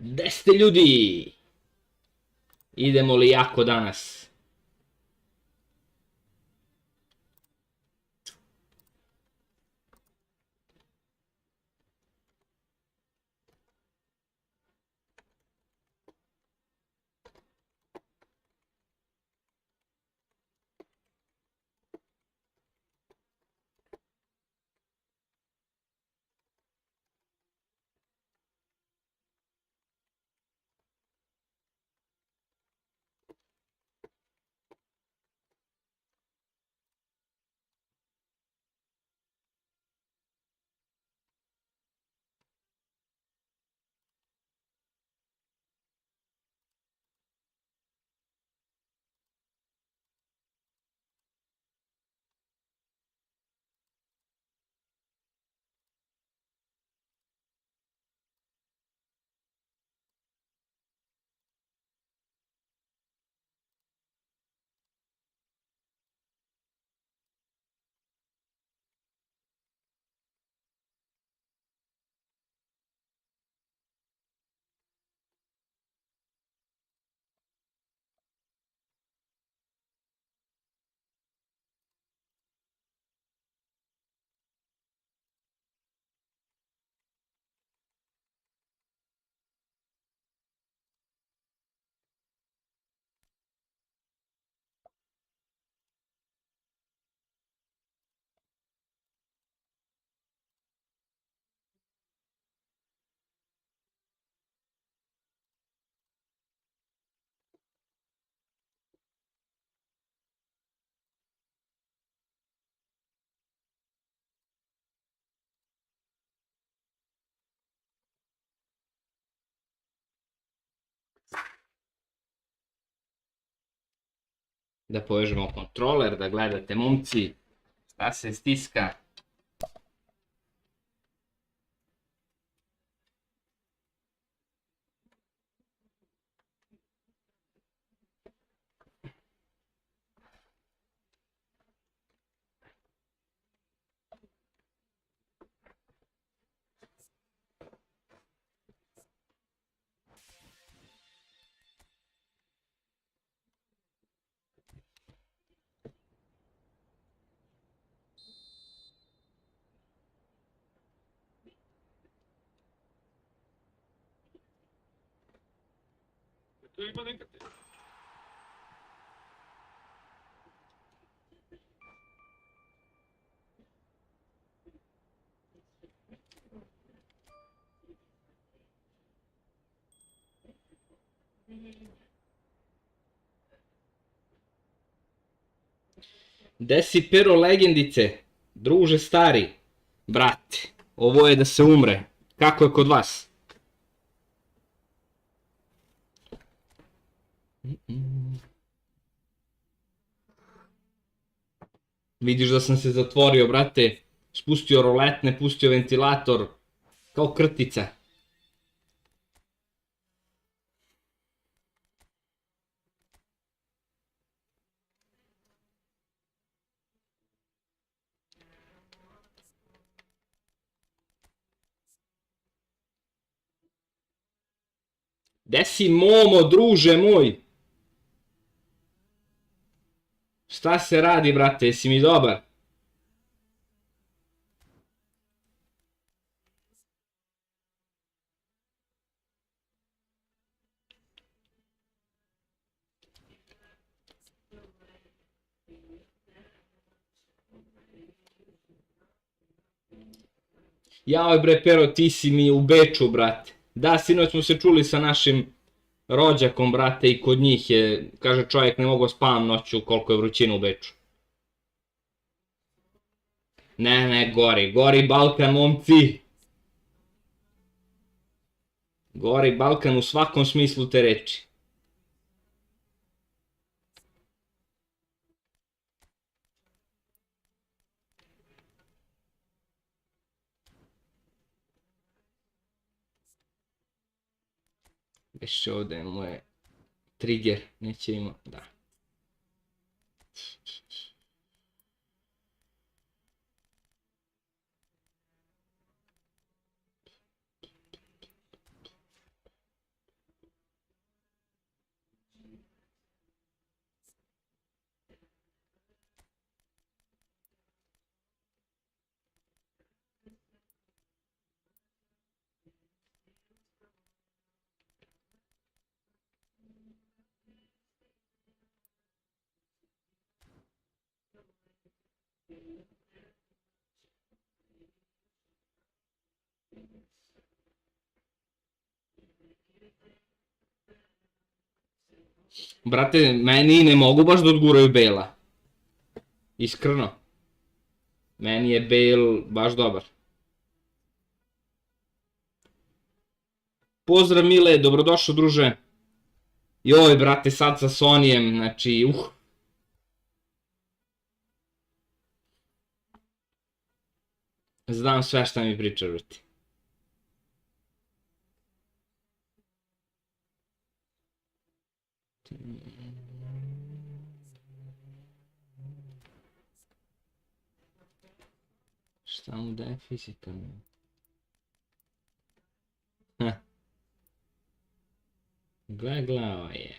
Gde ste ljudi? Idemo li jako danas? Da povežemo kontroler, da gledate momci šta se stiska. Gde si pero legendice? Druže stari. Brate, ovo je da se umre. Kako je kod vas? Vidiš da sam se zatvorio, brate. Spustio roletne, pustio ventilator. Kao krtica. Gde si Momo, druže moj? Šta se radi, brate? Jesi mi dobar? Jao bre, pero ti si mi u Beču, brate. Da, sinoć smo se čuli sa našim rođakom, brate, i kod njih je, kaže čovjek, ne mogu spavam noću koliko je vrućina u Beču. Ne, gori Balkan, momci. Gori Balkan u svakom smislu te reči. Beše ovde moje trigger, neće ima, da. Brate, meni ne mogu baš da odguraju Bale-a. Iskreno. Meni je Bale baš dobar. Pozdrav Mile, dobrodošao druže. Joj brate, sad sa Sonyjem, znači, Znam sve šta mi priča, brate. Šta mu daje fizika? Gle glava je.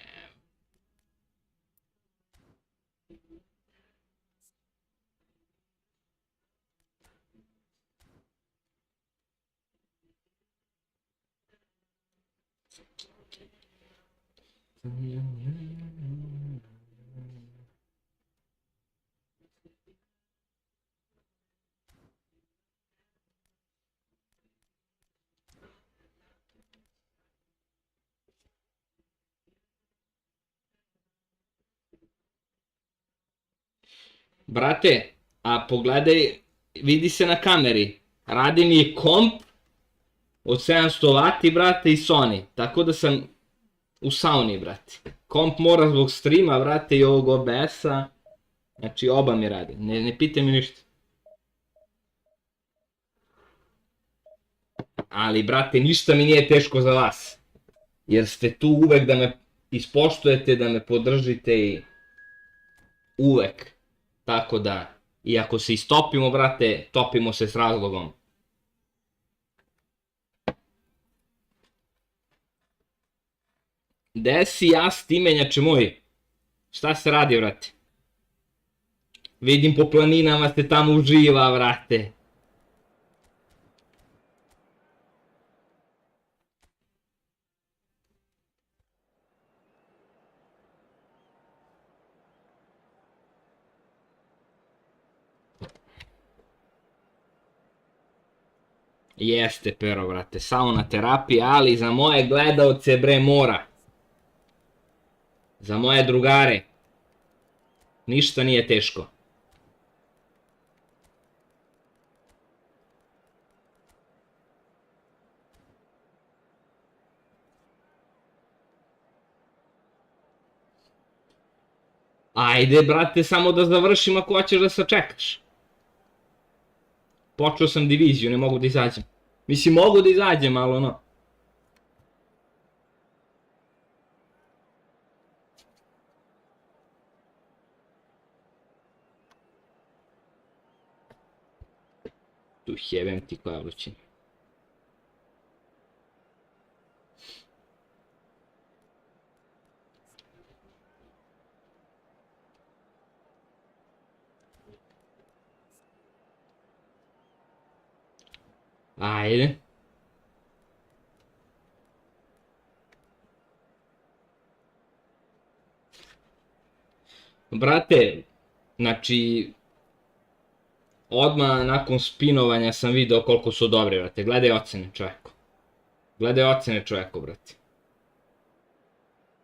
Brate, a pogledaj, vidi se na kameri, radi mi komp od 700 vati, brate, i Sony, tako da sam u sauni, brate. Komp mora zbog streama, brate, i ovog OBS-a, znači oba mi radi, ne pitaj mi ništa. Ali, brate, ništa mi nije teško za vas, jer ste tu uvek da me ispoštujete, da me podržite i uvek. Tako da, i ako se istopimo, brate, topimo se s razlogom. Gde si ja s timenjače moj? Šta se radi, brate? Vidim po planinama se tamo uživa, brate. Jeste, pero, brate, sauna terapija, ali za moje gledaoce, bre, mora. Za moje drugare. Ništa nije teško. Ajde, brate, samo da završim ako hoćeš da sačekaš. Počeo sam diviziju, ne mogu da izađem. Mislim, mogu da izađem, ali ono... Tu jebem ti koja vrućina. Ajde. Brate, znači, odmah nakon spinovanja sam video koliko su dobri, brate. Gledaj ocene čoveku. Gledaj ocene čoveku, brate.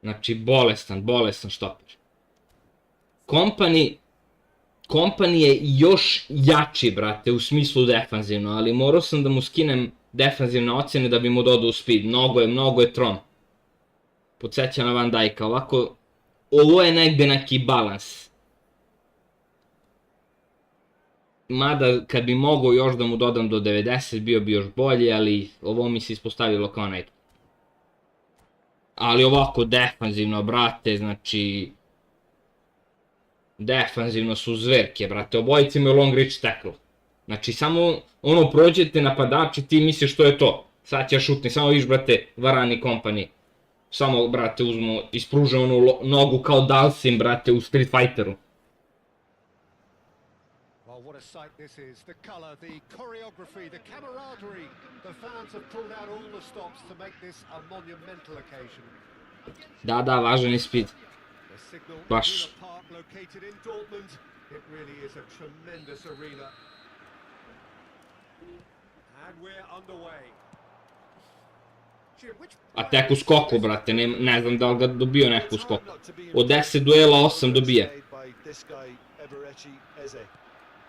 Znači, bolestan štoper. Kompany je još jači, brate, u smislu defanzivno, ali morao sam da mu skinem defanzivne ocene da bi mu dodao speed. Mnogo je trom. Podsjeća na Van Dijka, ovako, ovo je negde neki balans. Mada, kad bi mogao još da mu dodam do 90, bio bi još bolje, ali ovo mi se ispostavilo kao najbolje. Ali ovako defanzivno, brate, znači... Defanzivno su zverke, brate, obojice imaju long reach tackle. Znači, samo ono prođete napadači, ti misliš što je to. Sad će šutni, samo viš, brate, Varane i Kompany. Samo, brate, uzmu, ispruže onu nogu kao Dalsim, brate, u Street Fighteru. What a sight this is, the colour, the choreography, the camaraderie. The fans have pulled out all the stops to make this a monumental occasion. Da, važan je speed. Baš. It really is a tremendous arena. And we're underway. Jim, which A tek u skoku, brate, ne znam da li ga dobio neko u skoku. Od 10 duela 8 dobije.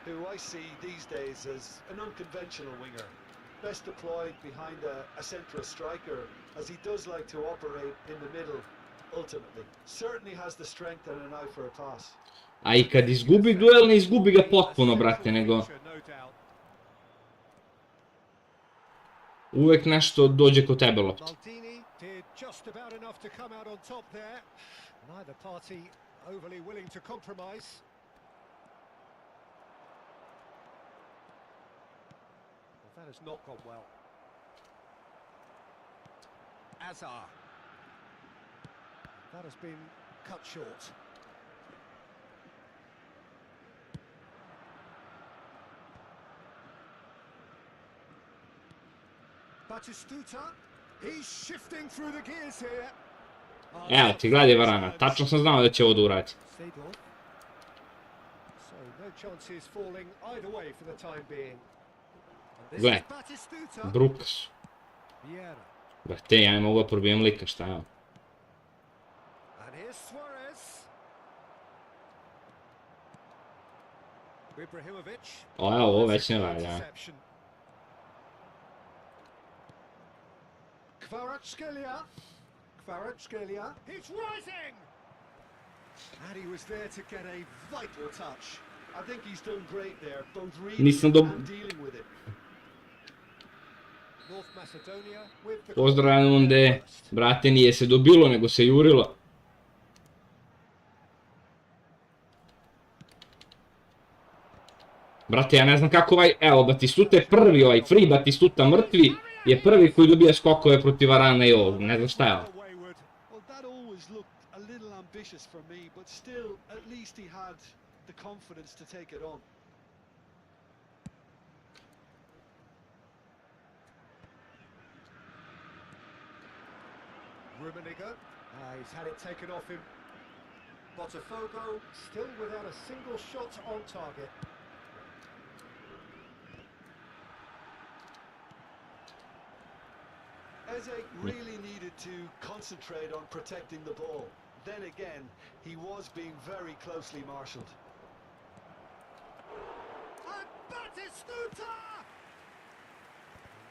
Who I see these days as an unconventional winger, best deployed behind a central striker, as he does like to operate in the middle. Ultimately, certainly has the strength and an eye for a pass. A i kad izgubi duel, ne izgubi ga potpuno, brate, nego uvek nešto dođe kod tebe lopta. Maldini did just about enough to come out on top there. Neither party overly willing to compromise. Well, that has not gone well. Azar. That has been cut short. Batistuta, he's shifting through the gears here. Evo ti, gledaj Varana, tačno sam znao da će ovo da uradi. So no chances falling either way for the time being. Gle, bruka su. Brate, ja ne mogu da probijem lika, šta je ovo? And here's Suarez. Ibrahimovic. O, evo, ovo već ne valja. Kvaratskhelia. He's rising! And he was there to get a vital touch. I think he's done great there, both Nisam reading and dealing with it. North Macedonia with the Pozdrav onde, brate, nije se dobilo, nego se jurilo. Brate, ja ne znam kako ovaj, evo, Batistuta je prvi, ovaj free Batistuta mrtvi, je prvi koji dobija skokove protiv Varana i ovo, ne znam šta je ovo. Well, that always looked a little ambitious for me, but still, at least he had the confidence to take it on. Rummenigge, he's had it taken off him. Botafogo still without a single shot on target. Eze really needed to concentrate on protecting the ball. Then again, he was being very closely marshalled. And Batistuta!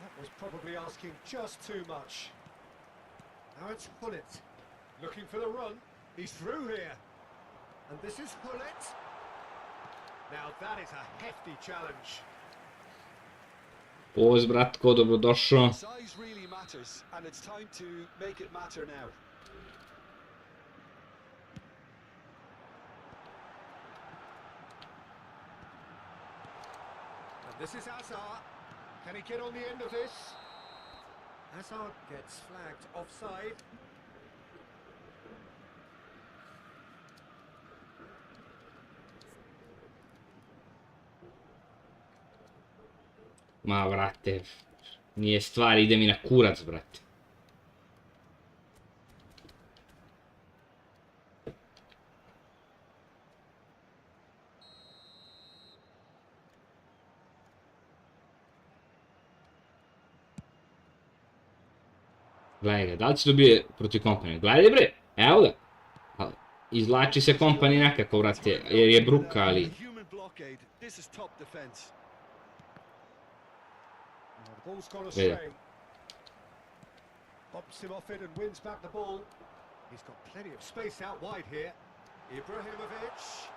That was probably asking just too much. Now it's Hullet, looking for the run. He's through here. And this is Hullet. Now that is a hefty challenge. Poz, bratko, dobrodošao. Size really matters, and it's time to make it matter now. And this is Azar. Can he get on the end of this? Hazard gets flagged offside. Ma, brate, nije stvar, ide mi na kurac, brate. Gledaj ga, da li će dobije protiv Kompany? Gledaj bre, evo ga. Izvlači se Kompany nekako, brate, jer je bruka, ali... The ball's gone astray. Bumps him off it and wins back the ball. He's got plenty of space out wide here. Ibrahimovic.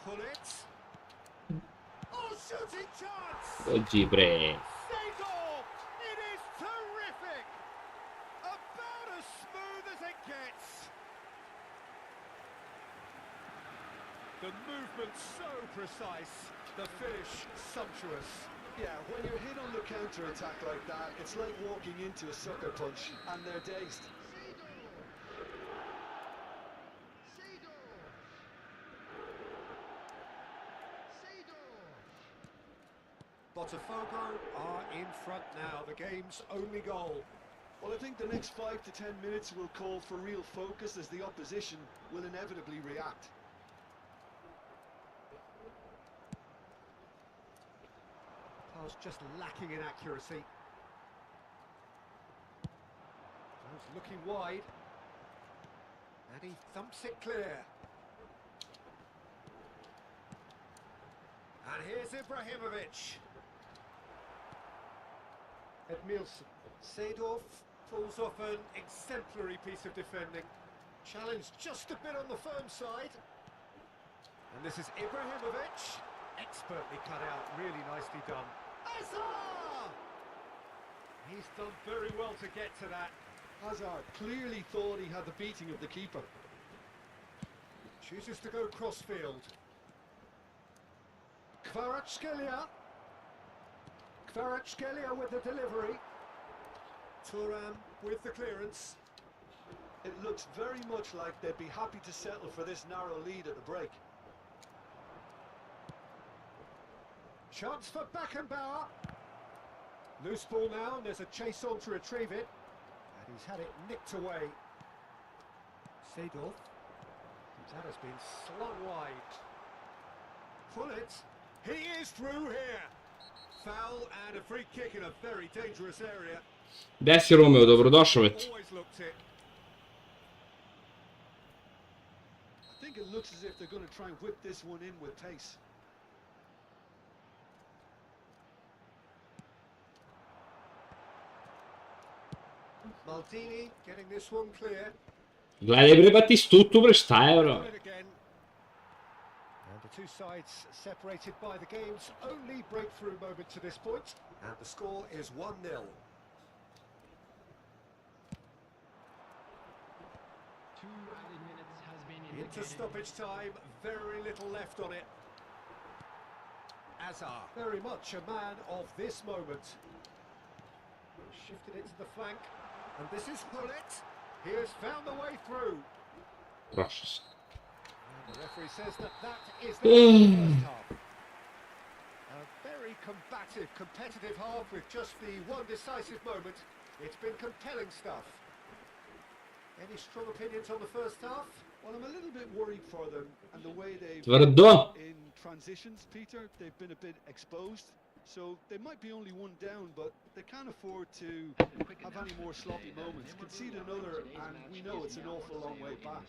Hullet. Oh, shooting chance! Oggi bre. Seedorf! It is terrific! About as smooth as it gets. The movement so precise. The finish sumptuous. Yeah, when you're hit on the counter-attack like that, it's like walking into a sucker punch, and they're dazed. Botafogo are in front now, the game's only goal. Well, I think the next 5 to 10 minutes will call for real focus as the opposition will inevitably react. was just lacking in accuracy. Was looking wide. And he thumps it clear. And here's Ibrahimovic. Edmilson. Seedorf pulls off an exemplary piece of defending. Challenged just a bit on the firm side. And this is Ibrahimovic. Expertly cut out, really nicely done. Hazard! He's done very well to get to that. Hazard clearly thought he had the beating of the keeper. Chooses to go crossfield. Kvaratskhelia. Kvaratskhelia with the delivery. Thuram with the clearance. It looks very much like they'd be happy to settle for this narrow lead at the break. Chance for Beckenbauer. Loose ball now, and there's a chase on to retrieve it. And he's had it nicked away. Seedorf. That has been slung wide. Pull it. He is through here. Foul and a free kick in a very dangerous area. Desi Romeo, dobrodošovet. Always looked it. I think it looks as if they're going to try and whip this one in with pace. Maldini getting this one clear. Gledaj bre Batistutu bre, šta je bro? And the two sides separated by the game's only breakthrough moment to this point. And the score is 1-0. Into stoppage time, very little left on it. Hazard, very much a man of this moment. Shifted it to the flank, and this is Hullet. He has found the way through. Prošao sam. And the referee says that is the first half. A very combative, competitive half with just the one decisive moment. It's been compelling stuff. Any strong opinions on the first half? Well, I'm a little bit worried for them and the way they've Tvrdo. in transitions, Peter. They've been a bit exposed, so they might be only one down, but they can't afford to have any more sloppy moments. Concede another, and we know it's an awful long way back.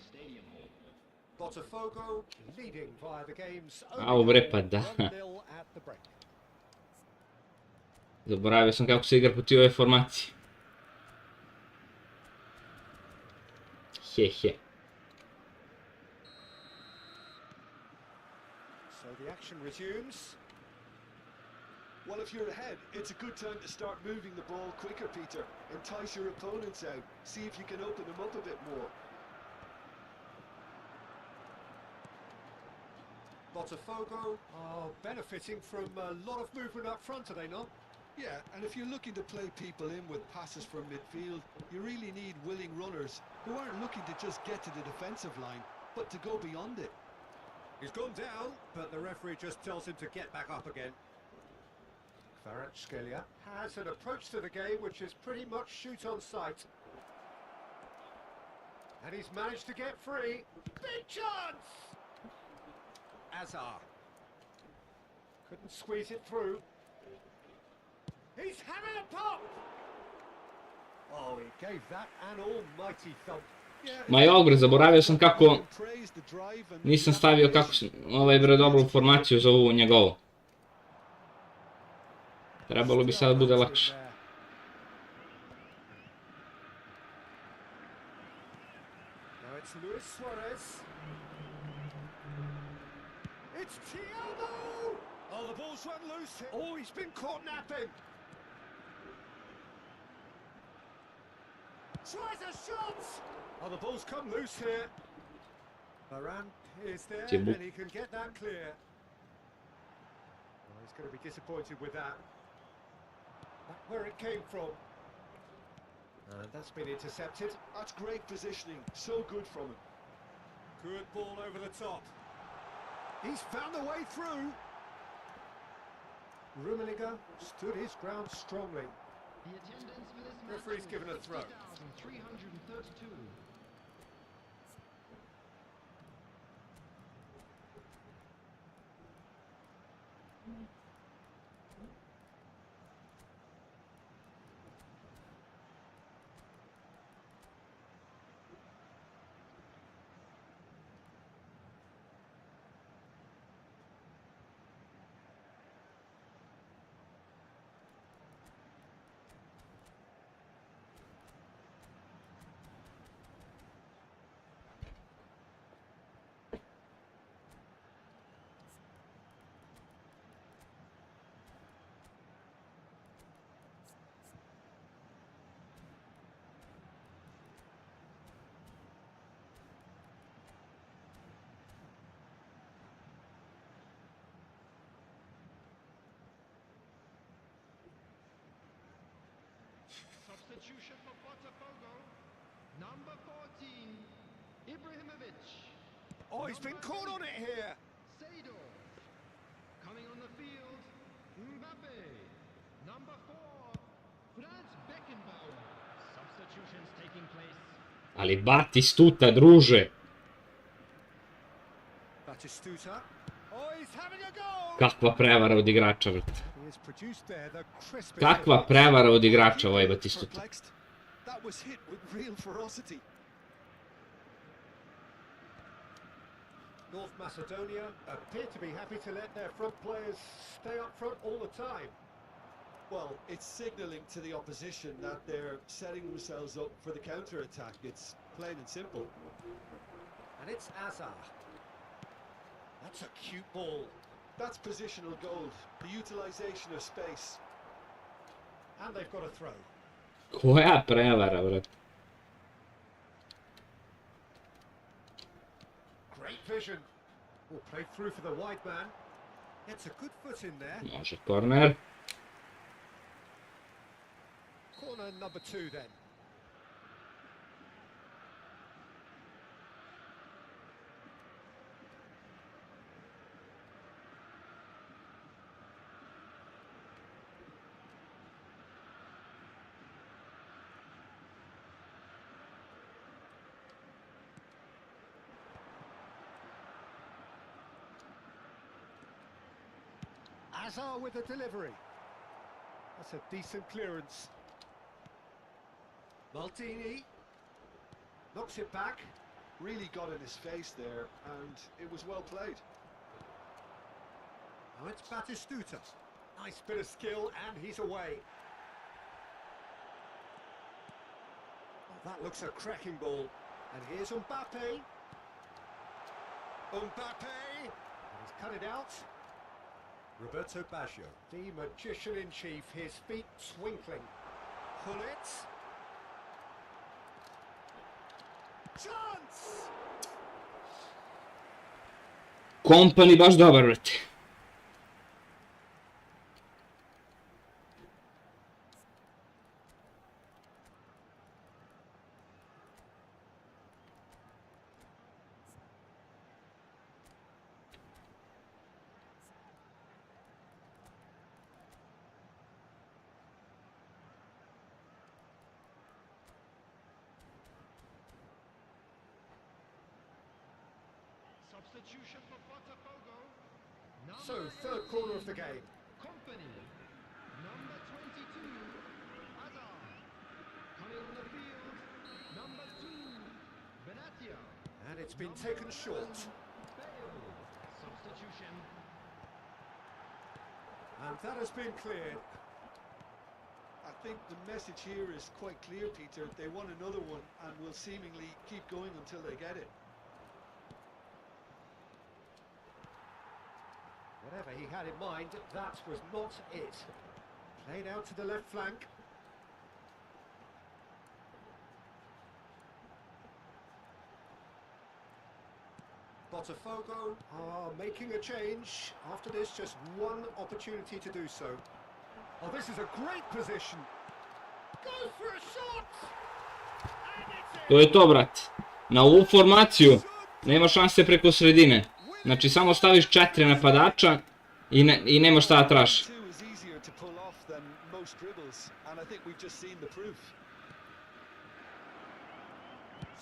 Botafogo leading via the game's Au bre, pa da. 1-0 at the break. Zaboravio sam kako se igra protiv ove formacije. He. So the action resumes. Well, if you're ahead, it's a good time to start moving the ball quicker, Peter. Entice your opponents out. See if you can open them up a bit more. Botafogo are benefiting from a lot of movement up front, are they not? Yeah, and if you're looking to play people in with passes from midfield, you really need willing runners who aren't looking to just get to the defensive line, but to go beyond it. He's gone down, but the referee just tells him to get back up again. Kvaratskhelia has an approach to the game which is pretty much shoot on sight. And he's managed to get free. Big chance! Hazard. Couldn't squeeze it through. He's having a pop! Oh, he gave that an almighty thump. Ma i ogre, zaboravio sam kako... Nisam stavio kako sam ovaj bre dobru formaciju za ovu njegovu. Trebalo bi sad da bude lakše. Now it's Luis Suarez. It's Thiago! Oh, the ball's run loose. Oh, he's been caught napping. Tries a shot! Oh, the ball's come loose here. Varane is there, Thibaut. and he can get that clear. Oh, he's going to be disappointed with that. That's where it came from. And that's been intercepted. That's great positioning, so good from him. Good ball over the top. He's found a way through. Rummenigge stood his ground strongly. Referee's given a throw. Substitution for Botafogo. Number 14, Ibrahimovic. Oh, he's been caught on it here. Seydorf. Coming on the field, Mbappe. Number 4, Franz Beckenbauer. Substitutions taking place. Ali Batistuta, druže. Batistuta. Oh, he's having a go. Kakva prevara od igrača, brate. He has produced there the crispest. Kakva prevara od igrača ovaj Batistuta. That was hit with real ferocity. North Macedonia appear to be happy to let their front players stay up front all the time. Well, it's signalling to the opposition that they're setting themselves up for the counter-attack. It's plain and simple. And it's Azar. That's a cute ball. That's positional gold, the utilization of space. And they've got a throw. Koja prevara, brate. Great vision. Will play through for the wide man. Gets a good foot in there. Može korner. Corner number 2 then. Azar with the delivery. That's a decent clearance. Maldini knocks it back. Really got in his face there, and it was well played. Now it's Batistuta. Nice bit of skill, and he's away. Oh, that looks a cracking ball. And here's Mbappe. Mbappe! And he's cut it out. Roberto Baggio, the magician-in-chief, his feet twinkling. Hullet. Chance! Kompany baš dobar, brate. Substitution for Botafogo. So, Number third 18, corner of the game. Kompany. Number 22, Hazard. Coming on the field, number 2, Benatia. And it's been taken short. Bale. Substitution. And that has been cleared. I think the message here is quite clear, Peter. They want another one and will seemingly keep going until they get it. Whatever he had in mind, that was not it. Played out to the left flank. Botafogo are making a change. After this, just one opportunity to do so. Oh, this is a great position. Goes for a shot! And it's To je to, brate. Na ovu formaciju nema šanse preko sredine. Znači samo staviš 4 napadača i nema šta da traži. Two is easier to pull off than most dribbles, and I think we've just seen the proof.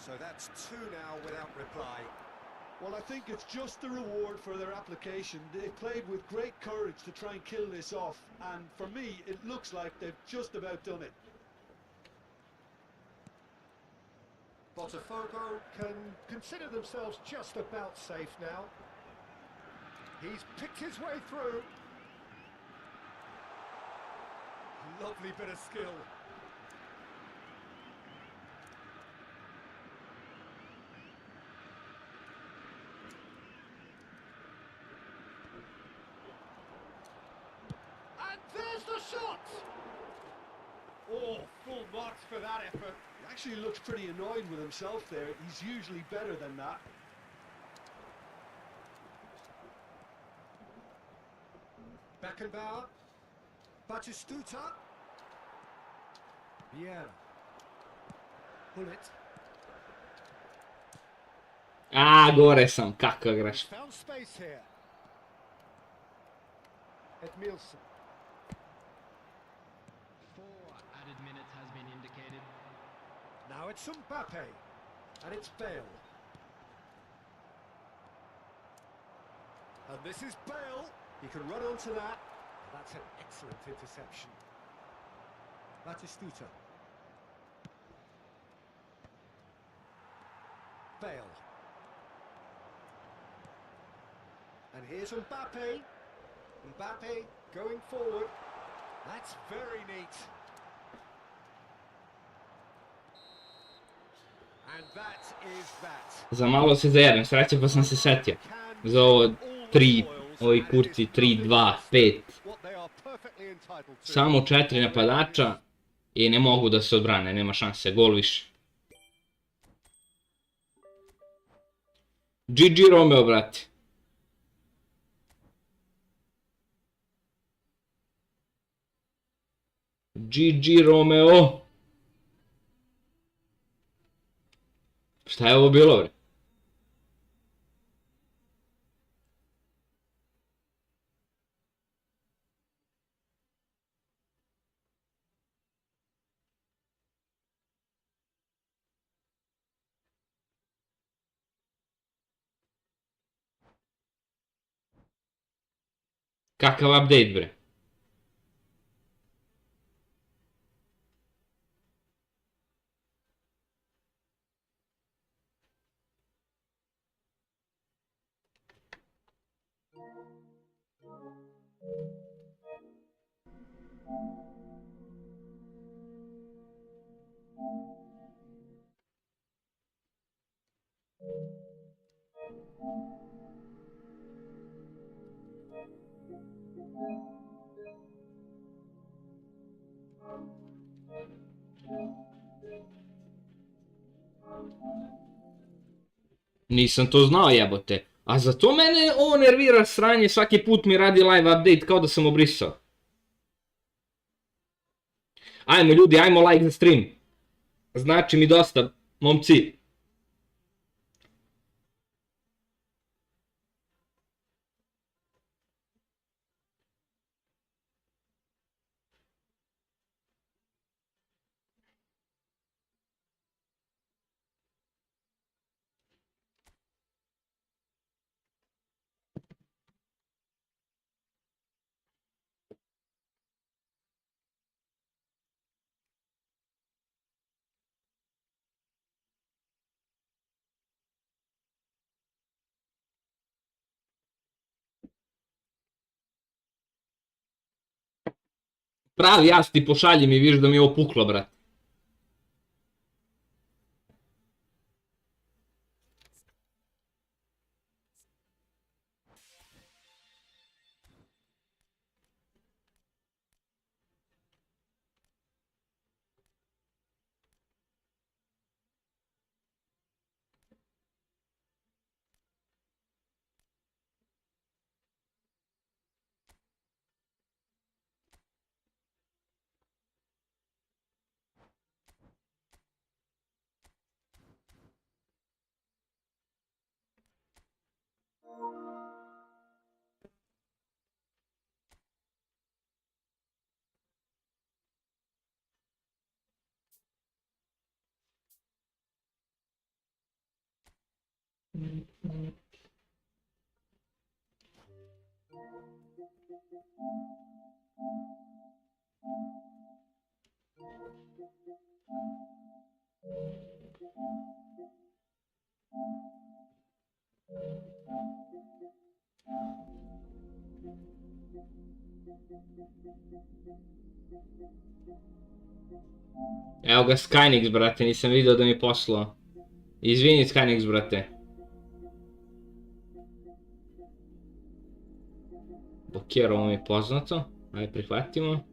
So that's 2 now without reply. Well, I think it's just the reward for their application. They played with great courage to try and kill this off, and for me, it looks like they've just about done it. Botafogo can consider themselves just about safe now. He's picked his way through. Lovely bit of skill. And there's the shot! Oh, full marks for that effort. He actually looks pretty annoyed with himself there. He's usually better than that. Beckenbauer, Batistuta, Vieira. Hullet. A, gore sam, kakva He's greška. found space here. Edmilson. 4 added minutes has been indicated. Now it's Mbappe. And it's Bale. And this is Bale. He can run onto that. That's an excellent interception. Batistuta. Bale. And here's Mbappe. Mbappe going forward. That's very neat. And that is that. Za malo se zajebem, sreće pa sam se setio. Za ovo 3, ovi kurci 3, 2, 5. Samo 4 napadača i ne mogu da se odbrane, nema šanse, gol više. GG Romeo, brate. GG Romeo. Šta je ovo bilo, bre? Kakav update, bre? Nisam to znao, jebote. A zato mene ovo nervira sranje, svaki put mi radi live update kao da sam obrisao. Ajmo ljudi, ajmo like za stream. Znači mi dosta, momci. Pravi jas ti pošalji mi, viš da mi je ovo puklo, brat. Evo ga Skynix, brate, nisam vidio da mi je poslao. Izvini Skynix, brate. Bokjer, ovo mi je poznato. Ajde, prihvatimo.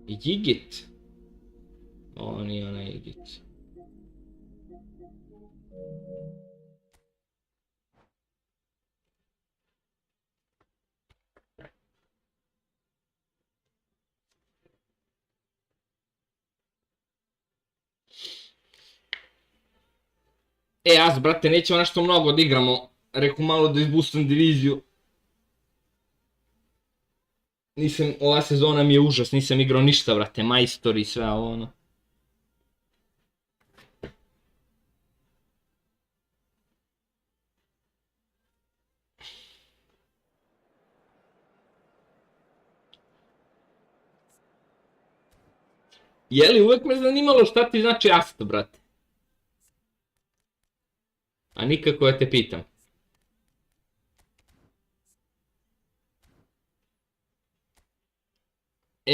Jigit. Ovo nije onaj Jigit. Brate, nećemo nešto mnogo da igramo. Reku malo da izbustam diviziju. Ova sezona mi je užas, nisam igrao ništa, brate, majstor i sve ovo, ono. Jeli, uvek me zanimalo šta ti znači ast, brate. A nikako ja te pitam.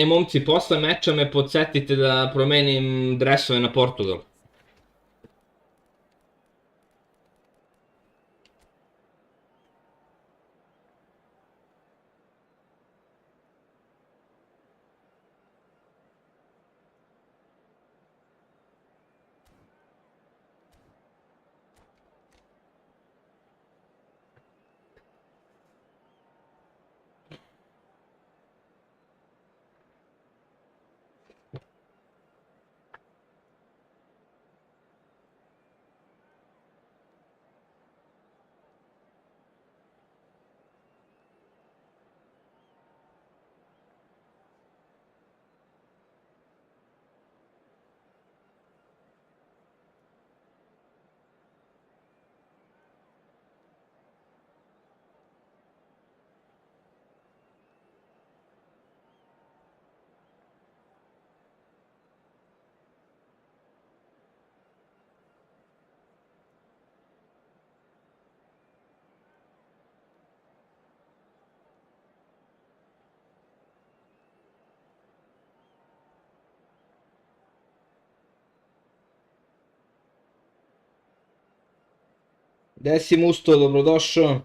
Momci, posle meča me podsjetite da promenim dresove na Portugal. Gde si Musto, dobrodošao.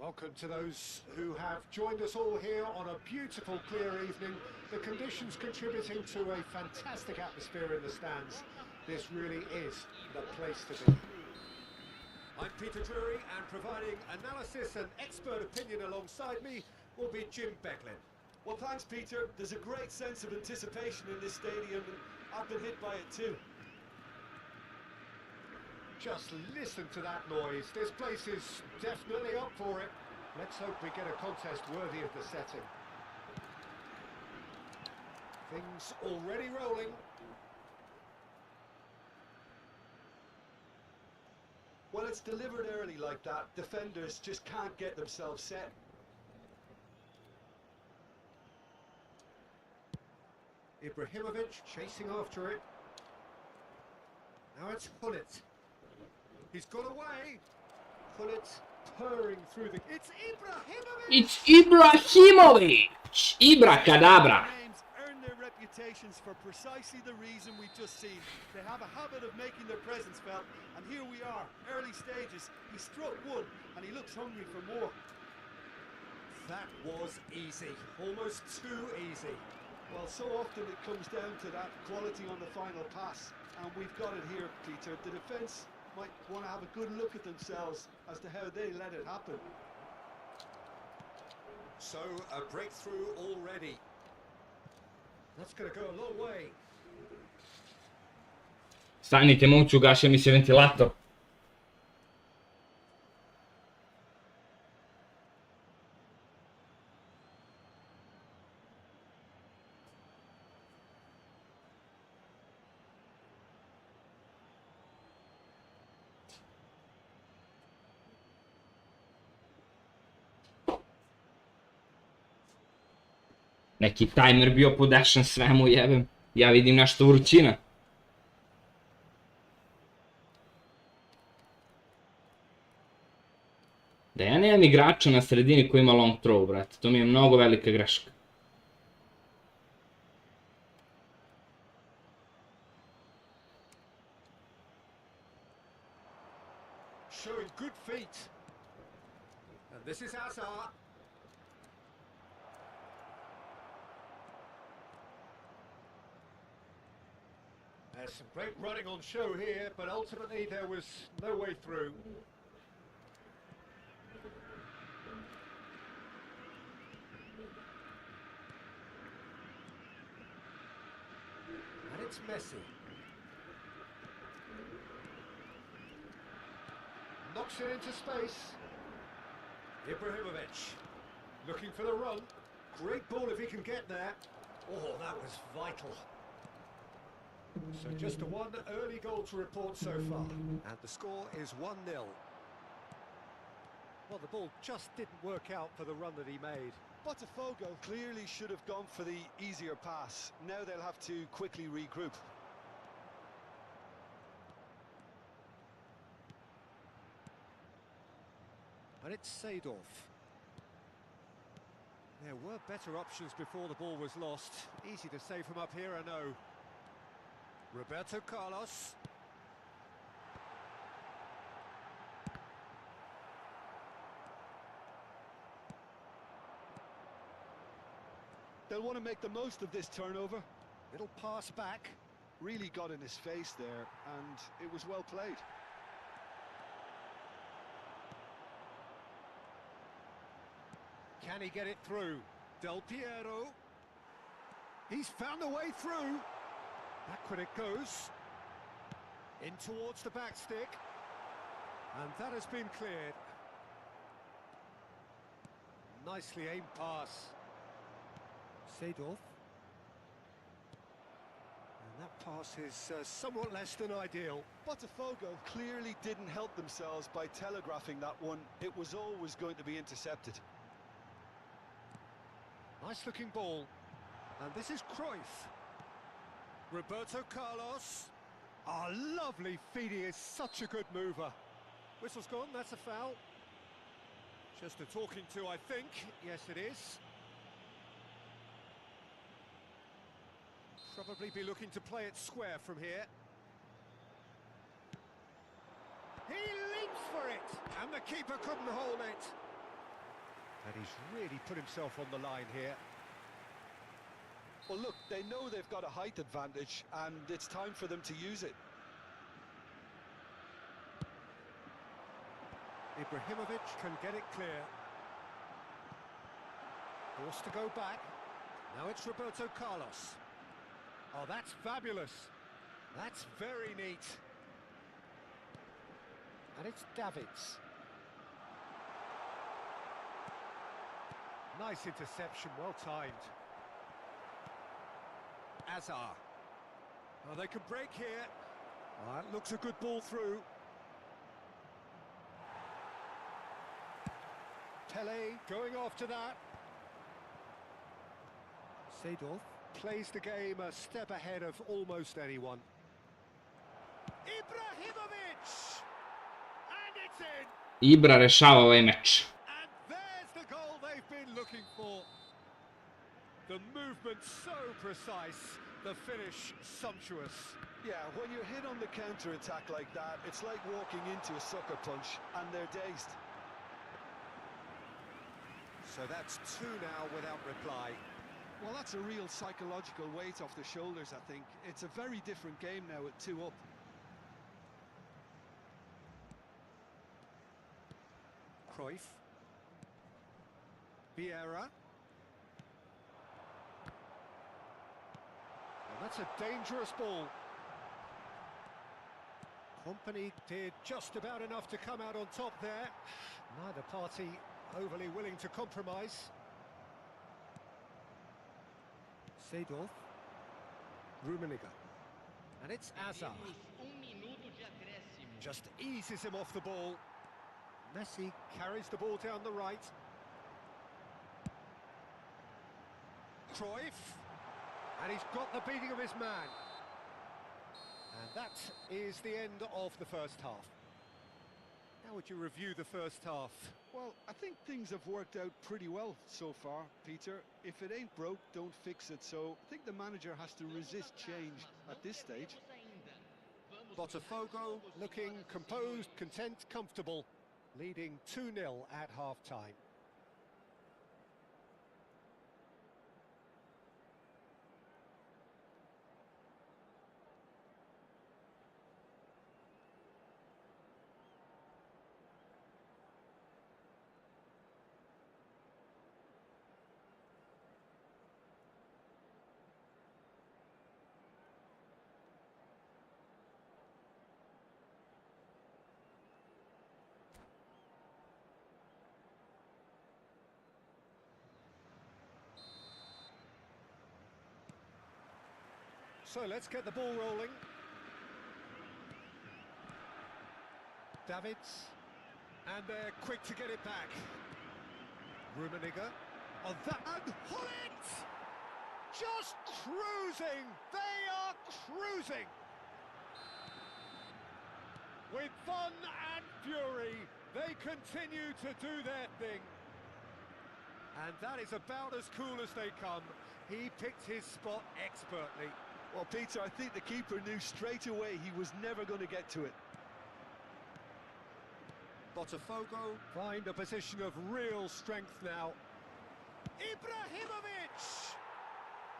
Welcome to those who have joined us all here on a beautiful, clear evening. The conditions contributing to a fantastic atmosphere in the stands. This really is the place to be. I'm Peter Drury, and providing analysis and expert opinion alongside me will be Jim Becklin. Well, thanks, Peter. There's a great sense of anticipation in this stadium, and I've been hit by it too. Just listen to that noise. This place is definitely up for it. Let's hope we get a contest worthy of the setting. Things already rolling. Well, it's delivered early like that. Defenders just can't get themselves set. Ibrahimovic chasing after it. Now it's Hullet. He's got away. Hullet purring through the... It's Ibrahimovic! It's Ibrahimovic! Ibracadabra! Names earn their reputations for precisely the reason we've just seen. They have a habit of making their presence felt, and here we are, early stages. He struck one, and he looks hungry for more. That was easy. Almost too easy. Well, so often it comes down to that quality on the final pass, and we've got it here, Peter. The defence might want to have a good look at themselves as to how they let it happen. So, a breakthrough already. That's going to go a long way. Stanite, momci, ugaša mi se ventilator. Neki timer bio podešan svemu jebem. Ja vidim nešto vrućina. Da ja nemam igrača na sredini koji ima long throw, brate. To mi je mnogo velika greška. Showing good feet. And this is Hazard. There's some great running on show here, but ultimately there was no way through. And it's Messi. Knocks it into space. Ibrahimovic looking for the run. Great ball if he can get there. Oh, that was vital. So just a one early goal to report so far. And the score is 1-0. Well, the ball just didn't work out for the run that he made. Botafogo clearly should have gone for the easier pass. Now they'll have to quickly regroup. And it's Seedorf. There were better options before the ball was lost. Easy to say from up here, I know. Roberto Carlos. They'll want to make the most of this turnover. Little pass back. Really got in his face there, and it was well played. Can he get it through? Del Piero. He's found a way through. Backward it goes. In towards the back stick. And that has been cleared. Nicely aimed pass. Seedorf. And that pass is somewhat less than ideal. Botafogo clearly didn't help themselves by telegraphing that one. It was always going to be intercepted. Nice looking ball. And this is Cruyff. Roberto Carlos. Ah, lovely feed. He is such a good mover. Whistle's gone, that's a foul. Just a talking to, I think. Yes, it is. Probably be looking to play it square from here. He leaps for it! And the keeper couldn't hold it. And he's really put himself on the line here. Well, look, they know they've got a height advantage, and it's time for them to use it. Ibrahimovic can get it clear. Forced to go back. Now it's Roberto Carlos. Oh, that's fabulous. That's very neat. And it's Davids. Nice interception, well timed. Azar. Oh, they can break here. Oh, that looks a good ball through. Pele going after that. Seedorf plays the game a step ahead of almost anyone. Ibrahimovic! And it's in! Ibra rešava ovaj meč. And there's the goal they've been looking for. The movement so precise, the finish sumptuous. Yeah, when you're hit on the counter-attack like that, it's like walking into a sucker punch, and they're dazed. So that's two now without reply. Well, that's a real psychological weight off the shoulders, I think. It's a very different game now at 2 up. Cruyff. Vieira. And that's a dangerous ball. Kompany did just about enough to come out on top there. Neither party overly willing to compromise. Seedorf. Rummenigge. And it's Azar. Just eases him off the ball. Messi carries the ball down the right. Cruyff. And he's got the beating of his man. And that is the end of the first half. How would you review the first half? Well, I think things have worked out pretty well so far, Peter. If it ain't broke, don't fix it. So I think the manager has to resist change at this stage. Botafogo looking composed, content, comfortable, leading 2-0 at half-time. So let's get the ball rolling. Davids. And they're quick to get it back. Rummenigge. Oh, that... And Hullet! Just cruising! They are cruising! With fun and fury, they continue to do their thing. And that is about as cool as they come. He picked his spot expertly. Well, Peter, I think the keeper knew straight away he was never going to get to it. Botafogo find a position of real strength now. Ibrahimovic!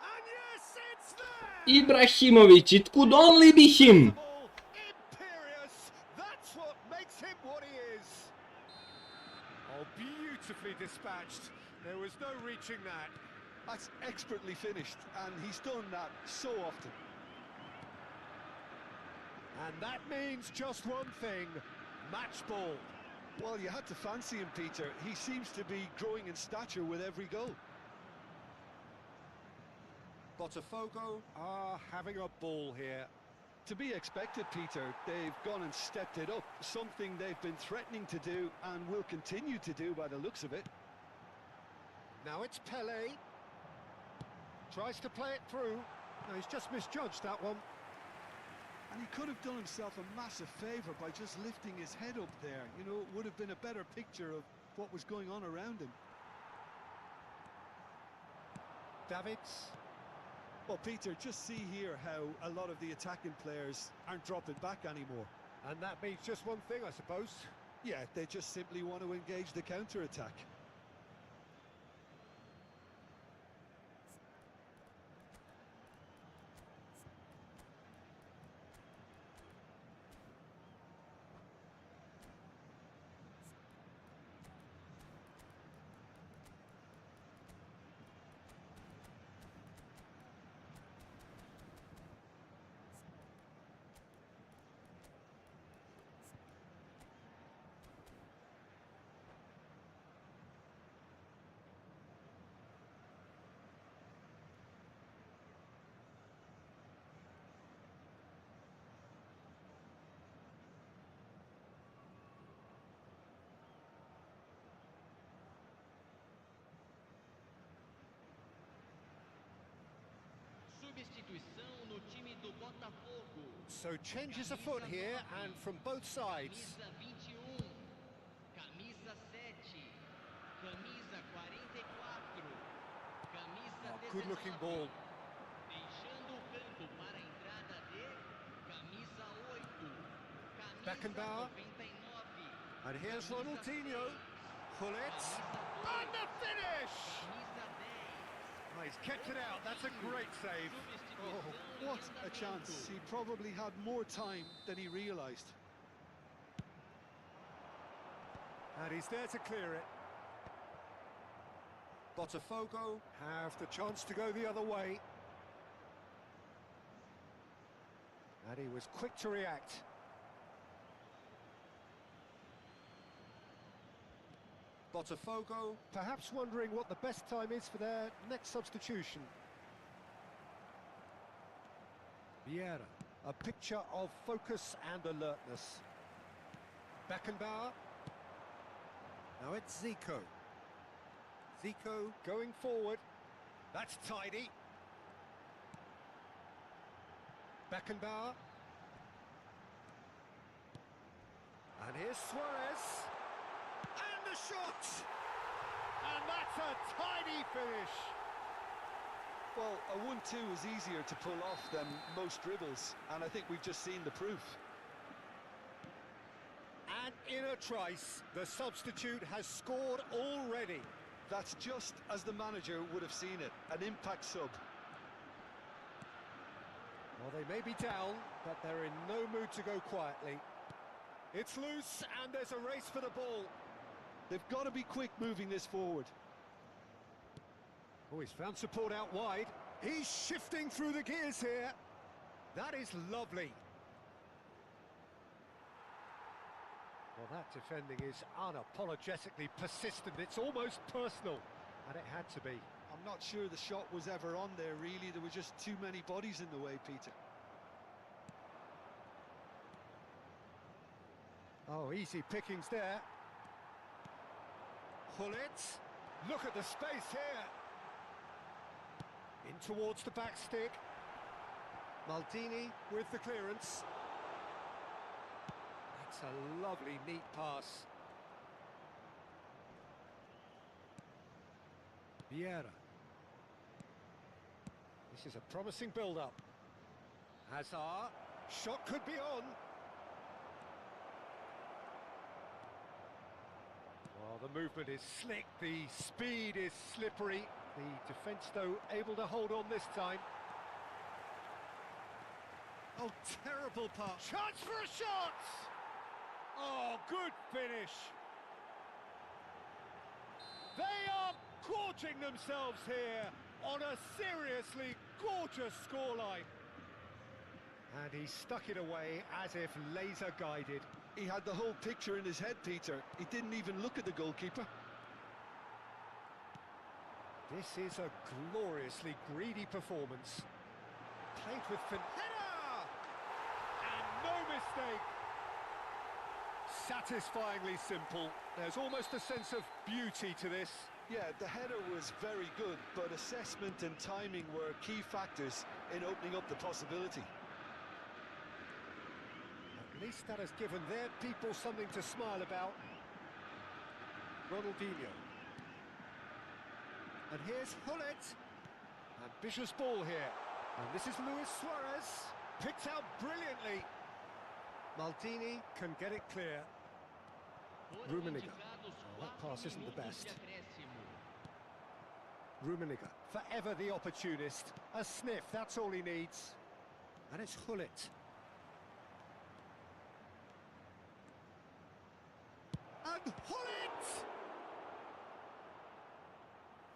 And yes, it's there! Ibrahimovic, it could only be him. Imperious! That's what makes him what he is. Oh, beautifully dispatched. There was no reaching that. That's expertly finished, and he's done that so often. And that means just one thing, match ball. Well, you had to fancy him, Peter. He seems to be growing in stature with every goal. Botafogo are having a ball here. To be expected, Peter. They've gone and stepped it up, something they've been threatening to do and will continue to do by the looks of it. Now it's Pele. Tries to play it through. No, he's just misjudged that one. And he could have done himself a massive favour by just lifting his head up there. You know, it would have been a better picture of what was going on around him. Davids. Well, Peter, just see here how a lot of the attacking players aren't dropping back anymore. And that means just one thing, I suppose. Yeah, they just simply want to engage the counter-attack. Substituição no time do Botafogo. So changes afoot here and from both sides. Camisa 21, camisa 7, camisa 44, camisa Oh, good looking 19. ball. Deixando o campo para a entrada de camisa 8, camisa Beckenbauer. 99. And here's Ronaldinho. Hullet. And the finish! Camisa 10. Oh, he's kept it out. That's a great save. Oh, what a chance. He probably had more time than he realised. And he's there to clear it. Botafogo have the chance to go the other way. And he was quick to react. Botafogo perhaps wondering what the best time is for their next substitution. Vieira, a picture of focus and alertness. Beckenbauer. Now it's Zico. Zico going forward. That's tidy. Beckenbauer. And here's Suarez. And the shot! And that's a tidy finish. Well, a 1-2 is easier to pull off than most dribbles, and I think we've just seen the proof. And in a trice, the substitute has scored already. That's just as the manager would have seen it, an impact sub. Well, they may be down, but they're in no mood to go quietly. It's loose, and there's a race for the ball. They've got to be quick moving this forward. Oh, he's found support out wide. He's shifting through the gears here. That is lovely. Well, that defending is unapologetically persistent. It's almost personal, and it had to be. I'm not sure the shot was ever on there, really. There were just too many bodies in the way, Peter. Oh, easy pickings there. Hullet. Look at the space here. In towards the back stick. Maldini with the clearance. That's a lovely, neat pass. Vieira. This is a promising build-up. Hazard. Shot could be on. Well, the movement is slick, the speed is slippery. The defence, though, able to hold on this time. Oh, terrible pass. Chance for a shot! Oh, good finish. They are gorging themselves here on a seriously gorgeous scoreline. And he stuck it away as if laser guided. He had the whole picture in his head, Peter. He didn't even look at the goalkeeper. This is a gloriously greedy performance. Played with header! And no mistake. Satisfyingly simple. There's almost a sense of beauty to this. Yeah, the header was very good, but assessment and timing were key factors in opening up the possibility. At least that has given their people something to smile about. Ronaldinho. And here's Hullet. Ambitious ball here. And this is Luis Suarez. Picked out brilliantly. Maldini can get it clear. Rummenigge. Oh, that pass isn't the best. Rummenigge, forever the opportunist. A sniff, that's all he needs. And it's Hullet. And Hullet!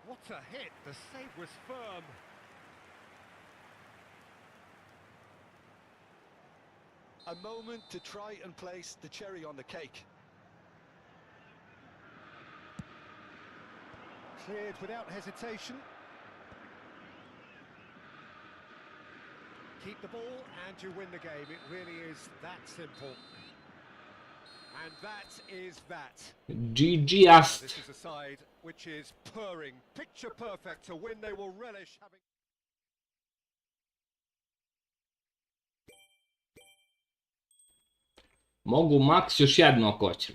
What a hit, the save was firm. A moment to try and place the cherry on the cake. Cleared without hesitation. Keep the ball and you win the game. It really is that simple. And that is that. GG Now, Ast. this is a side which is purring, picture perfect to win. They will relish having... Mogu Max još jedno ako hoće.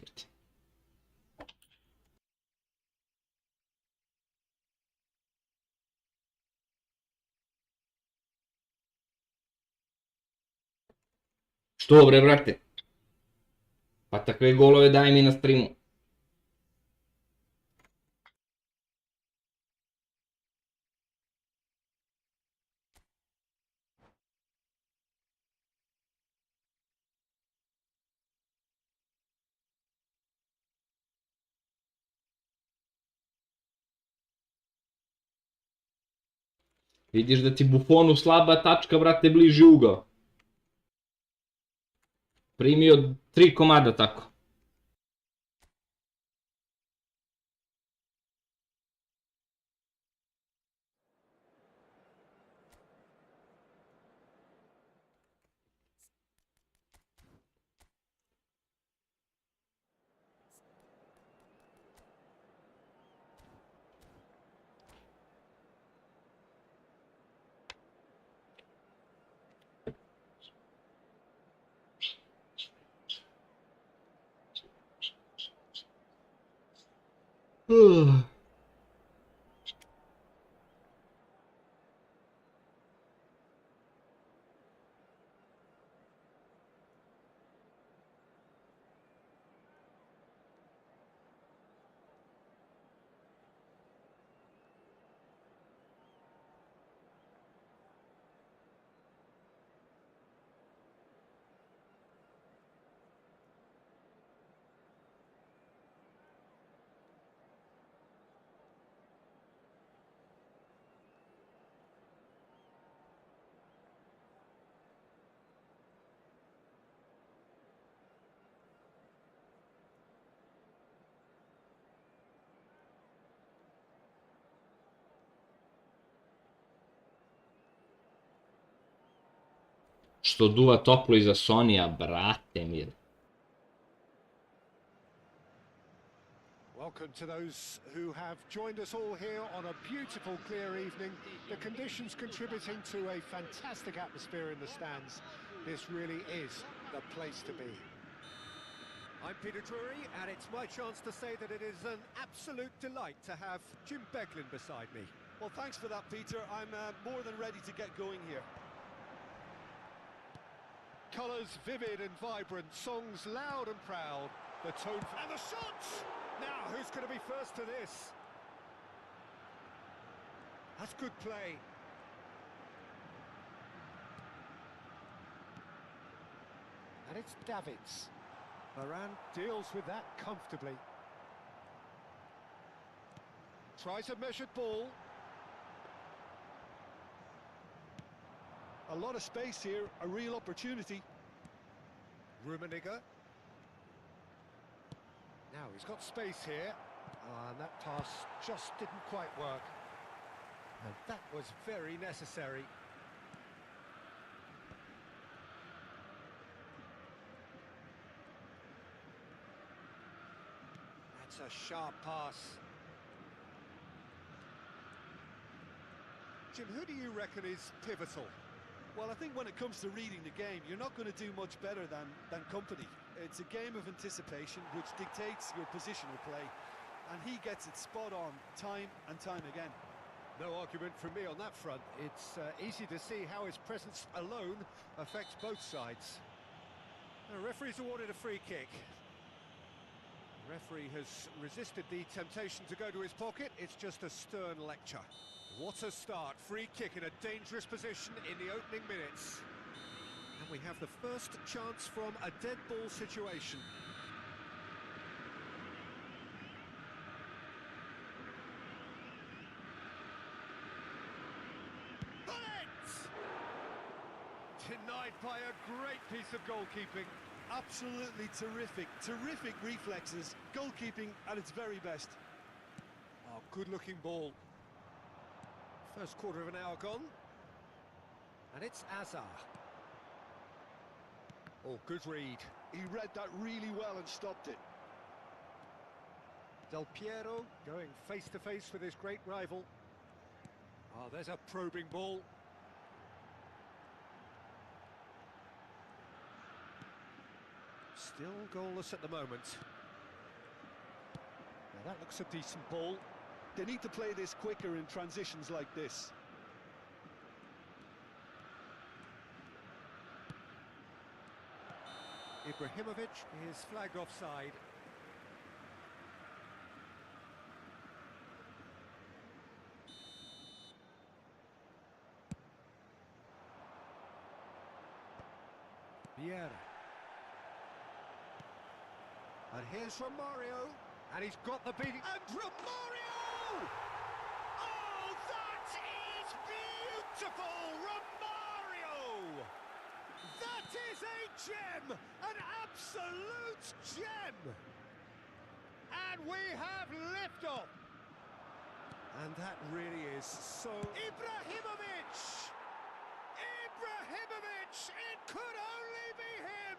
Što bre, brate? Pa takve golove daj mi na streamu. Vidiš da ti Buffonu slaba tačka, brate, bliži ugao. Primio 3 komada tako. Što duva toplo iza Sonija, brate mili. Welcome to those who have joined us all here on a beautiful, clear evening. The conditions contributing to a fantastic atmosphere in the stands. This really is the place to be. I'm Peter Drury, and it's my chance to say that it is an absolute delight to have Jim Beglin beside me. Well, thanks for that, Peter. I'm more than ready to get going here. Colours vivid and vibrant, songs loud and proud. The tone and the shots! Now, who's going to be first to this? That's good play. And it's Davids. Varane deals with that comfortably. Tries a measured ball. A lot of space here, a real opportunity. Rummenigge. Now he's got space here. And that pass just didn't quite work. And that was very necessary. That's a sharp pass. Jim, who do you reckon is pivotal? Well, I think when it comes to reading the game, you're not going to do much better than Kompany. It's a game of anticipation which dictates your positional play, and he gets it spot on time and time again. No argument from me on that front. It's easy to see how his presence alone affects both sides. The referee's awarded a free kick. The referee has resisted the temptation to go to his pocket. It's just a stern lecture. What a start. Free kick in a dangerous position in the opening minutes. And we have the first chance from a dead ball situation. Denied by a great piece of goalkeeping. Absolutely terrific, terrific reflexes. Goalkeeping at its very best. Oh, good-looking ball. First quarter of an hour gone. And it's Azar. Oh, good read. He read that really well and stopped it. Del Piero going face-to-face with his great rival. Oh, there's a probing ball. Still goalless at the moment. Now that looks a decent ball. They need to play this quicker in transitions like this. Ibrahimovic is flagged offside. Vieira. And here's Romario. And he's got the beating. And Romario! Oh, that is beautiful! Romario! That is a gem! An absolute gem! And we have liftoff! And that really is so... Ibrahimovic! Ibrahimovic! It could only be him!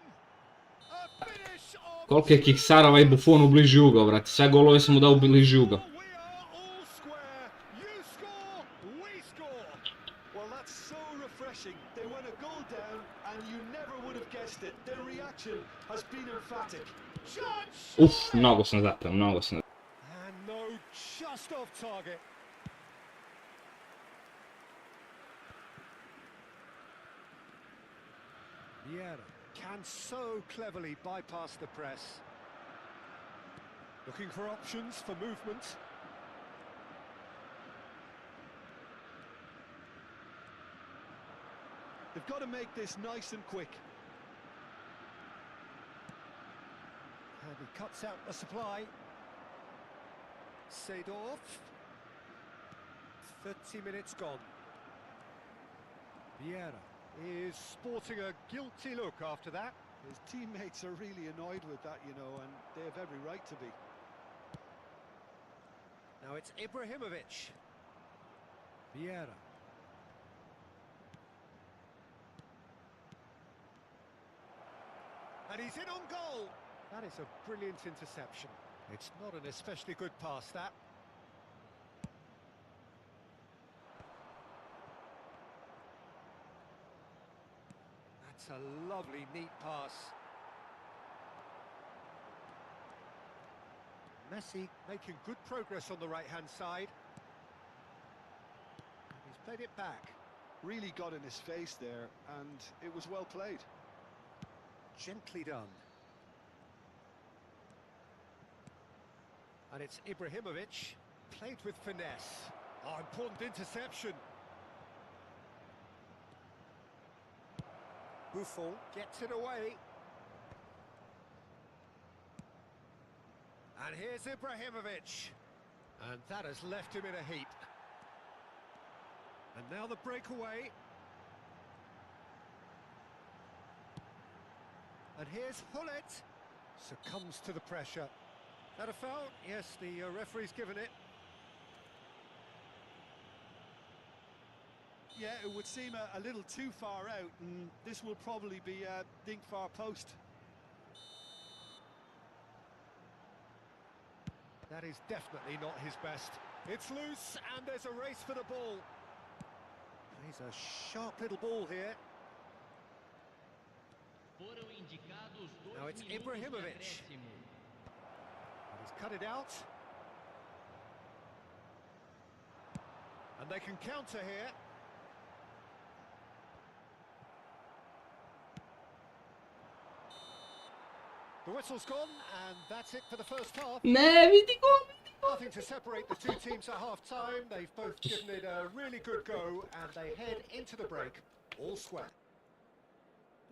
A finish of... Koliko je kiksara ovaj Buffon u bliži ugao, brate. Sve golove sam mu dao u bliži ugao. We are all square. You score, we score. Well, that's so refreshing. They went a goal down and you never would have guessed it. Their reaction has been emphatic. Uf, mnogo sam zapeo, mnogo sam zapeo. And no, just off target. Vieira can so cleverly bypass the press. Looking for options for movement. They've got to make this nice and quick. And he cuts out the supply. Seedorf. 30 minutes gone. Vieira is sporting a guilty look after that. His teammates are really annoyed with that, you know, and they have every right to be. Now it's Ibrahimovic. Vieira. And he's in on goal. That is a brilliant interception. It's not an especially good pass, that. That's a lovely, neat pass. Messi making good progress on the right-hand side. He's played it back. Really got in his face there, and it was well played. Gently done. And it's Ibrahimovic, played with finesse. Oh, important interception. Buffon gets it away. And here's Ibrahimovic. And that has left him in a heap. And now the breakaway. And here's Hullet. Succumbs to the pressure. That a foul? Yes, the referee's given it. Yeah, it would seem a little too far out, and this will probably be a dink far post. That is definitely not his best. It's loose, and there's a race for the ball. He's a sharp little ball here. Foram indicados Now 2 it's minutos de Ibrahimovic. acréscimo. And he's cut it out. And they can counter here. The whistle's gone, and that's it for the first half. Ne, vidi gol. Nothing to separate the two teams at half-time. They've both given it a really good go, and they head into the break all square.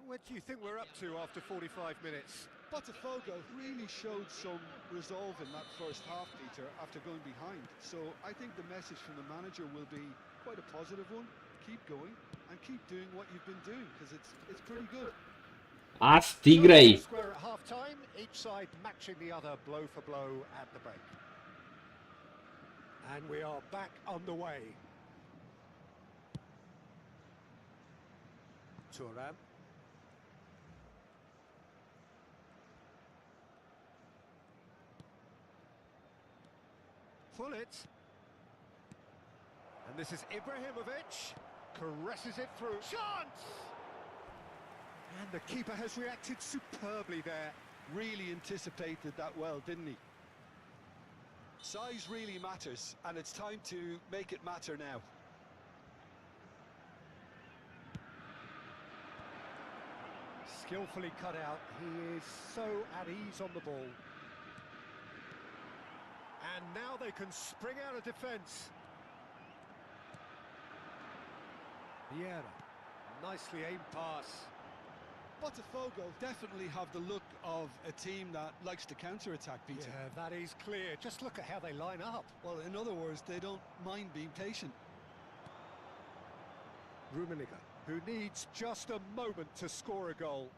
What do you think we're up to after 45 minutes? Botafogo really showed some resolve in that first half, Peter, after going behind. So I think the message from the manager will be quite a positive one. Keep going and keep doing what you've been doing, because it's pretty good. As Tigray. Square at half-time, each side matching the other blow for blow at the break. And we are back underway. Turan. Pull it. And this is Ibrahimovic. Caresses it through. Chance! And the keeper has reacted superbly there. Really anticipated that well, didn't he? Size really matters, and it's time to make it matter now. Skillfully cut out. He is so at ease on the ball. And now they can spring out of defence. Vieira. Nicely aimed pass. Botafogo definitely have the look of a team that likes to counter-attack, Peter. Yeah, that is clear. Just look at how they line up. Well, in other words, they don't mind being patient. Rummenigge, who needs just a moment to score a goal.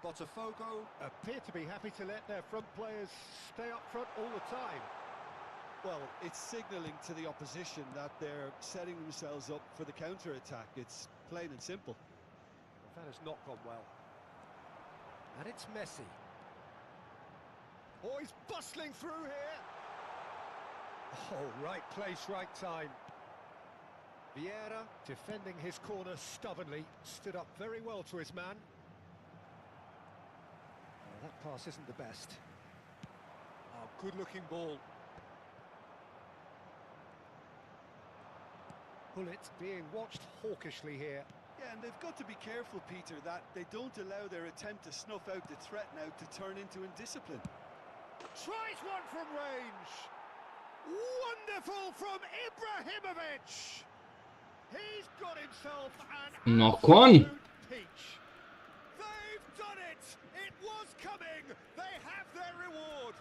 Botafogo appear to be happy to let their front players stay up front all the time. Well, it's signalling to the opposition that they're setting themselves up for the counter-attack. It's plain and simple. That has not gone well. And it's Messi. Oh, he's bustling through here. Oh, right place, right time. Vieira, defending his corner stubbornly, stood up very well to his man. Oh, that pass isn't the best. Oh, good-looking ball. Hullet being watched hawkishly here. Yeah, and they've got to be careful, Peter, that they don't allow their attempt to snuff out the threat now to turn into indiscipline. Tries one from range. Wonderful from Ibrahimovic. He's got himself an Knock on. absolute peach. They've done it. It was coming. They have their reward.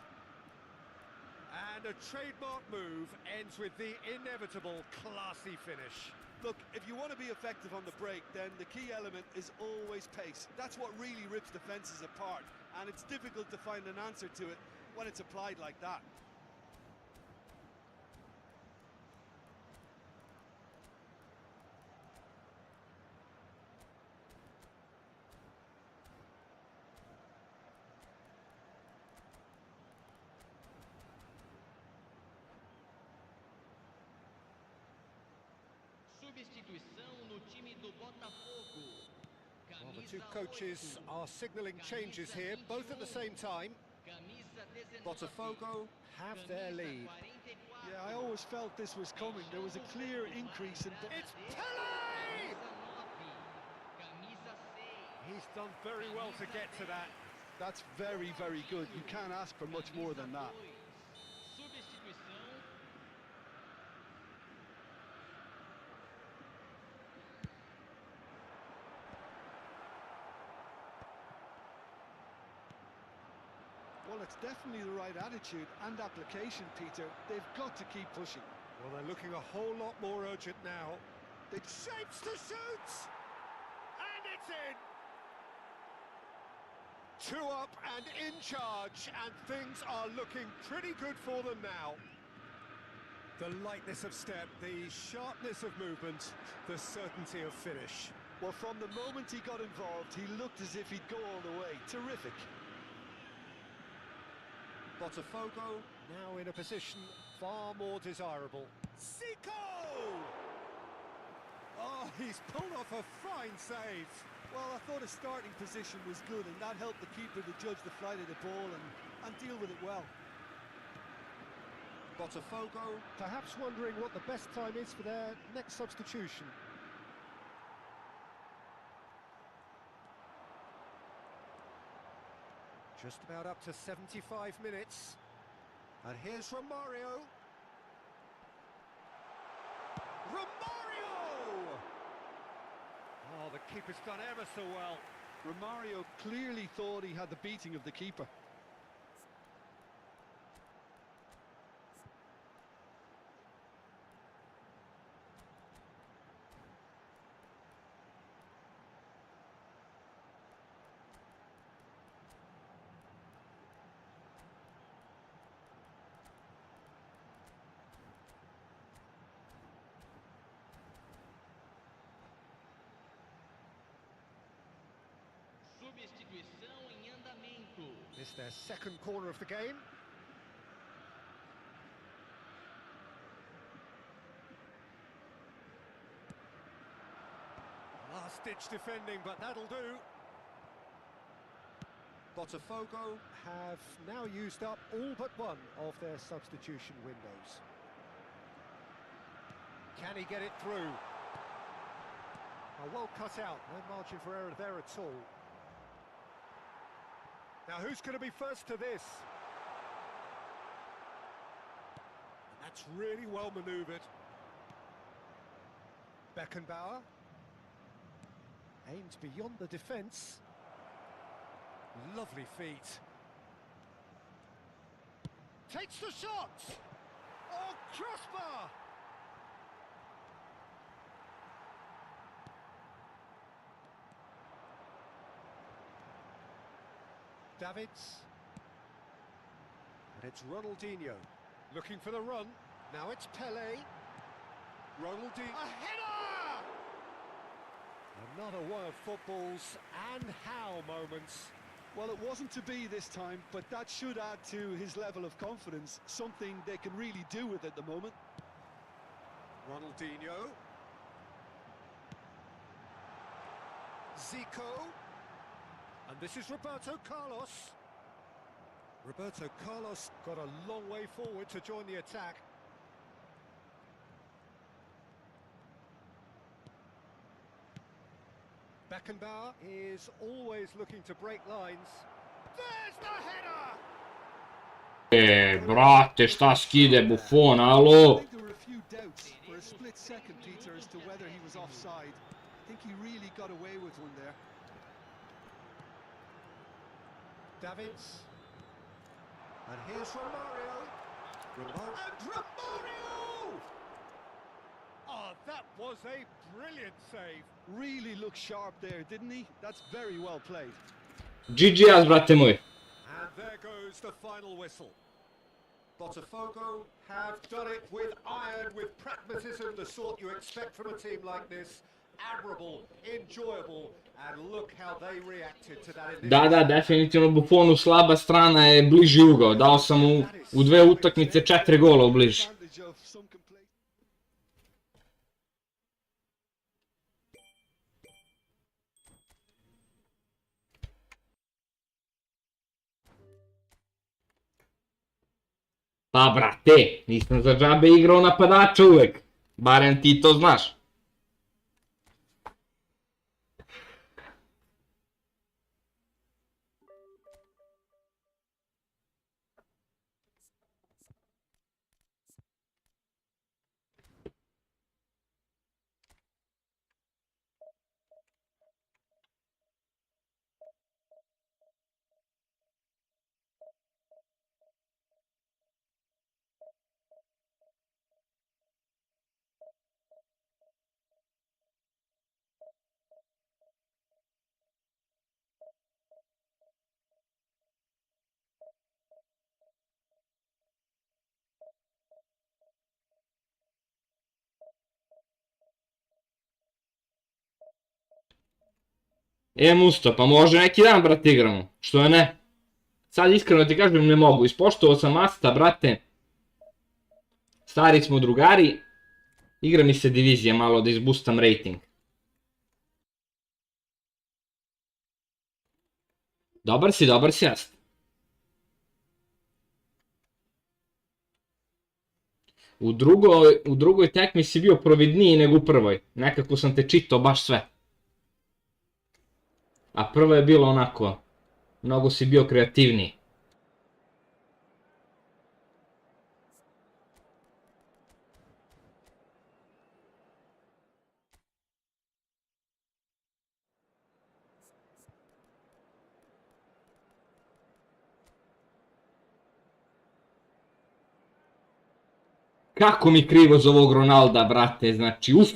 And a trademark move ends with the inevitable classy finish. Look, if you want to be effective on the break, then the key element is always pace. That's what really rips defences apart, and it's difficult to find an answer to it when it's applied like that. Substituição no time do Botafogo. Well, the Camisa two coaches 8, are signalling changes here, both at the same time. camisa 19, Botafogo have their camisa lead. 44, Yeah, I always felt this was coming. There was a clear increase in... It's Pele! camisa 9, camisa 6. He's done very well to get to that. That's very, very good. You can't ask for much more than that. Substituição. Well, it's definitely the right attitude and application, Peter. They've got to keep pushing. Well, they're looking a whole lot more urgent now. It shapes to shoot! And it's in! 2 up and in charge, and things are looking pretty good for them now. The lightness of step, the sharpness of movement, the certainty of finish. Well, from the moment he got involved, he looked as if he'd go all the way. Terrific. Botafogo now in a position far more desirable. Zico! Oh, he's pulled off a fine save. Well, I thought his starting position was good, and that helped the keeper to judge the flight of the ball and deal with it well. Botafogo perhaps wondering what the best time is for their next substitution. Just about up to 75 minutes. And here's Romario. Romario! Oh, the keeper's done ever so well. Romario clearly thought he had the beating of the keeper. Substituição em andamento. It's their second corner of the game. Last-ditch defending, but that'll do. Botafogo have now used up all but one of their substitution windows. Can he get it through? Well cut out, no margin for error there at all. Now who's going to be first to this? That's really well manoeuvred. Beckenbauer aims beyond the defence. Lovely feet. Takes the shot! Oh, crossbar! Davids. And it's Ronaldinho. Looking for the run. Now it's Pele. Ronaldinho. A header! Another one of football's and how moments. Well, it wasn't to be this time, but that should add to his level of confidence, something they can really do with at the moment. Ronaldinho. Zico. And this is Roberto Carlos. Roberto Carlos got a long way forward to join the attack. Beckenbauer is always looking to break lines. There's the header! Brate, šta skide Buffon, I alo? think there were a few doubts for a split second, Peter, as to whether he was offside. I think he really got away with one there. Davids. And here's Romario. And Romario! Oh, that was a brilliant save. Really looked sharp there, didn't he? That's very well played. GG, brate moj. And there goes the final whistle. Botafogo have done it with iron, with pragmatism, the sort you expect from a team like this. Admirable, enjoyable, and look how they reacted to that. Da, definitivno Buffonu slaba strana je bliži ugao. Dao sam mu u 2 utakmice 4 gola u bliži. Advantage of some Pa brate, nisam za džabe igrao napadača uvek. Barem ti to znaš. Musto, pa može neki dan, brate, igramo. Što je ne? Sad iskreno ti kažem ne mogu. Ispoštovao sam Asta, brate. Stari smo drugari. Igra mi se divizija malo da izbustam rating. Dobar si, Ast. U drugoj tekmi si bio providniji nego u prvoj. Nekako sam te čitao baš sve. A prvo je bilo onako, mnogo si bio kreativniji. Kako mi krivo za ovog Ronalda, brate, znači, uff.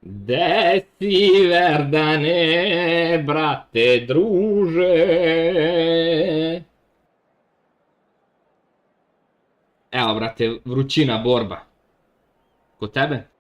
Gde si, Verdane, brate, druže? Evo, brate, vrućina, borba. Kod tebe?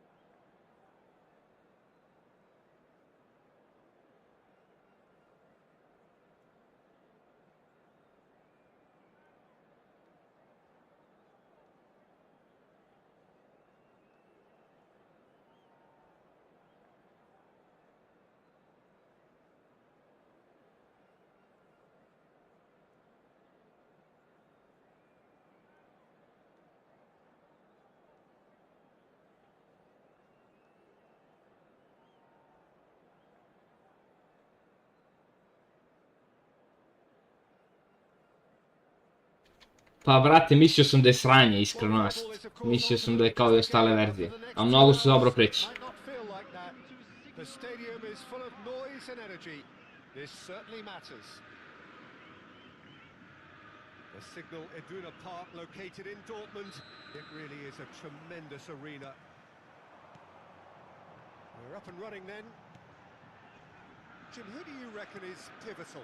Pa, brate, mislio sam da je sranje, iskreno. Mislio sam da je kao i ostale verzije. A mnogo se dobro preći. The stadium is full of noise and energy. This certainly matters. The Signal Iduna Park located in Dortmund. It really is a tremendous arena. We're up and running then. Jim, who do you reckon is pivotal?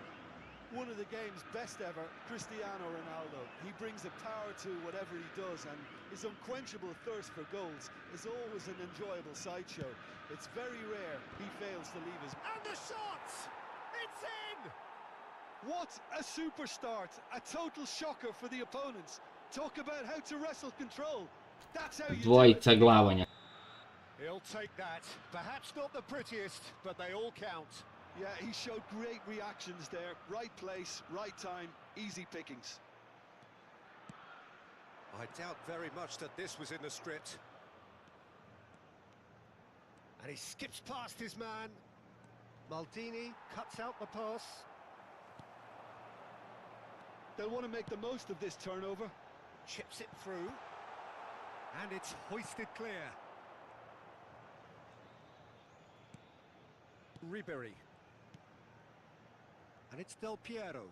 One of the game's best ever, Cristiano Ronaldo. He brings a power to whatever he does, and his unquenchable thirst for goals is always an enjoyable sideshow. It's very rare he fails to leave his... And the shot! It's in! What a super start! A total shocker for the opponents. Talk about how to wrestle control. That's how you do Dvojica it. glavanja. He'll take that. Perhaps not the prettiest, but they all count. Yeah, he showed great reactions there. Right place, right time, easy pickings. I doubt very much that this was in the script. And he skips past his man. Maldini cuts out the pass. They'll want to make the most of this turnover. Chips it through. And it's hoisted clear. Ribery. And it's Del Piero.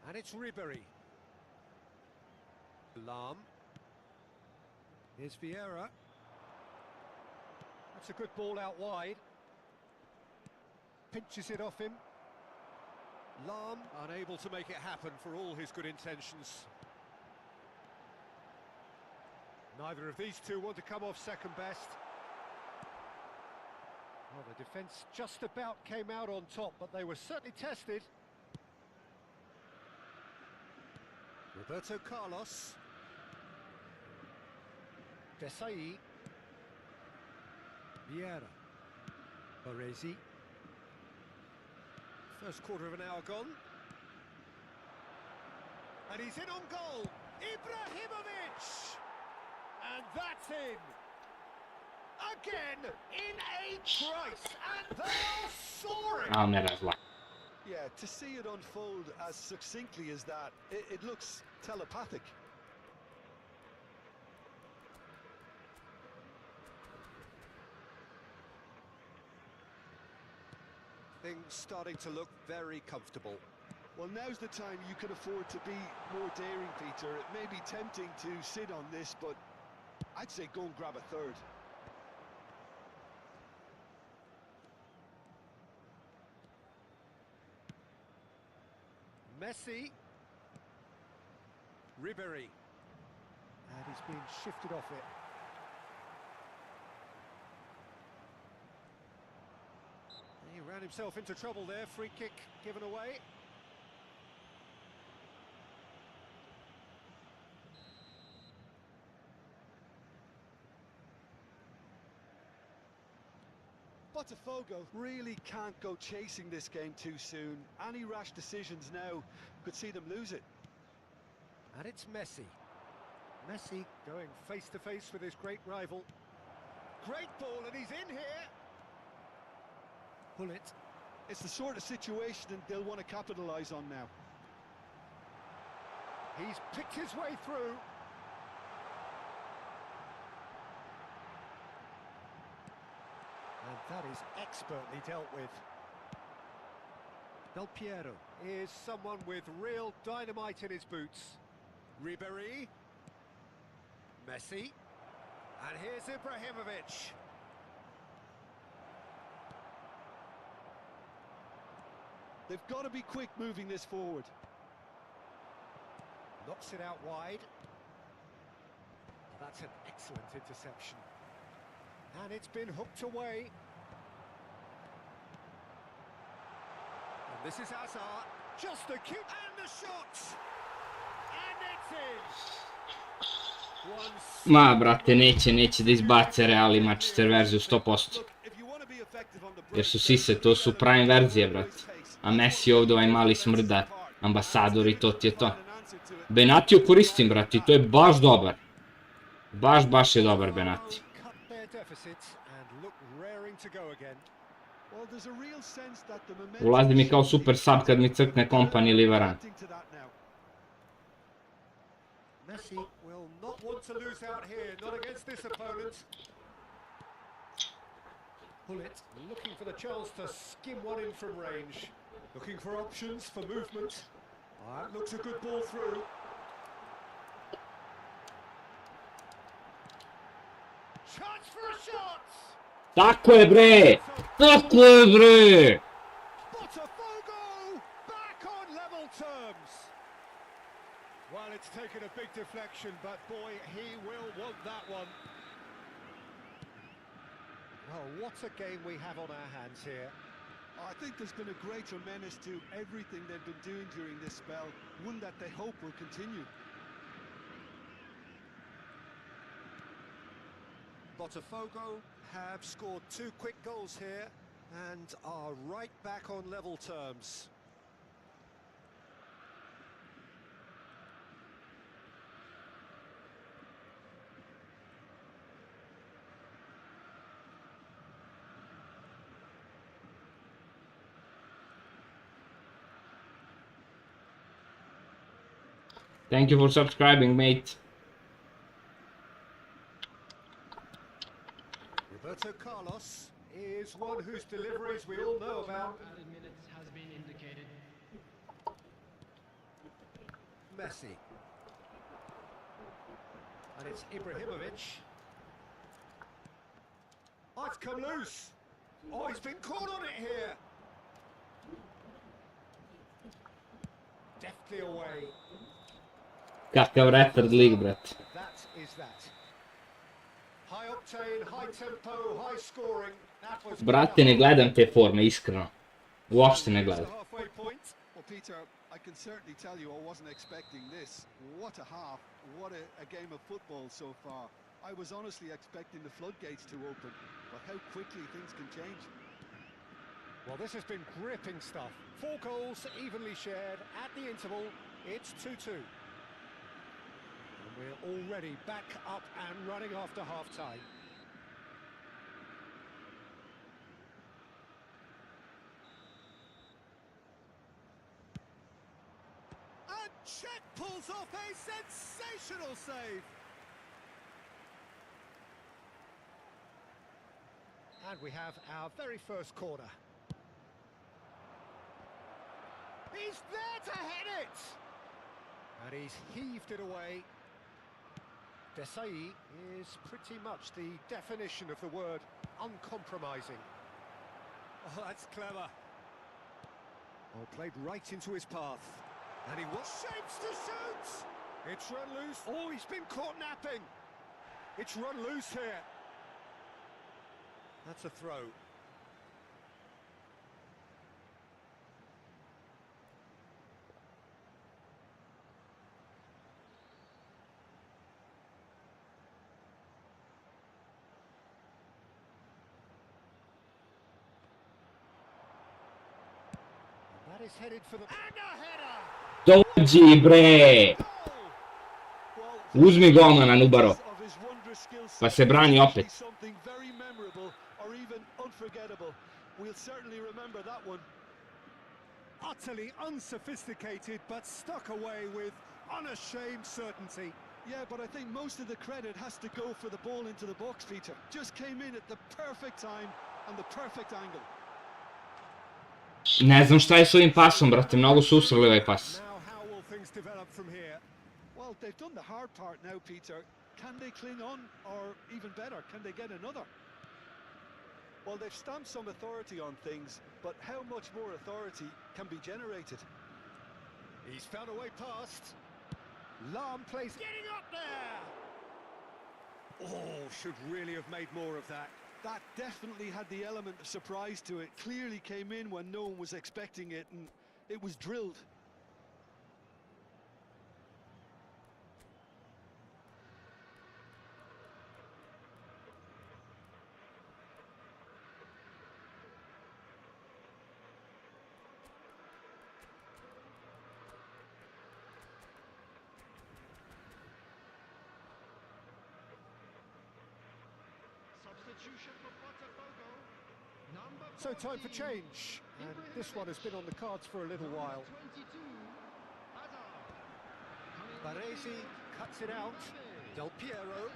And it's Ribery. Lam. Here's Vieira. That's a good ball out wide. Pinches it off him. Lam unable to make it happen for all his good intentions. Neither of these two want to come off second best. Well, the defence just about came out on top, but they were certainly tested. Roberto Carlos. Desai. Vieira. Baresi. First quarter of an hour gone. And he's in on goal. Ibrahimovic! And that's in. Again, in a trice. And they are soaring. A ne razlaga. Yeah, to see it unfold as succinctly as that, it looks telepathic. Things starting to look very comfortable. Well, now's the time you can afford to be more daring, Peter. It may be tempting to sit on this, but I'd say go and grab a third. Messi. Ribery. And he's been shifted off it. He ran himself into trouble there. Free kick given away. Botafogo really can't go chasing this game too soon. Any rash decisions now could see them lose it. And it's Messi. Messi going face to face with his great rival. Great ball, and he's in here. Pull it. It's the sort of situation that they'll want to capitalise on now. He's picked his way through. And that is expertly dealt with. Del Piero is someone with real dynamite in his boots. Ribery. Messi. And here's Ibrahimovic. They've got to be quick moving this forward. Knocks it out wide. That's an excellent interception. And it's been hooked away. And this is Hazard. Just a kick and the shot. And it's in. Ma, brate, neće da izbace Real i Manchester verziju 100%. Jer su sise, to su prime verzije, brate. A Messi ovdje ovaj mali smrda, ambasador i to ti je to. Benatiju koristim, brate, i to je baš dobar. Baš je dobar Benati. Ulazi mi kao super sub kad mi crkne Kompany ili Varane. Messi will not want to lose out here, not against this opponent. Pull it, looking for the chance to skim one in from range. Looking for options for movement. That looks a good ball through. Chance for a shot! Tako je bre! Tako je bre! Botafogo back on level terms. Well, it's taken a big deflection, but boy, he will want that one. Well, what a game we have on our hands here. I think there's been a great menace to everything they've been doing during this spell, one that they hope will continue. Botafogo have scored 2 quick goals here and are right back on level terms. Thank you for subscribing, mate. Roberto Carlos is one whose deliveries we all know about. Added minutes has been indicated. Messi. And it's Ibrahimovic. Oh, it's come loose. Oh, he's been caught on it here. Deftly away. Kakav retard lig, brate. That is that. High octane, high tempo, high scoring. That was Brate, ne gledam te forme, iskreno. Uopšte ne gledam. halfway point. Well, Peter, I can certainly tell you I wasn't expecting this. What a half, what a game of football so far. I was honestly expecting the floodgates to open, but how quickly things can change. Well, this has been gripping stuff. 4 goals evenly shared at the interval. It's 2-2. And we're already back up and running after half-time. And Czech pulls off a sensational save. And we have our very first corner. He's there to head it! And he's heaved it away. NAJJACI is pretty much the definition of the word uncompromising. Oh, that's clever. Oh, played right into his path. And he was shapes to shoot! It's run loose. Oh, he's been caught napping. It's run loose here. That's a throw. That is headed for the... And a header! Dođi bre! Uzmi golmana, Nubaro. Pa se brani opet. Something very memorable or even unforgettable. We'll certainly remember that one. Utterly unsophisticated, but stuck away with unashamed certainty. Yeah, but I think most of the credit has to go for the ball into the box, Peter. Just came in at the perfect time and the perfect angle. Ne znam šta je s ovim pasom, brate, mnogo su usrali ovaj pas. Now how will things develop from here? Well, they've done the hard part now, Peter. Can they cling on, or even better, can they get another? Well, they've stamped some authority on things, but how much more authority can be generated? He's found a way past. Lahm plays getting up there. Oh, should really have made more of that. That definitely had the element of surprise to it. Clearly came in when no one was expecting it, and it was drilled. So time for change, and this one has been on the cards for a little while. Varane cuts it out. Del Piero.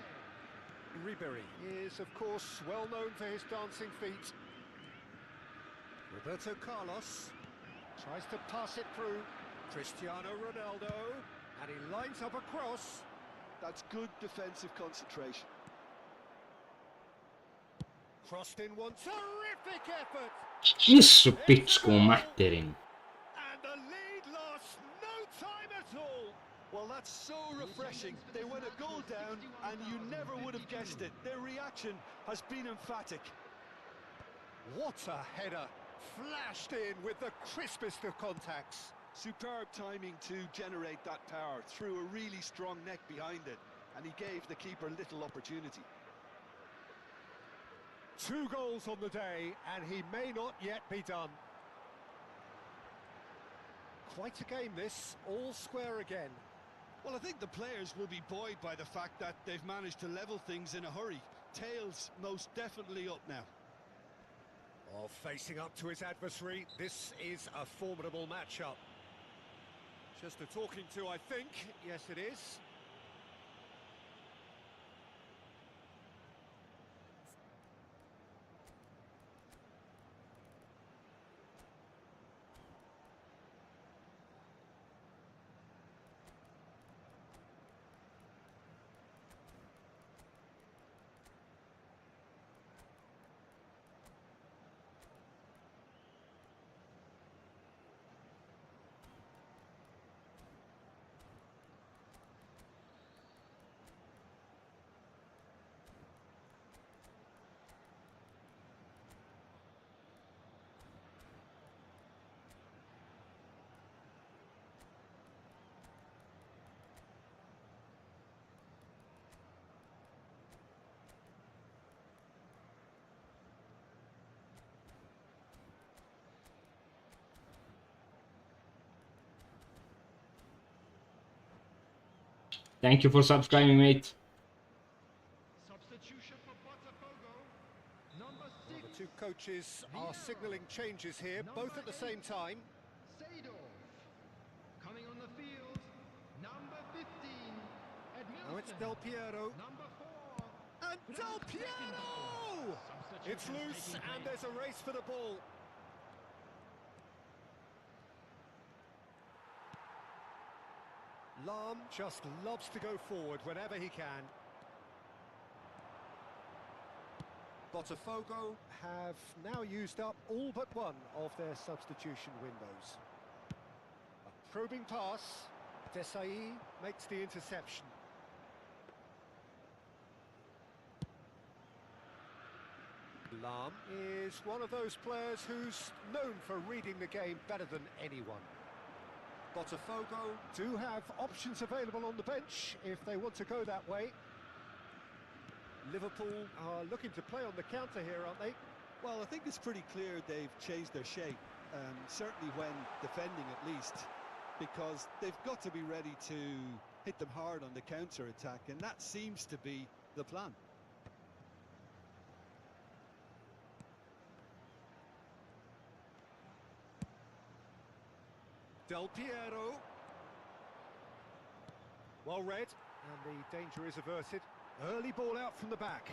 Ribery is, of course, well known for his dancing feet. Roberto Carlos tries to pass it through. Cristiano Ronaldo, and he lines up a cross. That's good defensive concentration. Crossed in one. Terrific effort! Isu pičku materinu. And the lead lost no time at all. Well, that's so refreshing. They went a goal down, and you never would have guessed it. Their reaction has been emphatic. What a header! Flashed in with the crispest of contacts. Superb timing to generate that power through a really strong neck behind it, and he gave the keeper little opportunity. 2 goals on the day, and he may not yet be done. Quite a game this, all square again. Well, I think the players will be buoyed by the fact that they've managed to level things in a hurry. Tails most definitely up now. Oh, facing up to his adversary, this is a formidable matchup. Just a talking to, I think. Yes, it is. Thank you for subscribing, mate. Substitution for Botafogo. Number Well, 6. the two coaches are signalling changes here, both at the same time. Seedorf. Coming on the field. Number 15. Now it's Edmilson. Del Piero. Number 4. And Del Piero! It's loose and there's a race for the ball. Lahm just loves to go forward whenever he can. Botafogo have now used up all but one of their substitution windows. A probing pass. NAJJACI makes the interception. Lahm is one of those players who's known for reading the game better than anyone. Botafogo do have options available on the bench if they want to go that way. Liverpool are looking to play on the counter here, aren't they? Well, I think it's pretty clear they've changed their shape, certainly when defending at least, because they've got to be ready to hit them hard on the counter-attack, and that seems to be the plan. Del Piero. Well read, and the danger is averted. Early ball out from the back.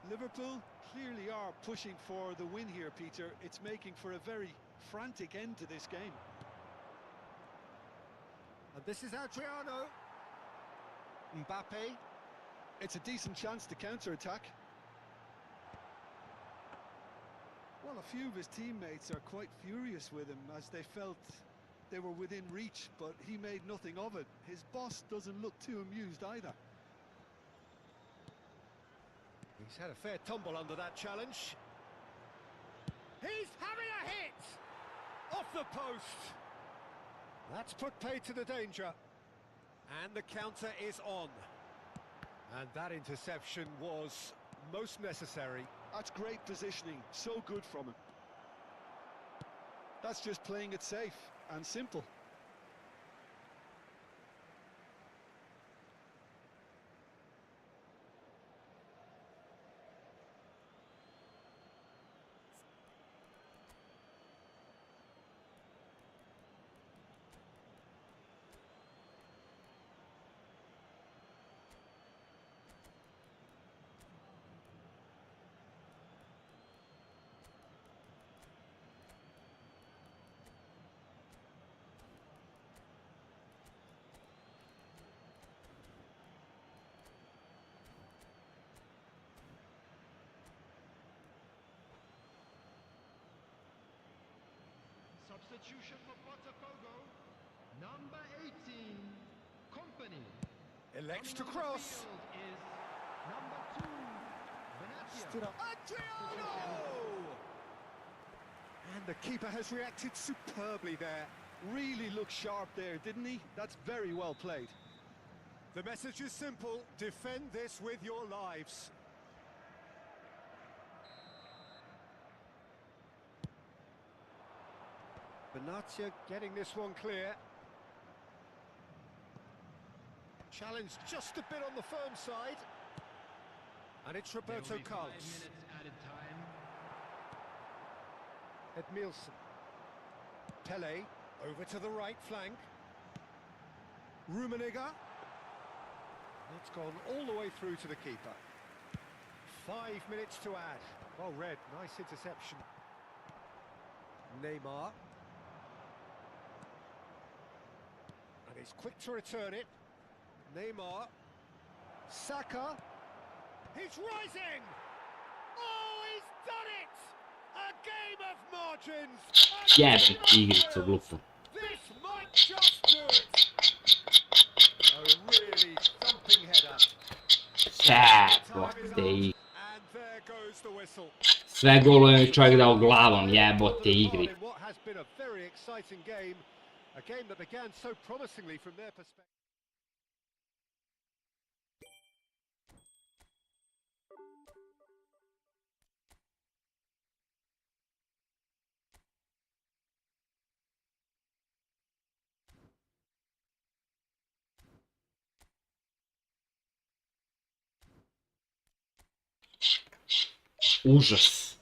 Liverpool clearly are pushing for the win here, Peter. It's making for a very frantic end to this game. And this is Adriano. Mbappe. It's a decent chance to counter-attack. Well, a few of his teammates are quite furious with him as they felt they were within reach, but he made nothing of it. His boss doesn't look too amused either. He's had a fair tumble under that challenge. He's having a hit! Off the post! That's put paid to the danger. And the counter is on. And that interception was most necessary. That's great positioning, so good from him. That's just playing it safe and simple. Substitution for Botafogo. Number 18. Kompany. Elects to Coming on the cross. field is number 2. Benatia. Stood up. Adriano! And the keeper has reacted superbly there. Really looked sharp there, didn't he? That's very well played. The message is simple. Defend this with your lives. Benatia getting this one clear. Challenge just a bit on the firm side. And it's Roberto Carlos. Added time. Edmilson. Pele over to the right flank. Rummenigge. It's gone all the way through to the keeper. 5 minutes to add. Well read, nice interception. Neymar. And he's quick to return it. Neymar. Saka. He's rising! Oh, he's done it! A game of margins! Jebem igricu glupu. This might just do it! A really thumping header. Jebote igri. And there goes the whistle. Sve golove mi čovjek dao glavom, jebote igri. In what has been a very exciting game, a game that began so promisingly from their perspective. Užas.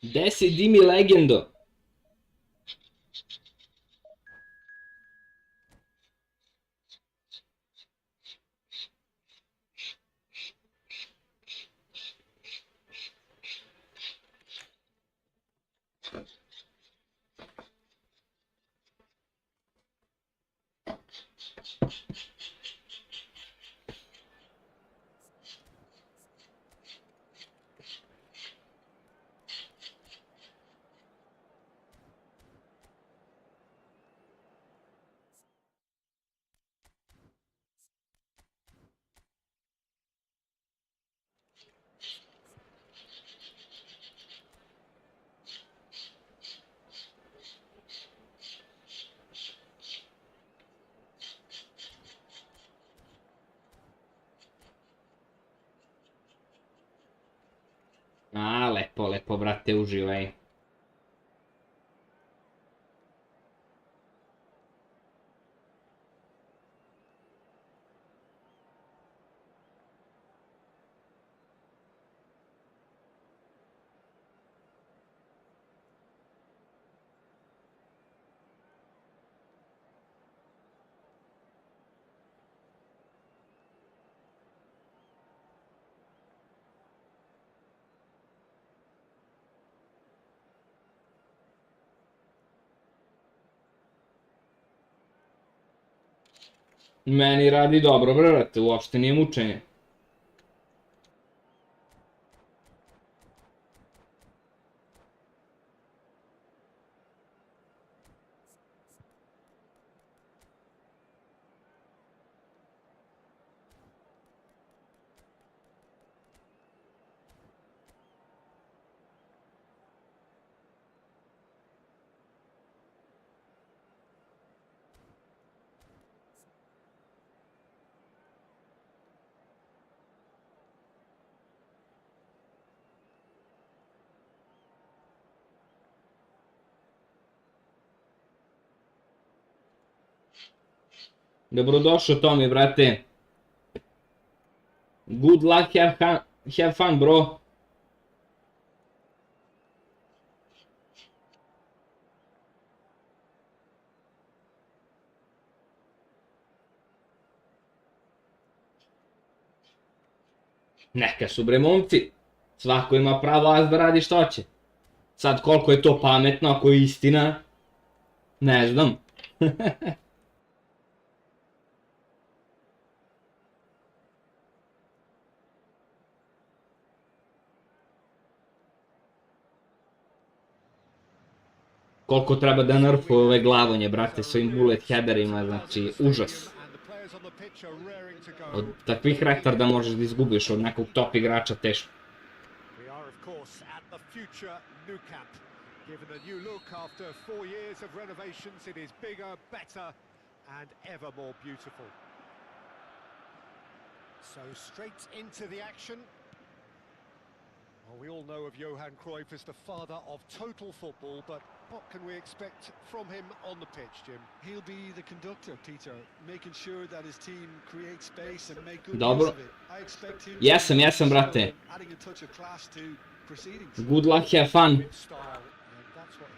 Gde si, di mi legendo? A, lepo, lepo, brate, uživaj. Meni radi dobro, brate, uopšte nije mučenje. Dobrodošao, Tomi, brate. Good luck, have fun, bro. Neka su bre momci. Svako ima pravo da radi što će. Sad koliko je to pametno, ako je istina, ne znam. Koliko treba da nerfuje ove glavonje, brate, s ovim bullet headerima, znači, užas. Od takvih retarda možeš da izgubiš od nekog top igrača teško. We are, of course, at the future Nou Camp. Given a new look after 4 years of renovations, it is bigger, better, and ever more beautiful. So straight into the action. Well, we all know of Johan Cruyff as the father of total football, but what can we expect from him on the pitch, Jim? He'll be the conductor, Peter, making sure that his team creates space and make good Dobro. use of it. I expect him Jesam, brate. adding a touch of class to proceedings. Good luck, have fun. With style, and that's what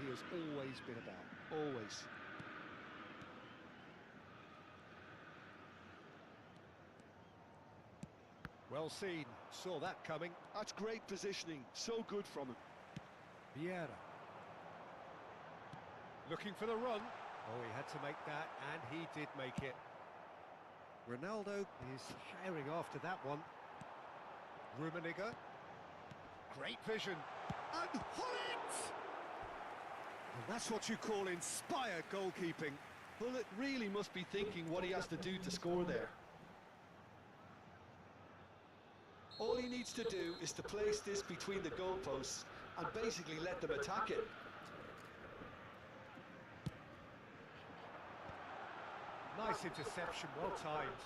Well seen, saw that coming. That's great positioning, so good from him. Vieira. Looking for the run. Oh, he had to make that, and he did make it. Ronaldo is herring after that one. Rummenigge. Great vision. And Hullet! And that's what you call inspired goalkeeping. Hullet really must be thinking what he has to do to score there. All he needs to do is to place this between the goalposts and basically let them attack it. Nice interception, well timed.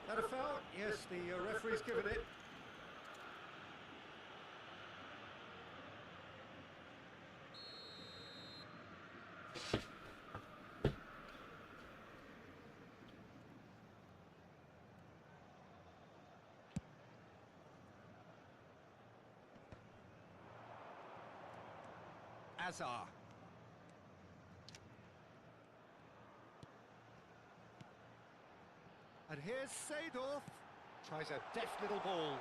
That a foul? Yes, the referee's given it. Azar. And here's Seedorf. Tries a deft little ball.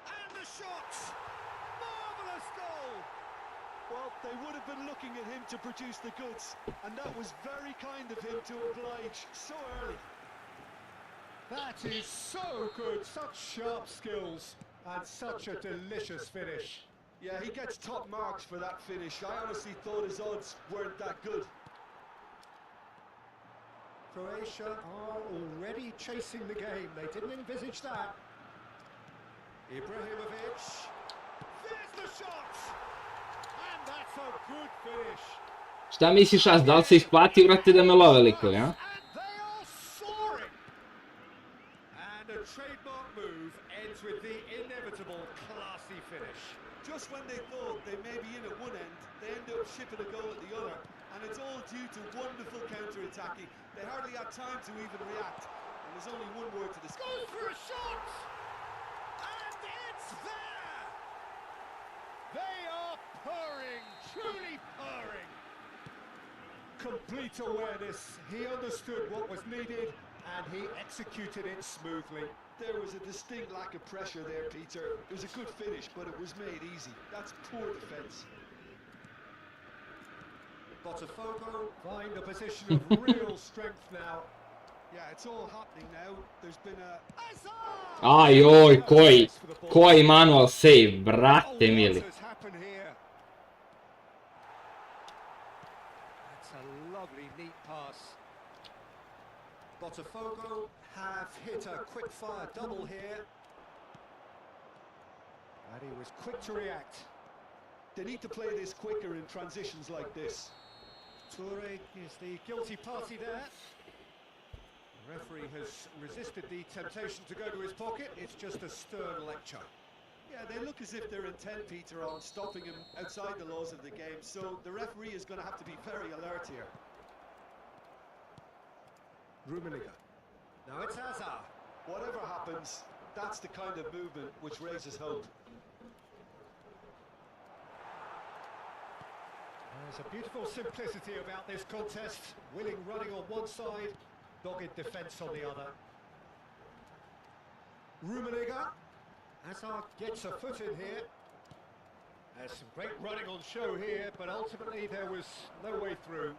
And the shot! Marvellous goal! Well, they would have been looking at him to produce the goods, and that was very kind of him to oblige so early. That is so good, such sharp skills, and such a delicious finish. Yeah, he gets top marks for that finish. I honestly thought his odds weren't that good. Croatia are already chasing the game. They didn't envisage that. Ibrahimovic. There's the shot! And that's a good finish. Šta misliš, As, da li se isplati, brate, da me love likovi, a? And they are soaring! And a trademark move ends with the inevitable classy finish. Just when they thought they may be in at one end, they end up shipping a goal at the other, and it's all due to wonderful counter-attacking. They hardly had time to even react, and there's only one word to describe. Goes for a shot! And it's there! They are purring, truly purring. Complete awareness. He understood what was needed, and he executed it smoothly. There was a distinct lack of pressure there, Peter. It was a good finish, but it was made easy. That's poor defence. Botafogo find a position of real strength now. Yeah, it's all happening now. There's been a... Aj, oj, koji manual save, brate mili. What has happened here? That's a lovely, neat pass. Botafogo have hit a quick-fire double here. And he was quick to react. They need to play this quicker in transitions like this. Toure is the guilty party there. The referee has resisted the temptation to go to his pocket. It's just a stern lecture. Yeah, they look as if they're intent, Peter, on stopping him outside the laws of the game, so the referee is going to have to be very alert here. Rummenigge. Now it's Hazard. Whatever happens, that's the kind of movement which raises hope. There's a beautiful simplicity about this contest. Willing running on one side, dogged defence on the other. Rummenigge. Hazard gets a foot in here. There's some great running on show here, but ultimately there was no way through.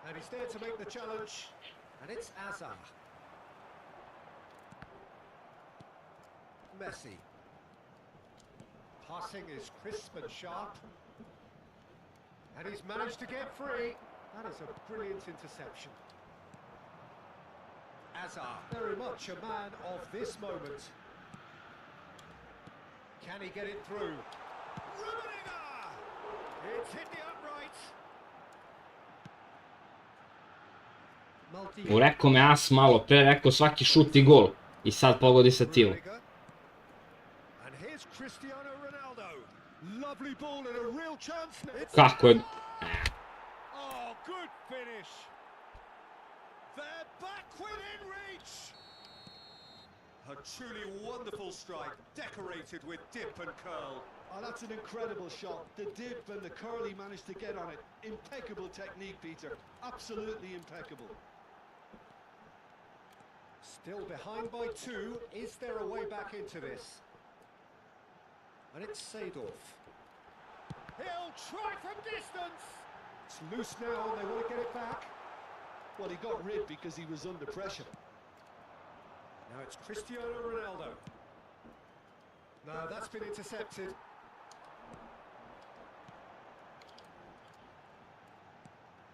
And he's there to make the challenge, and it's Hazard. Messi. Passing is crisp and sharp. And he's managed to get free. That is a brilliant interception. Hazard, very much a man of this moment. Can he get it through? Rummenigge! It's hit the upright. U rekao me As malo pre, rekao svaki šut i gol. I sad pogodi sa tilom. And here's Cristiano Ronaldo. Lovely ball and a real chance. Kako je... Oh, good finish. They're back within reach. A truly wonderful strike, decorated with dip and curl. Oh, that's an incredible shot. The dip and the curl he managed to get on it. Impeccable technique, Peter. Absolutely impeccable. Still behind by 2. Is there a way back into this? And it's Seedorf. He'll try from distance. It's loose now and they want to get it back. Well, he got rid because he was under pressure. Now it's Cristiano Ronaldo. No, that's been intercepted.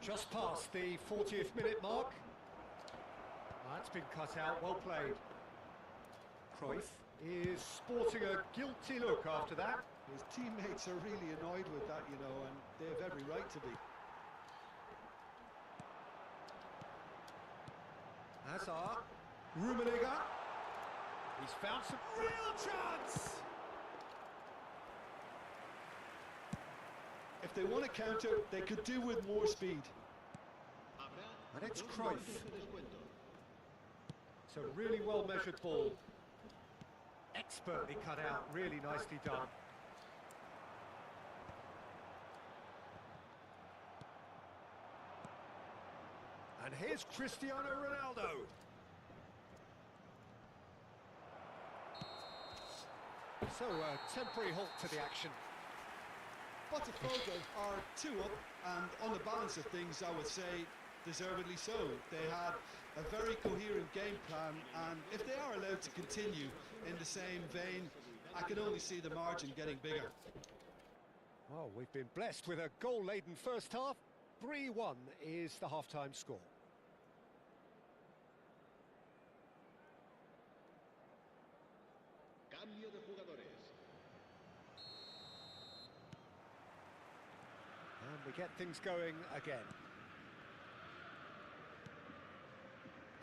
Just past the 40th minute mark. That's been cut out, well played. Cruyff is sporting a guilty look after that. His teammates are really annoyed with that, you know, and they have every right to be. Hazard, Rummenigge. He's found some real chance. If they want to counter, they could do with more speed. And it's Cruyff. It's a really well measured ball. Expertly cut out, really nicely done. And here's Cristiano Ronaldo. So a temporary halt to the action. Botafogo are 2 up, and on the balance of things, I would say deservedly so. They had a very coherent game plan, and if they are allowed to continue in the same vein, I can only see the margin getting bigger. Oh, we've been blessed with a goal-laden first half. 3-1 is the half-time score. Cambio de jugadores. And we get things going again.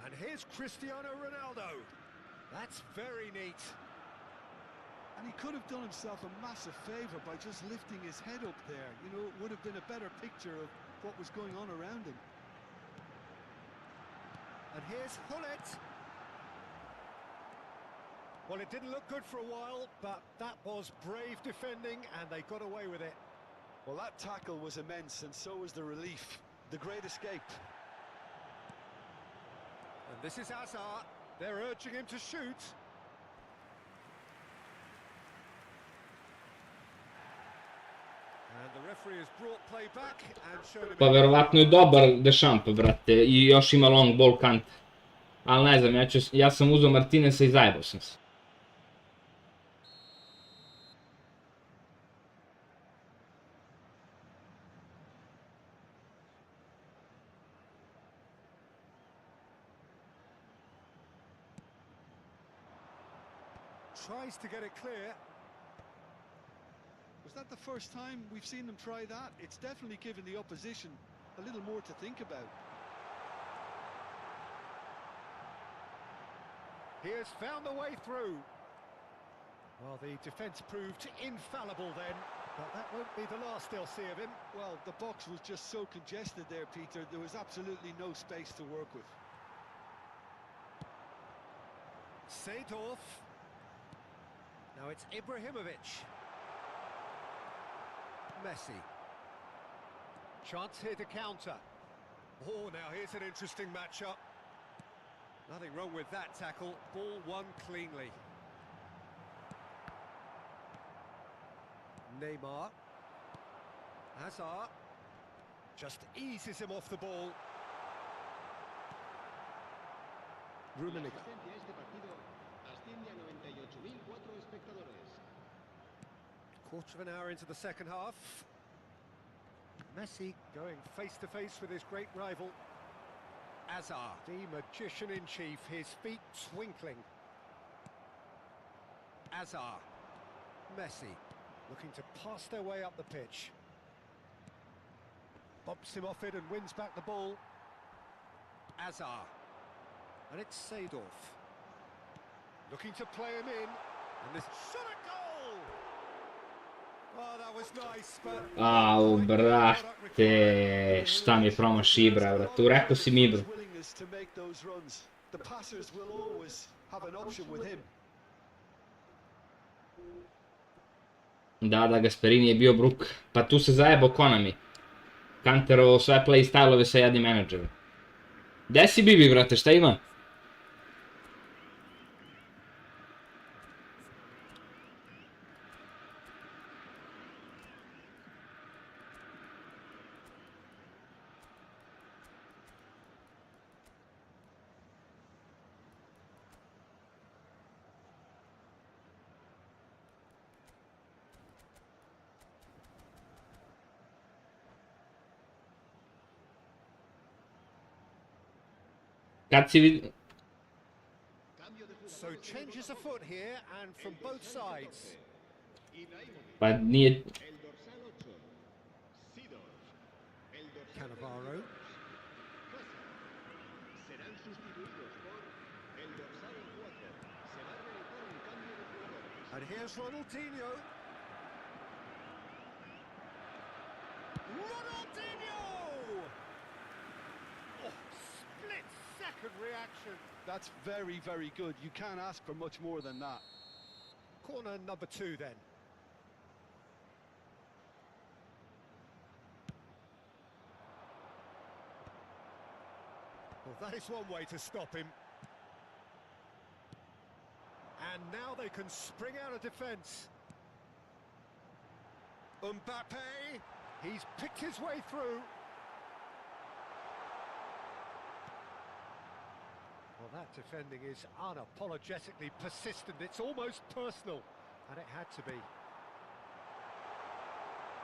And here's Cristiano Ronaldo. That's very neat. And he could have done himself a massive favour by just lifting his head up there. You know, it would have been a better picture of what was going on around him. And here's Hullet. Well, it didn't look good for a while, but that was brave defending, and they got away with it. Well, that tackle was immense, and so was the relief. The great escape. And this is Hazard. They're urging him to shoot. And the referee has brought play back and showed him... Pa verovatno je dobar Dešamp, brate, i još ima long ball kant. Ali ne znam, ja sam uzeo Martineza i zajebao sam se. Tries to get it clear. Was that the first time we've seen them try that? It's definitely given the opposition a little more to think about. He has found the way through. Well, the defence proved infallible then, but that won't be the last they'll see of him. Well, the box was just so congested there, Peter. There was absolutely no space to work with. Seedorf. Now it's Ibrahimovic. Messi. Chance here to counter. Oh, now here's an interesting matchup. Nothing wrong with that tackle. Ball won cleanly. Neymar. Hazard. Just eases him off the ball. Rummenigge. Asistencia a este partido asciende a 98.004 espectadores. Quarter of an hour into the second half. Messi going face to face with his great rival. Hazard, the magician in chief, his feet twinkling. Hazard. Messi looking to pass their way up the pitch. Bumps him off it and wins back the ball. Hazard. And it's Seedorf. Looking to play him in. And this shot a goal! Oh, that was nice, but... Au, brate, šta mi promaši Ibra, brate, rekao si mi Ibra. Willingness to make those runs. The passers will always have an option with him. Da, Gasperini je bio bruk. Pa tu se zajebao Konami. Kanterovao sve playstylove sa jadnim menadžerom. Gde si Bibi, brate, šta ima? Cazzi vi... So changes afoot here and from both sides. Pa nije... Cannavaro. And here's Ronaldinho. Ronaldinho! Oh, split-second reaction. That's very, very good. You can't ask for much more than that. Corner number 2 then. Well, that is one way to stop him. And now they can spring out of defence. Mbappe, he's picked his way through. Well, that defending is unapologetically persistent. It's almost personal, and it had to be.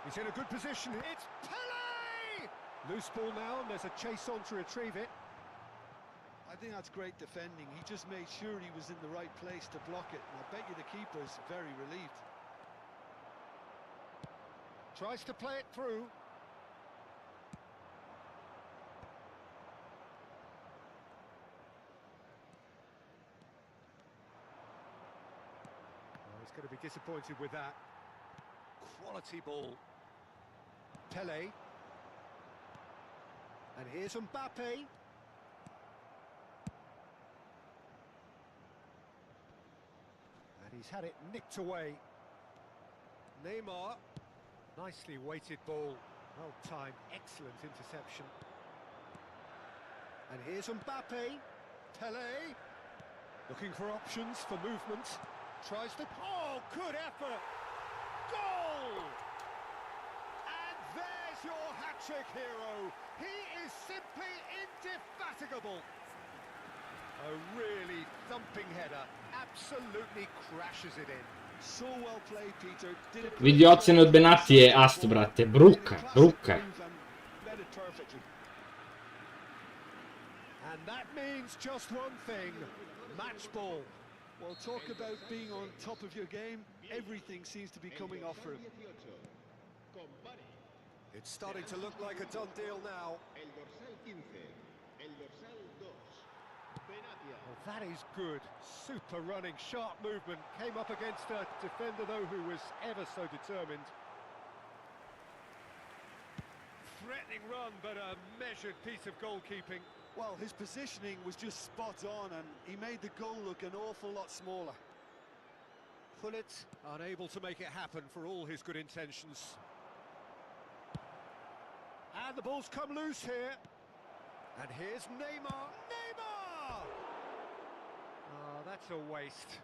He's in a good position. It's Pele! Loose ball now, and there's a chase on to retrieve it. I think that's great defending. He just made sure he was in the right place to block it. And I bet you the keeper's very relieved. Tries to play it through. Oh, he's going to be disappointed with that. Quality ball. Pele. And here's Mbappe. And he's had it nicked away. Neymar. Nicely weighted ball. Well timed. Excellent interception. And here's Mbappe. Pele. Looking for options for movement. Tries to... Oh, good effort! Goal! And there's your hat-trick hero. He is simply indefatigable. A really thumping header. Absolutely crashes it in. So well played, Peter. Did it Vidi ocjene od Benati je ast, brate. Bruka, bruka. Led it perfectly. And that means just one thing. Match ball. Well, talk about being on top of your game. Everything seems to be coming off for him. It's starting to look like a done deal now. Well, that is good. Super running, sharp movement. Came up against a defender, though, who was ever so determined. Threatening run, but a measured piece of goalkeeping. Well, his positioning was just spot on, and he made the goal look an awful lot smaller. Gullit unable to make it happen for all his good intentions. And the ball's come loose here. And here's Neymar. Neymar! Oh, that's a waste.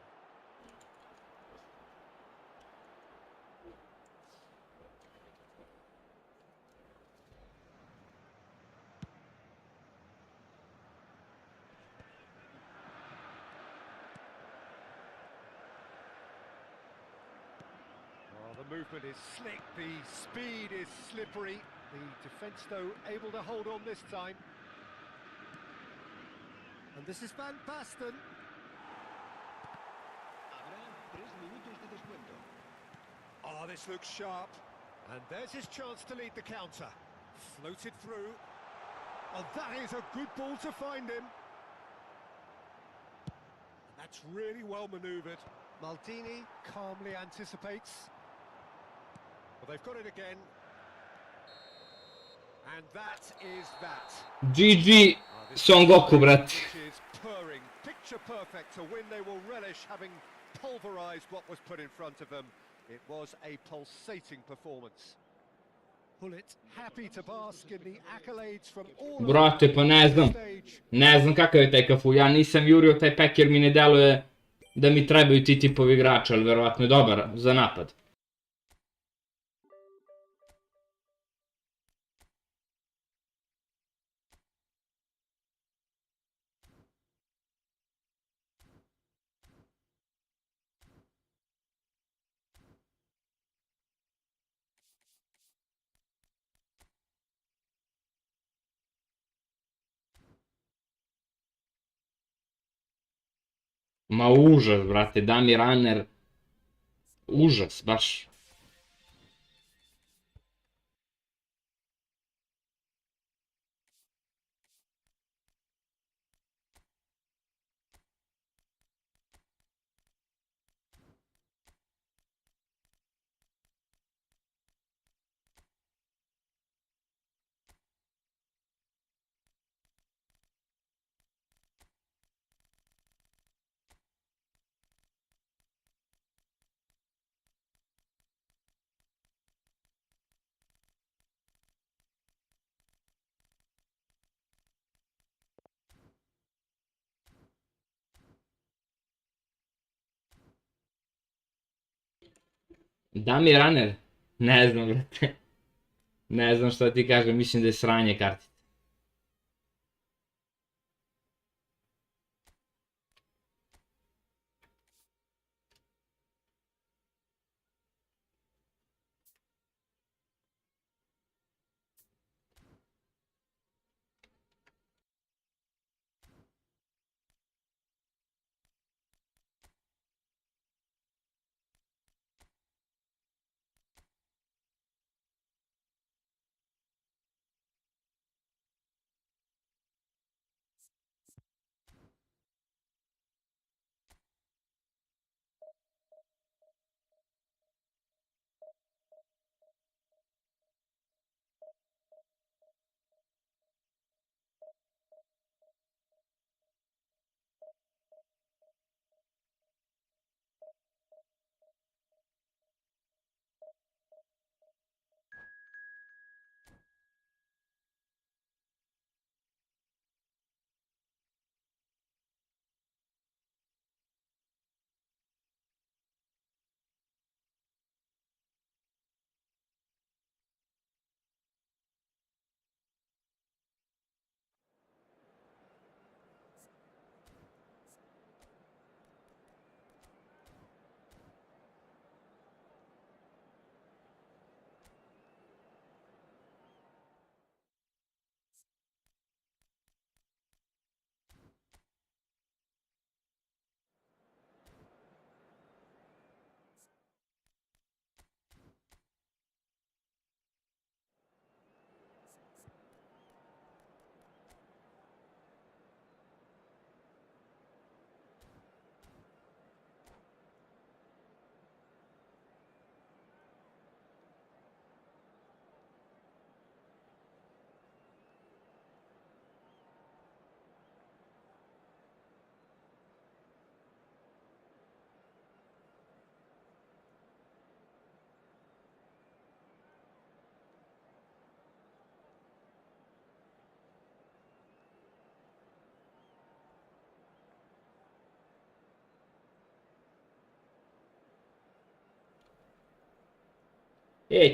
The movement is slick, the speed is slippery. The defence, though, able to hold on this time. And this is Van Basten. Oh, this looks sharp. And there's his chance to lead the counter. Floated through. Oh, that is a good ball to find him. And that's really well manoeuvred. Maldini calmly anticipates. Well, they've got it again. And that is that. GG Son Goku, brate. Is purring, picture perfect to win. They will relish having pulverized what was put in front of them. It was a pulsating performance. Gullit happy to bask in the accolades from all Brate, pa ne znam kakav je taj Cafu, ja nisam jurio taj pek jer mi ne deluje da mi trebaju ti tipovi igrača, ali verovatno je dobar za napad. Ma užas, brate, Dami Runner. Užas, baš. Dami Runner? Ne znam, brate. Ne znam šta ti kažem, mislim da je sranje kartica.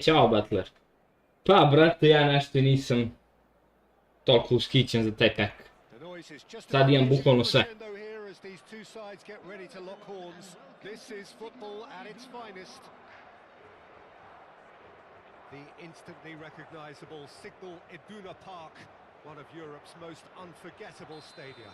Ćao Butler. Pa, brate, ja nešto nisam toliko uskićen za taj pek. The noise is just Sad imam about reaching bukvalno a sve. crescendo here as these two sides get ready to lock horns. This is football at its finest. The instantly recognisable Signal Iduna Park, one of Europe's most unforgettable stadia.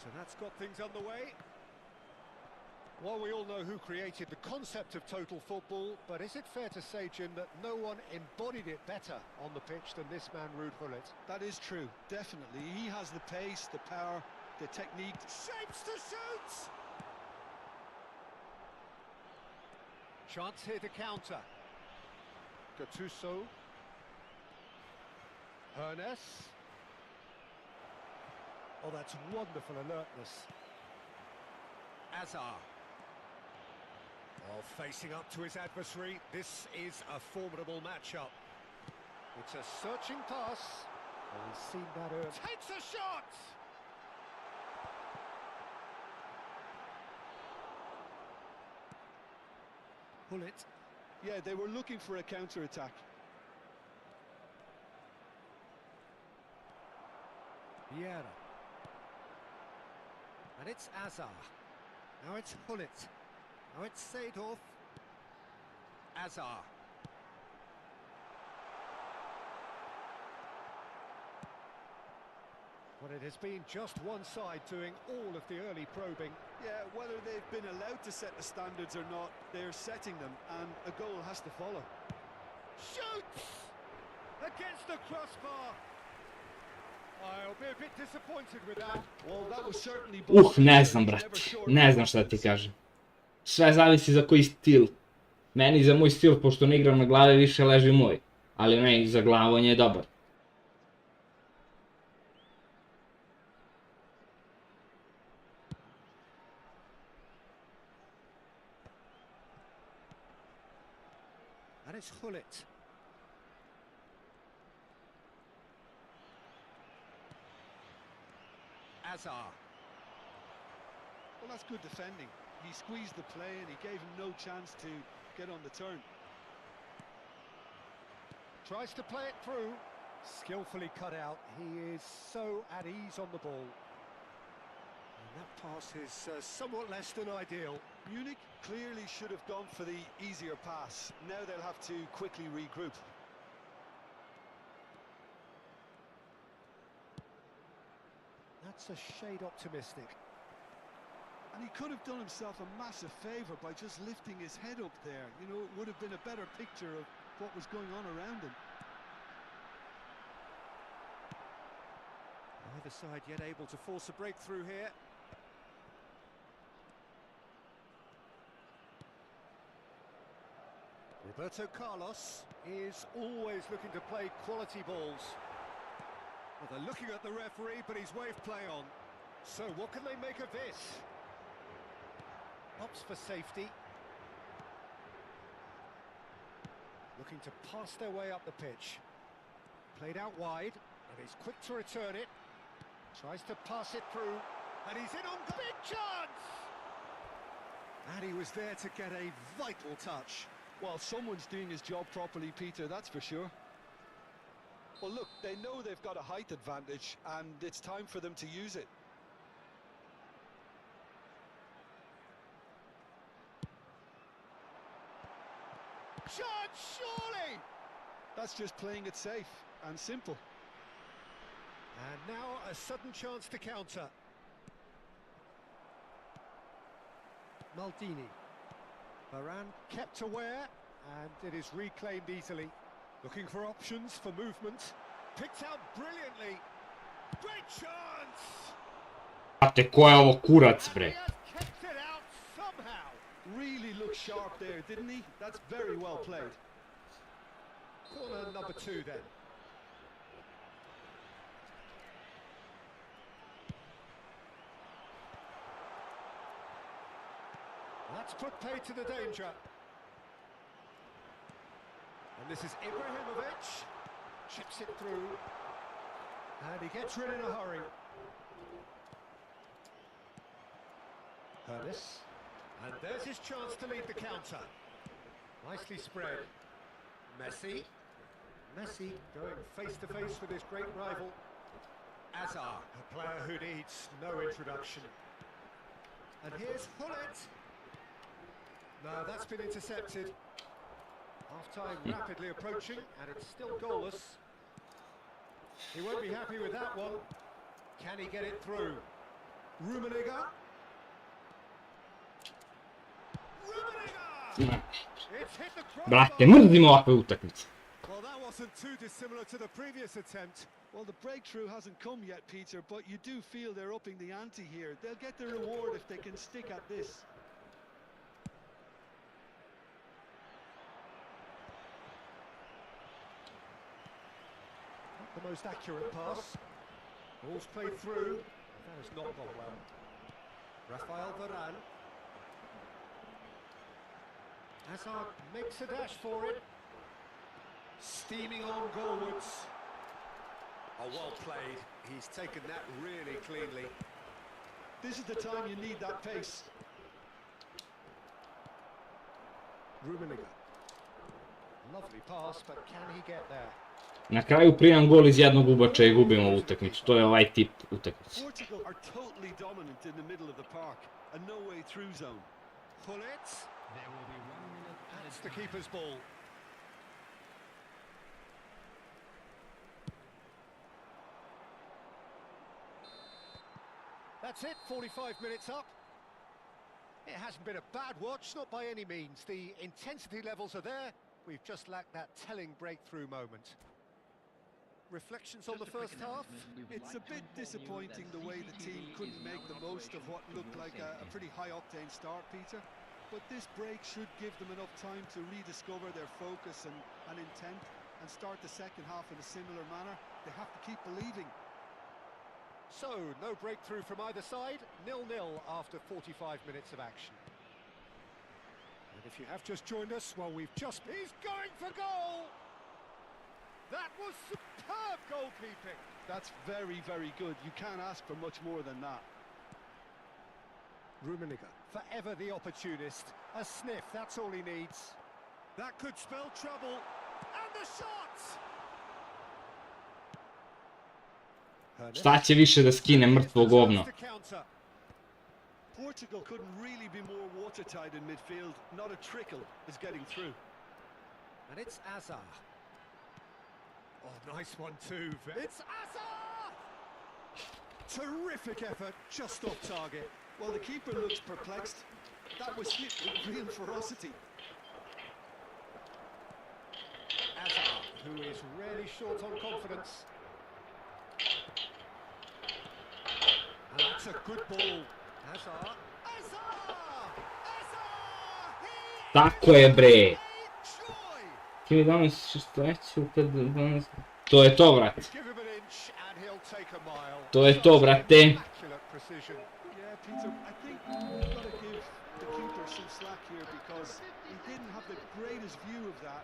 So that's got things underway. Well, we all know who created the concept of total football, but is it fair to say, Jim, that no one embodied it better on the pitch than this man, Ruud Gullit? That is true, definitely. He has the pace, the power, the technique. Shapes to shoot! Chance here to counter. Gattuso. Hernes. Oh, that's wonderful alertness. Azar. Oh, facing up to his adversary. This is a formidable matchup. It's a searching pass. Oh, he's seen that early. Takes a shot! Hullet. Yeah, they were looking for a counter-attack. Vieira. And it's Azar. Now it's Hullet. Now it's Seedorf. Azar. Well, it has been just one side doing all of the early probing. Yeah, whether they've been allowed to set the standards or not, they're setting them, and a goal has to follow. Shoots! Against the crossbar. I'll be a bit disappointed with that. Well, that was certainly Ne znam, brate. Ne znam šta ti kažem. Sve zavisi za koji stil. Meni za moj stil, pošto ne igram na glave, više leži moj. Ali onaj za glavu on je dobar. And it's Hullet. Azar. Well, that's good defending. He squeezed the play and he gave him no chance to get on the turn. Tries to play it through. Skillfully cut out. He is so at ease on the ball. And that pass is somewhat less than ideal. Munich clearly should have gone for the easier pass. Now they'll have to quickly regroup. That's a shade optimistic. And he could have done himself a massive favour by just lifting his head up there. You know, it would have been a better picture of what was going on around him. Neither side yet able to force a breakthrough here. Roberto Carlos is always looking to play quality balls. Well, they're looking at the referee, but he's waved play on. So what can they make of this? Opts for safety. Looking to pass their way up the pitch. Played out wide, and he's quick to return it. Tries to pass it through, and he's in on big chance! And he was there to get a vital touch. Well, someone's doing his job properly, Peter, that's for sure. Well, look, they know they've got a height advantage, and it's time for them to use it. Chance, surely! That's just playing it safe and simple. And now a sudden chance to counter. Maldini. Varane kept aware, and it is reclaimed easily. Looking for options for movement. Picked out brilliantly. Great chance! Brate, ko je ovo kurac, And bre? he has kept it out somehow. Really looked sharp there, didn't he? That's very well played. Corner number 2 then. That's put pay to the danger. And this is Ibrahimovic. Chips it through. And he gets rid in a hurry. Hermes. And there's his chance to lead the counter. Nicely spread. Messi. Messi going face to face with his great rival. Azar, a player who needs no introduction. And here's Hullet. No, that's been intercepted. Half-time rapidly approaching, and it's still goalless. He won't be happy with that one. Can he get it through? Rummenigge. Rummenigge! It's hit the crossbar. Brate, mrzim ovakve utakmice. Well, that wasn't too dissimilar to the previous attempt. Well, the breakthrough hasn't come yet, Peter, but you do feel they're upping the ante here. They'll get the reward if they can stick at this. Not the most accurate pass. Ball's played through. That has not gone well. Rafael Varane. Hazard makes a dash for it. Steaming on goalwards. Oh, well played. He's taken that really cleanly. This is the time you need that pace. Rummenigge. Lovely pass, but can he get there? Na kraju primam gol iz jednog ubačaja i gubimo utakmicu. To je ovaj tip utakmice. Portugal are totally dominant in the middle of the park, a no way through zone. Gullit. There will be 1 minute added That's the time. keeper's ball. That's it, 45 minutes up. It hasn't been a bad watch, not by any means. The intensity levels are there. We've just lacked that telling breakthrough moment. Reflections on the first half? It's a bit disappointing the way the team couldn't make the most of what looked like a pretty high-octane start, Peter. But this break should give them enough time to rediscover their focus and intent and start the second half in a similar manner. They have to keep believing. So, no breakthrough from either side, 0-0 after 45 minutes of action. And if you have just joined us, well, he's going for goal! That was superb goalkeeping! That's very, very good. You can't ask for much more than that. Rummenigge, forever the opportunist. A sniff, that's all he needs. That could spell trouble. And the shot! Šta će više da skine mrtvo govno? Portugal couldn't really be more watertight in midfield. Not a trickle is getting through. And it's Azar. Oh, nice one too. It's Azar! Terrific effort, just off target. Well, the keeper looks perplexed. That was hit with real ferocity. Azar, who is really short on confidence. And that's a good ball. Azar. Azar! Azar! Tako je bre. Joy! Ti mi donosiš sreću kad donos... To je to, brate. Give him an inch and he'll take a mile. To je to, brate. Immaculate precision. Yeah, Peter, I think we've got to give the keeper some slack here because he didn't have the greatest view of that.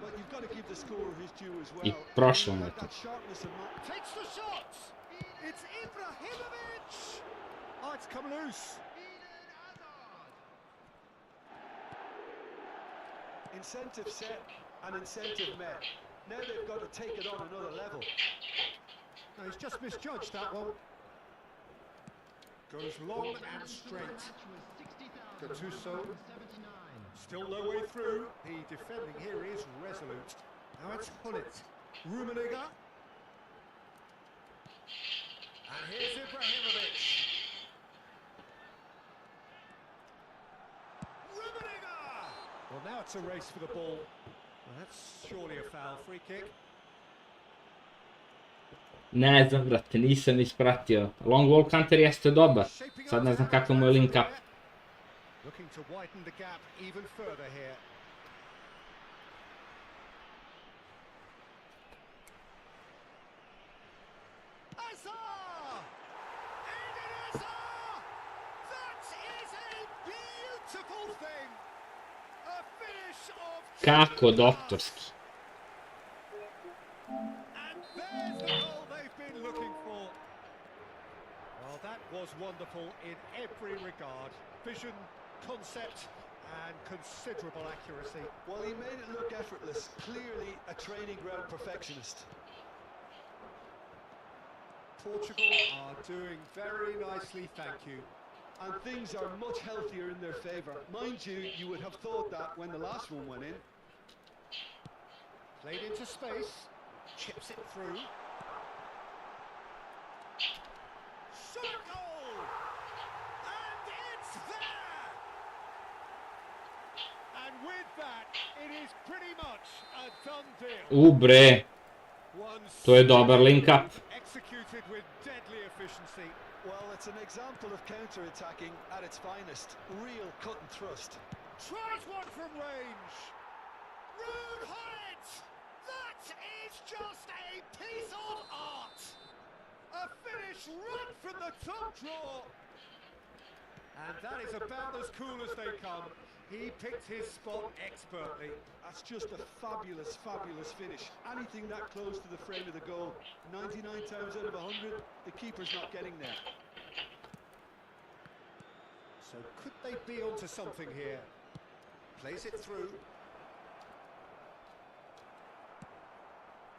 But you've got to give the scorer his due as well. I prošlo mu je to. That sharpness of mind. Takes the shot. It's Ibrahimovic. Oh, it's come loose. Incentive set and incentive met. Now they've got to take it on another level. No, he's just misjudged that one. Goes long and straight. Gattuso. Still no way through. The defending here is resolute. Now it's Gullit. Rummenigge. And here's Ibrahimovic. Rummenigge! Well, now it's a race for the ball. Well, that's surely a foul. Free kick. Ne znam, brate, nisam ispratio. Long ball counter jeste dobar. Sad ne znam kako mu je link up. Looking to widen the gap even further here. Azar! Eden Azar! That is a beautiful thing! A finish of... Kako doktorski. And there's the goal they've been looking for. Well, that was wonderful in every regard. Vision, concept, and considerable accuracy. Well, he made it look effortless. Clearly a training ground perfectionist. Portugal are doing very nicely, thank you. And things are much healthier in their favour. Mind you, you would have thought that when the last one went in. Played into space, chips it through. Shot goal! And it's there! And with that, it is pretty much a done deal. Bre, One to je dobar link up. executed with deadly efficiency. Well, it's an example of counter-attacking at its finest. Real cut and thrust. Tries one from range. Rude Gullit! That is just a piece of art. A finish right from the top draw. And that is about as cool as they come. He picked his spot expertly. That's just a fabulous, fabulous finish. Anything that close to the frame of the goal, 99 times out of 100, the keeper's not getting there. So could they be onto something here? Plays it through.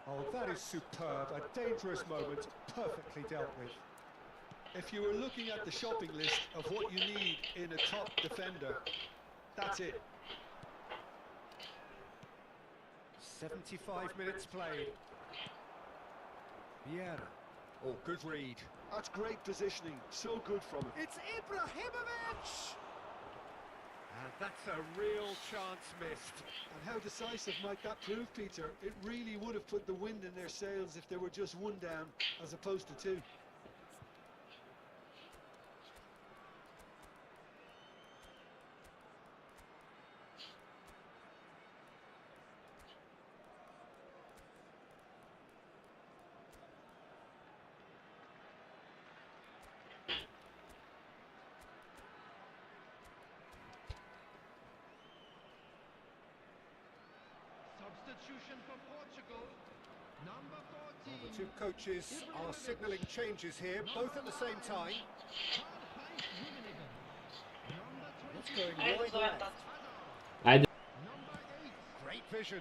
Oh, that is superb. A dangerous moment, perfectly dealt with. If you were looking at the shopping list of what you need in a top defender, that's it. 75 minutes played. Vieira. Oh, good read. That's great positioning, so good from him. It's Ibrahimovic! And that's a real chance missed. And how decisive might that prove, Peter? It really would have put the wind in their sails if they were just one down as opposed to two. Substitution for Portugal. Number 14. The two coaches are signalling changes here, both at the same time. What's going right left? Ajde. Number 8. Great vision.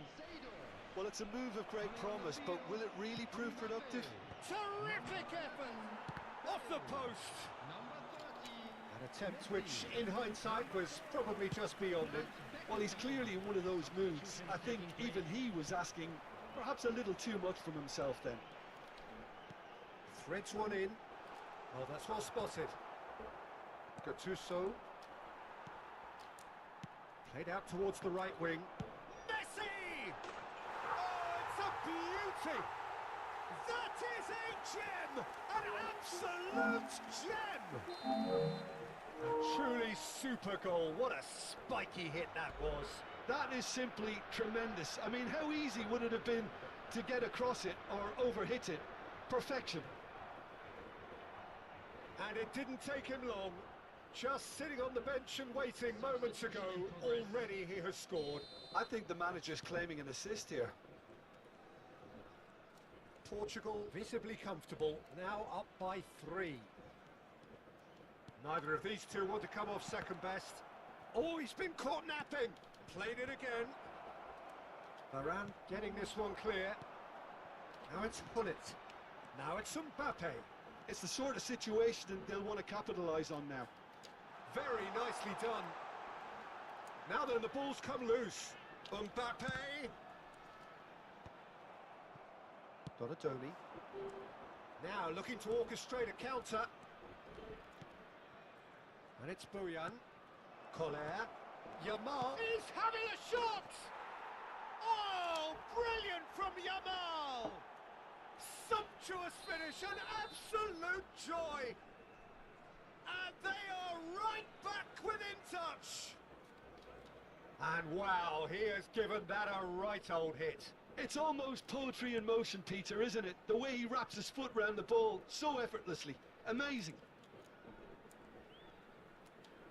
Well, it's a move of great promise, but will it really prove productive? Terrific effort! Off the post! Number 30. An attempt which, in hindsight, was probably just beyond it. Well, he's clearly in one of those moods. I think even he was asking perhaps a little too much from himself then. Threads one in. Oh, that's well spotted. Gattuso. Played out towards the right wing. Messi! Oh, it's a beauty! That is a gem! An absolute gem! A truly super goal. What a spiky hit that was. That is simply tremendous. I mean, how easy would it have been to get across it or overhit it? Perfection. And it didn't take him long. Just sitting on the bench and waiting moments ago, already he has scored. I think the manager's claiming an assist here. Portugal visibly comfortable, now up by 3. Neither of these two want to come off second best. Oh, he's been caught napping. Played it again. Varane getting this one clear. Now it's Hullet. Now it's Mbappe. It's the sort of situation that they'll want to capitalise on now. Very nicely done. Now then, the ball's come loose. Mbappe. Donadoni. Now looking to orchestrate a counter. And it's Bojan. Collier. Yamal. He's having a shot! Oh, brilliant from Yamal! Sumptuous finish, an absolute joy! And they are right back within touch! And wow, he has given that a right old hit. It's almost poetry in motion, Peter, isn't it? The way he wraps his foot round the ball so effortlessly. Amazing.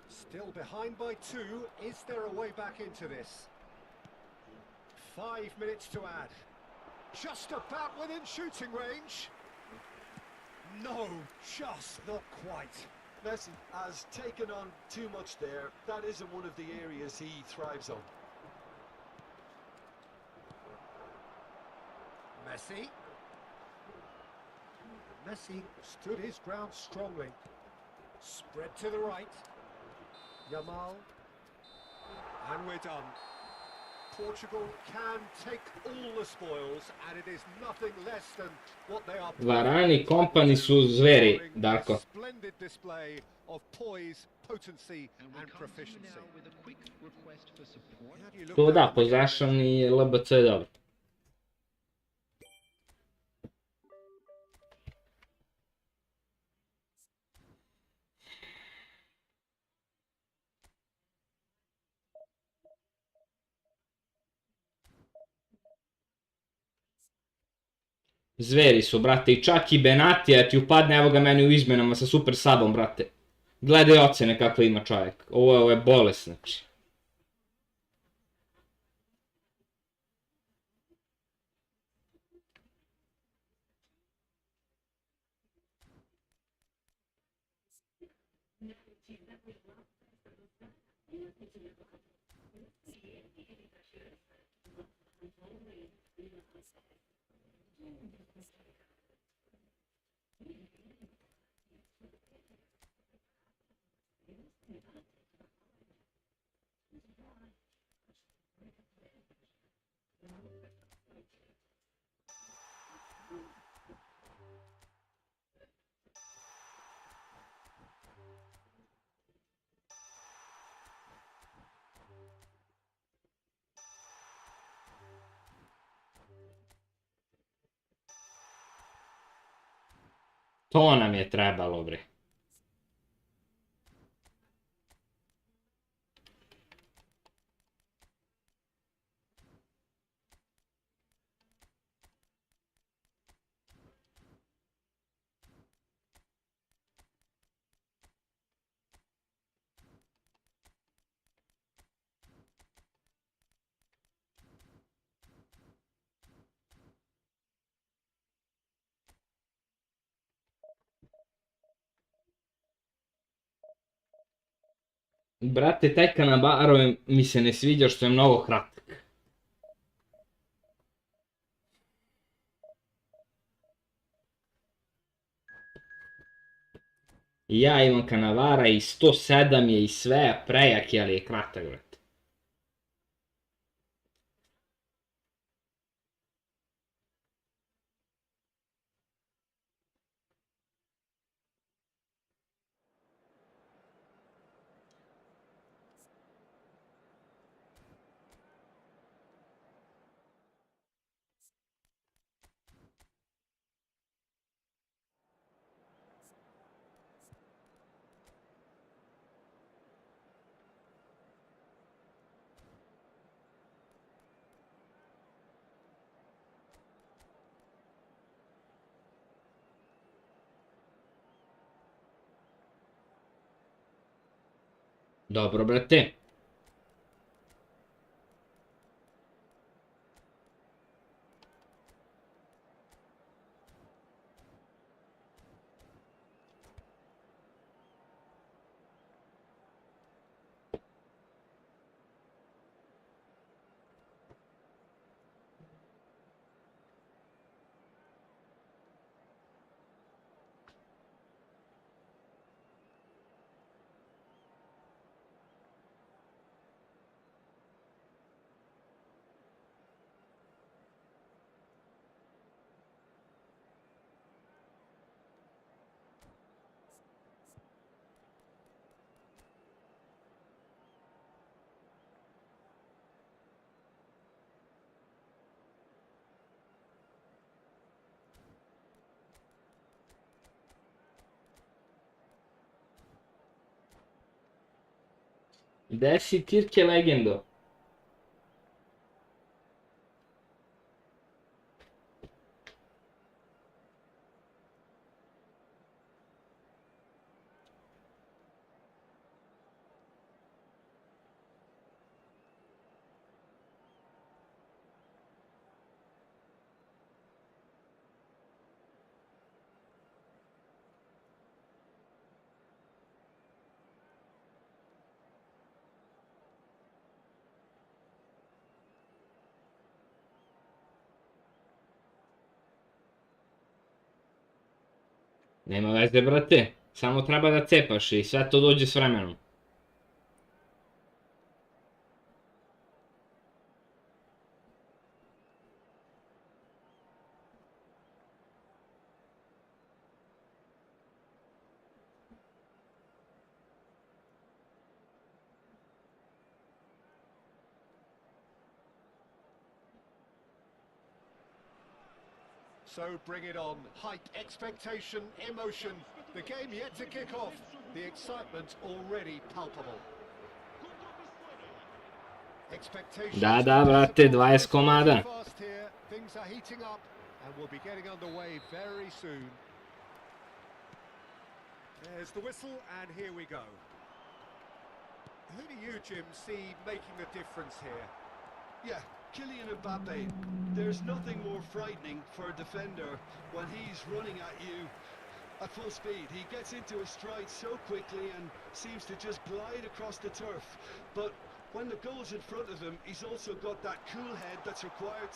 Still behind by 2. Is there a way back into this? 5 minutes to add. Just about within shooting range. No, just not quite. Messi has taken on too much there. That isn't one of the areas he thrives on. Messi. Messi stood his ground strongly. Spread to the right. Yamal. And we're done. Portugal can take all the spoils, and it is nothing less than what they are. Varane i Kompany su zveri, Darko. Splendid display of poise, potency, And we and come to you proficiency. now with a quick request for support. How do you look Tu at da, that? possession i LBC je dobro. Zveri su, brate, i čak i Benatija ti upadne, evo ga meni u izmenama sa super sabom, brate. Gledaj ocene kakve ima čovjek. Ovo je bolest, znači. To nam je trebalo, bre. Brate, taj Kanabaro mi se ne sviđa što je mnogo kratak. Ja imam Kanavara i 107 je i sve, prejak je, ali je kratak, brate. Dobro, brate. Gde si, Tirke legendo? Nema veze, brate. Samo treba da cepaš i sve to dođe s vremenom. So bring it on. Hype, expectation, emotion. The game yet to kick off. The excitement already palpable. Expectations. Da, brate, 20 komada. Fast here. Things are heating up and we'll be getting underway very soon. There's the whistle and here we go. Who do you, Jim, see making the difference here? Yeah, Kylian Mbappe. There's nothing more frightening for a defender when he's running at you at full speed. He gets into his stride so quickly and seems to just glide across the turf. But When the goal's in front of him, he's also got that cool head that's required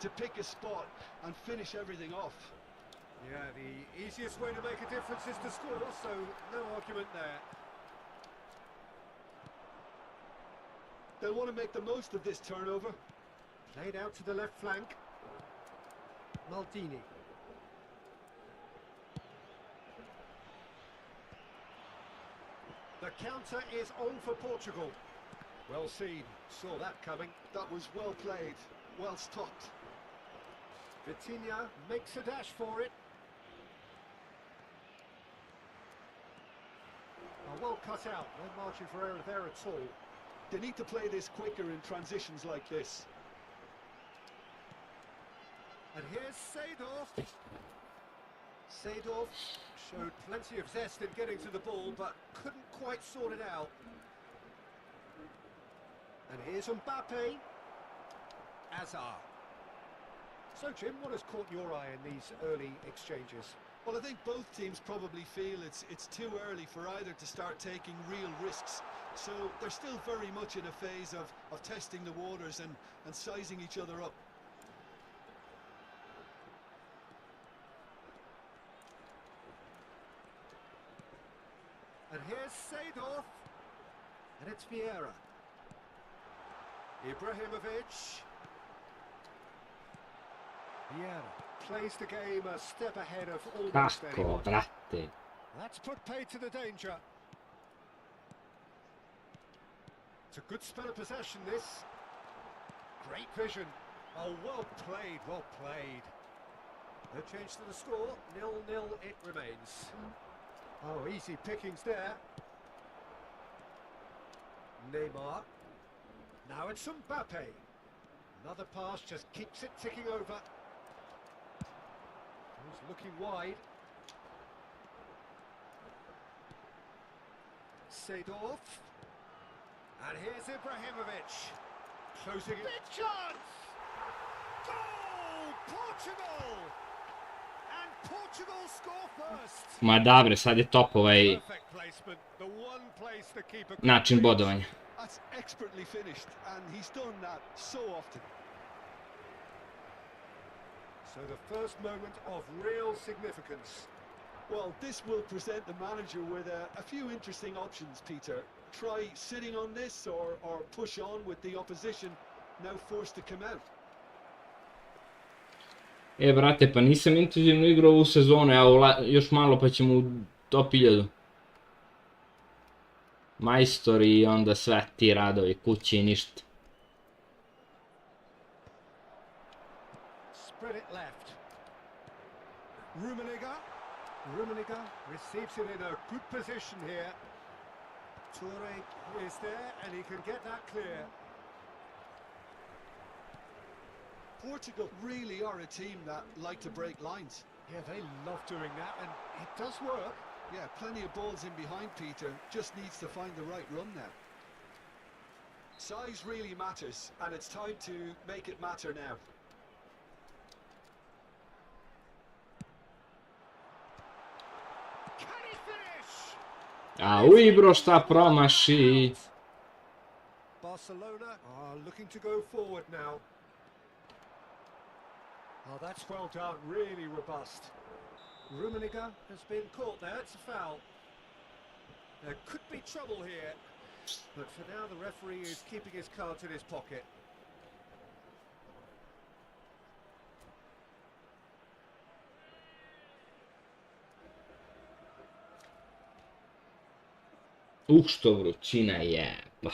to pick a spot and finish everything off. Yeah, the easiest way to make a difference is to score, so no argument there. They'll want to make the most of this turnover. Played out to the left flank. Maldini. The counter is on for Portugal. Well seen, saw that coming. That was well played, well stopped. Vitinha makes a dash for it. Well cut out, no margin for error there at all. They need to play this quicker in transitions like this. And here's Seedorf. Seedorf showed plenty of zest in getting to the ball, but couldn't quite sort it out. And here's Mbappe. Azar. So, Jim, what has caught your eye in these early exchanges? Well, I think both teams probably feel it's too early for either to start taking real risks. So they're still very much in a phase of testing the waters and sizing each other up. And here's Seedorf. And it's Vieira. Ibrahimovic. Vieira plays the game a step ahead of almost Cacco, anyone. Bratte. That's put paid to the danger. It's a good spell of possession, this. Great vision. Oh, well played, well played. No change to the score. 0-0 it remains. Oh, easy pickings there. Neymar. Now it's Mbappe. Another pass just keeps it ticking over. He's looking wide. Seedorf. And here's Ibrahimovic. Closing it. Big chance! Goal! Portugal! And Portugal score first. Ma da bre, sad je top ovaj Perfect placement. The one place the keeper could način reach. bodovanja. That's expertly finished, and he's done that so often. So the first moment of real significance. Well, this will present the manager with a few interesting options, Peter. Try sitting on this or push on with the opposition now forced to come out. Brate, pa nisam intenzivno igrao ovu sezonu, evo još malo pa ćemo u top 1000. Majstori i onda sve ti radovi, kući i ništa. Spread it left. Rummenigge receives it in a good position here. Toure is there and he can get that clear. Portugal really are a team that like to break lines. Yeah, they love doing that and it does work. Yeah, plenty of balls in behind Peter, just needs to find the right run now. Size really matters, and it's time to make it matter now. Can he finish? A uj bro, šta promaši? Barcelona are looking to go forward now. Oh, that's well done, really robust. Rummenigge has been caught there, it's a foul. There could be trouble here, but for now the referee is keeping his cards in his pocket. Što vrućina je, ba.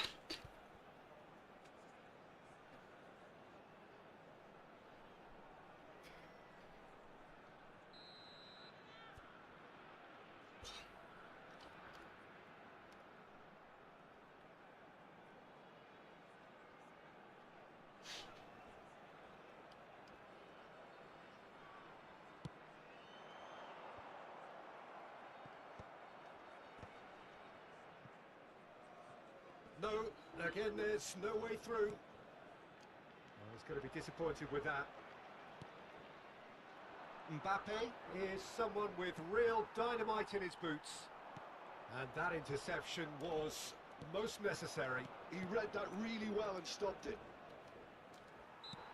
No, again there's no way through. Oh, he's going to be disappointed with that. Mbappe is someone with real dynamite in his boots. And that interception was Most necessary. He read that really well and stopped it.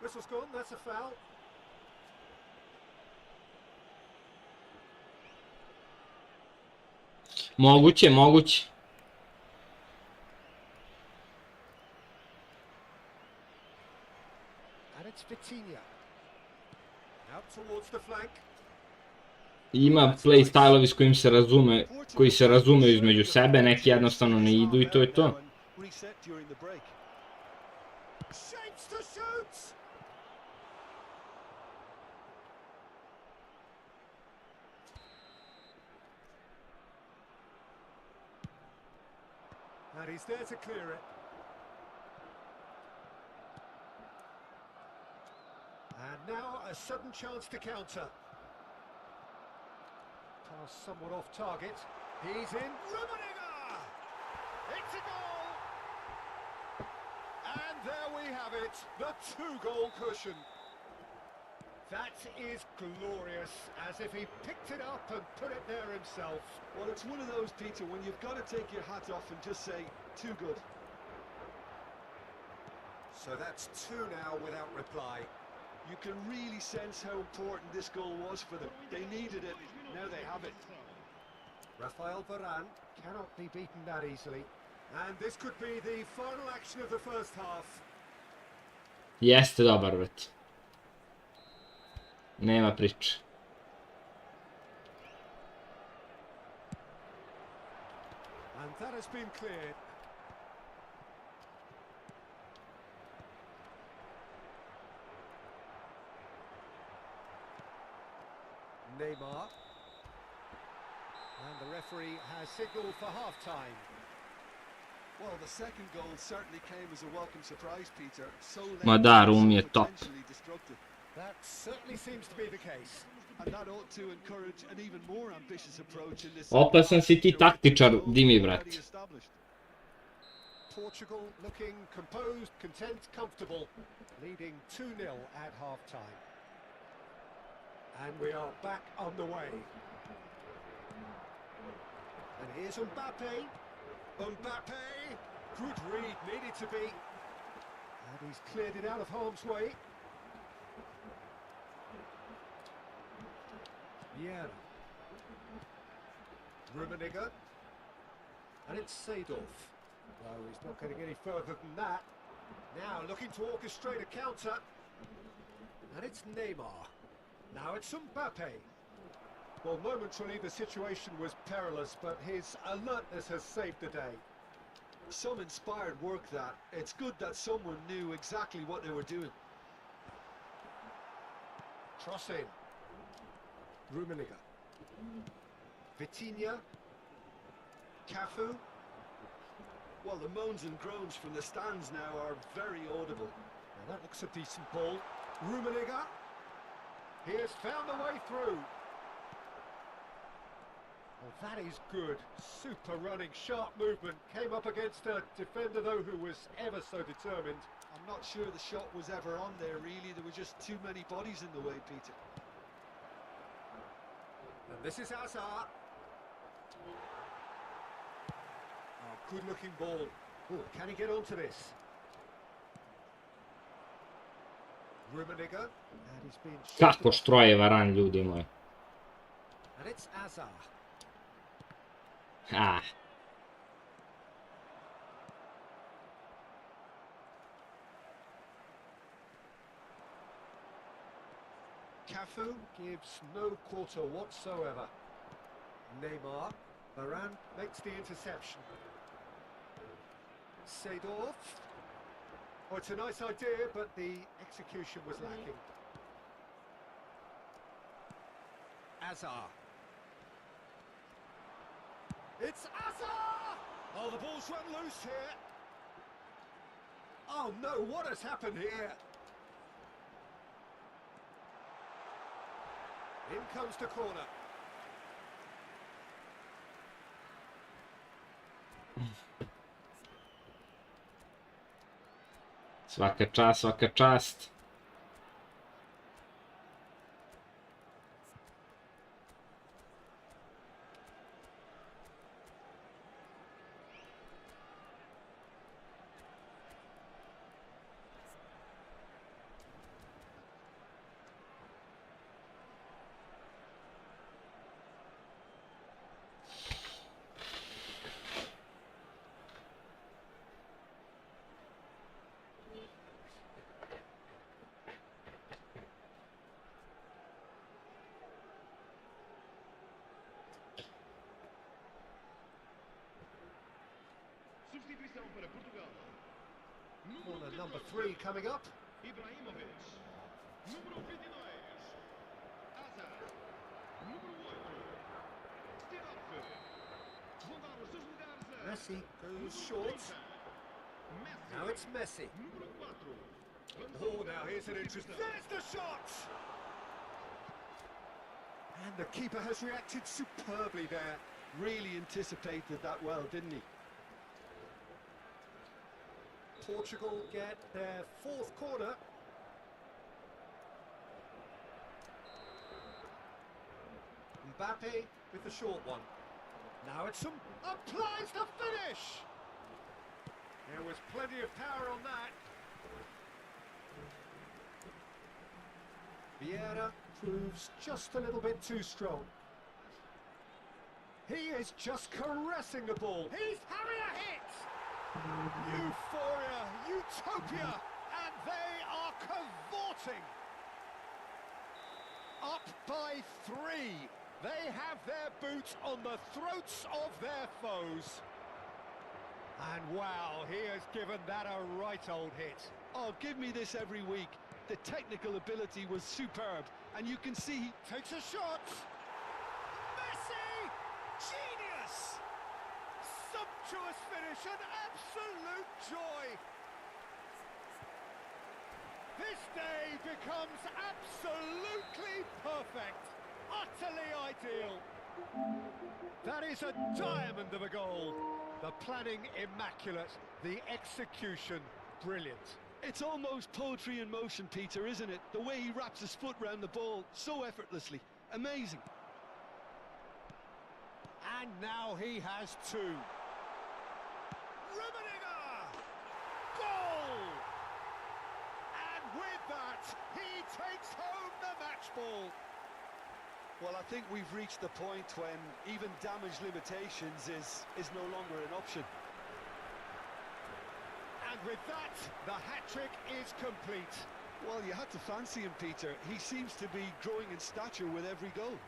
Whistle's gone, that's a foul. Moguće, moguće. And it's Vitinha. Out towards the flank. Ima playstyleovi s kojim se razume, koji se razumeju između sebe, neki jednostavno ne idu i to je to. Reset during the break. Shapes to shoot! And he's there to clear it. And now a sudden chance to counter. Pass somewhat off target. He's in. Rummenigge! It's a goal! And there we have it, the two-goal cushion. That is glorious, as if he picked it up and put it there himself. Well, it's one of those, Peter, when you've got to take your hat off and just say, too good. So that's two now without reply. You can really sense how important this goal was for them. They needed it, now they have it. Rafael Varane cannot be beaten that easily. And this could be the final action of the first half. Jeste dobar, bret. Nema priče. And that has been cleared. Neymar. And the referee has signalled for half-time. Well, the second goal certainly came as a welcome surprise, Peter. So Ma da, Rum je top. potentially destructive. That certainly seems to be the case. And that ought to encourage an even more ambitious approach in this. Opasan si ti taktičar, Dimi, brat. Already established. Portugal looking composed, content, comfortable, leading 2-0 at half-time. And we are back on the way. And here's Mbappe. Mbappe! Good read, needed to be. And he's cleared it out of harm's way. Yeah. Rummenigge. And it's Seedorf. No, he's not getting any further than that. Now looking to orchestrate a counter. And it's Neymar. Now it's Mbappe. Well, momentarily the situation was perilous, but his alertness has saved the day. Some inspired work that. It's good that someone knew exactly what they were doing. Cross in. Rummenigge. Vitinha. Cafu. Well, the moans and groans from the stands now are very audible. Now that looks a decent ball. Rummenigge. He has found a way through. Well, that is good. Super running, sharp movement. Came up against a defender, though, who was ever so determined. I'm not sure the shot was ever on there, really. There were just too many bodies in the way, Peter. And this is Hazard. Oh, good-looking ball. Oh, can he get onto this? Rummenigge. And he's been... Kako štroje Varane, ljudi moji. And it's Hazard. Ah. Cafu gives no quarter whatsoever. Neymar. Varane makes the interception. Seedorf. Oh, it's a nice idea, but the execution was lacking. Hazard. It's Hazard! Oh, the ball's run loose here. Oh no, what has happened here? In comes the corner. Svaka čast, svaka čast. Substituição para Portugal. Corner number 3 coming up. Ibrahimovic. Número 22. Hazard. Número 8. Stinoff. Vão dar os seus lugares a... Messi goes short. Messi. Now it's Messi. Número 4. Oh, now here's an interesting... There's the shot! And the keeper has reacted superbly there. Really anticipated that well, didn't he? Portugal get their 4th corner. Mbappe with the short one. Now it's some... applies the finish! There was plenty of power on that. Vieira proves just a little bit too strong. He is just caressing the ball. He's having a hit! Euphoria, utopia, and they are cavorting. Up by 3. They have their boots on the throats of their foes. And wow, he has given that a right old hit. Oh, give me this every week. The technical ability was superb, and you can see he Takes a shot. Messi! Genius! Sumptuous finish, an absolute joy. This day becomes absolutely perfect. Utterly ideal. That is a diamond of a goal. The planning immaculate, the execution brilliant. It's almost poetry in motion, Peter, isn't it? The way he wraps his foot round the ball so effortlessly. Amazing. And now he has 2. Rummenigge! Goal! And with that, he takes home the match ball. Well, I think we've reached the point when even damage limitations is no longer an option. And with that, the hat-trick is complete. Well, you had to fancy him, Peter. He seems to be growing in stature with every goal.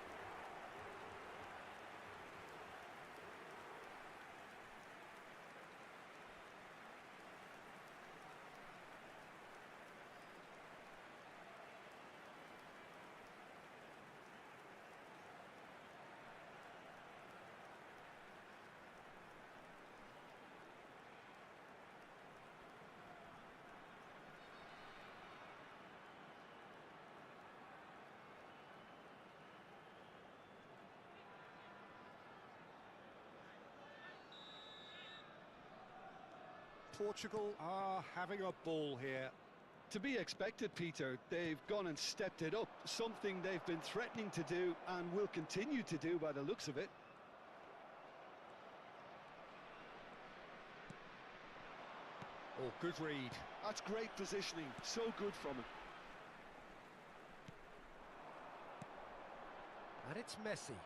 Portugal are having a ball here. To be expected, Peter. They've gone and stepped it up, something they've been threatening to do and will continue to do by the looks of it. Oh, good read. That's great positioning, so good from him. And it's Messi.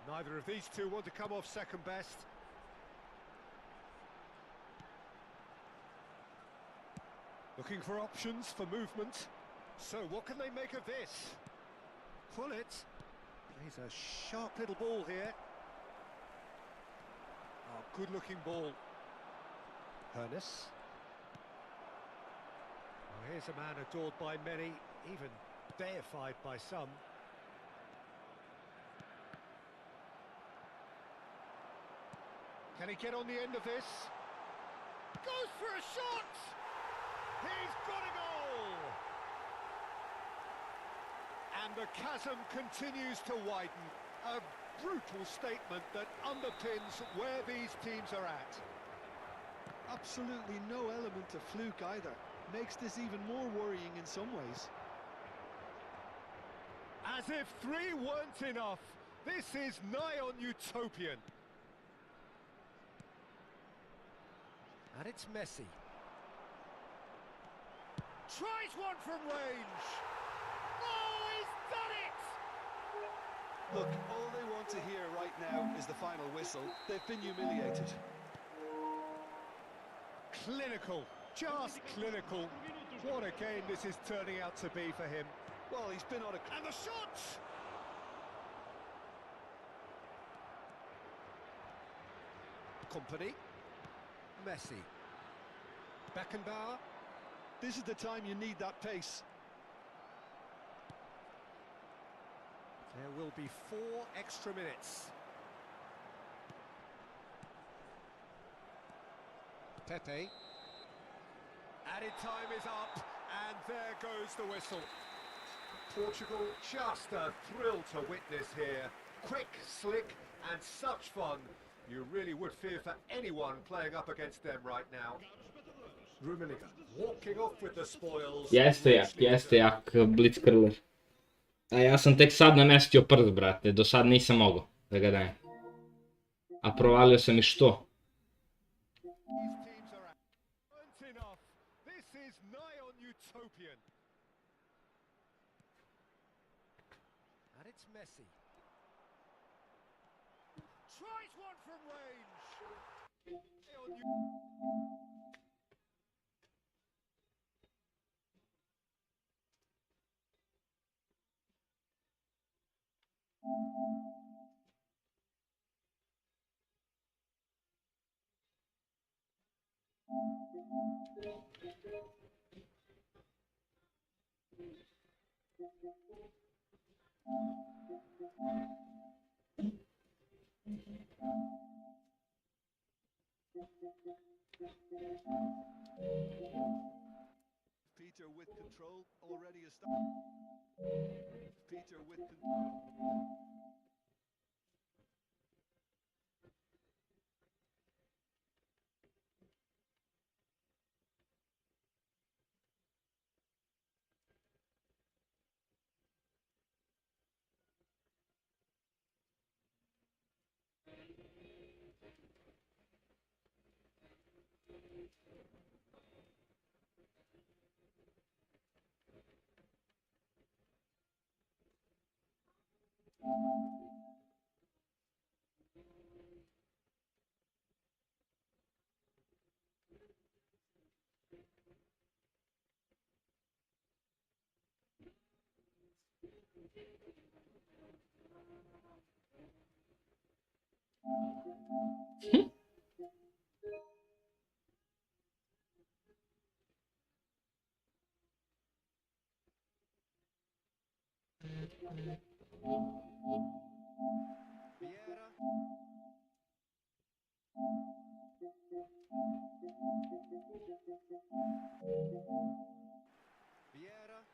Neither of these two want to come off second best. Looking for options for movement. So what can they make of this? Pullet plays a sharp little ball here. Oh, good looking ball. Hernes. Oh, here's a man adored by many, even deified by some. Can he get on the end of this? Goes for a shot! He's got a goal! And the chasm continues to widen. A brutal statement that underpins where these teams are at. Absolutely no element of fluke either. Makes this even more worrying in some ways. As if 3 weren't enough, this is nigh on utopian. And it's Messi. Tries one from range. Oh, he's done it! Look, all they want to hear right now is the final whistle. They've been humiliated. Clinical, just clinical. What a game this is turning out to be for him. Well, he's been on a... And the shot! Kompany. Messi. Beckenbauer. This is the time you need that pace. There will be 4 extra minutes. Pepe. Added time is up, and there goes the whistle. Portugal, just a thrill to witness here. Quick, slick, and such fun. You really would fear for anyone playing up against them right now. Rummenigge walking off with the spoils. Jeste jak Blitzkrler. A ja sam tek sad namestio prst, brate, do sad nisam mogao da ga dajem. A provalio sam i što? These teams are out. Weren't enough. This is nigh on utopian. And it's Messi. Tries one from range. Nigh on Peter with control, already a start. Peter with control. Vieira. Vieira.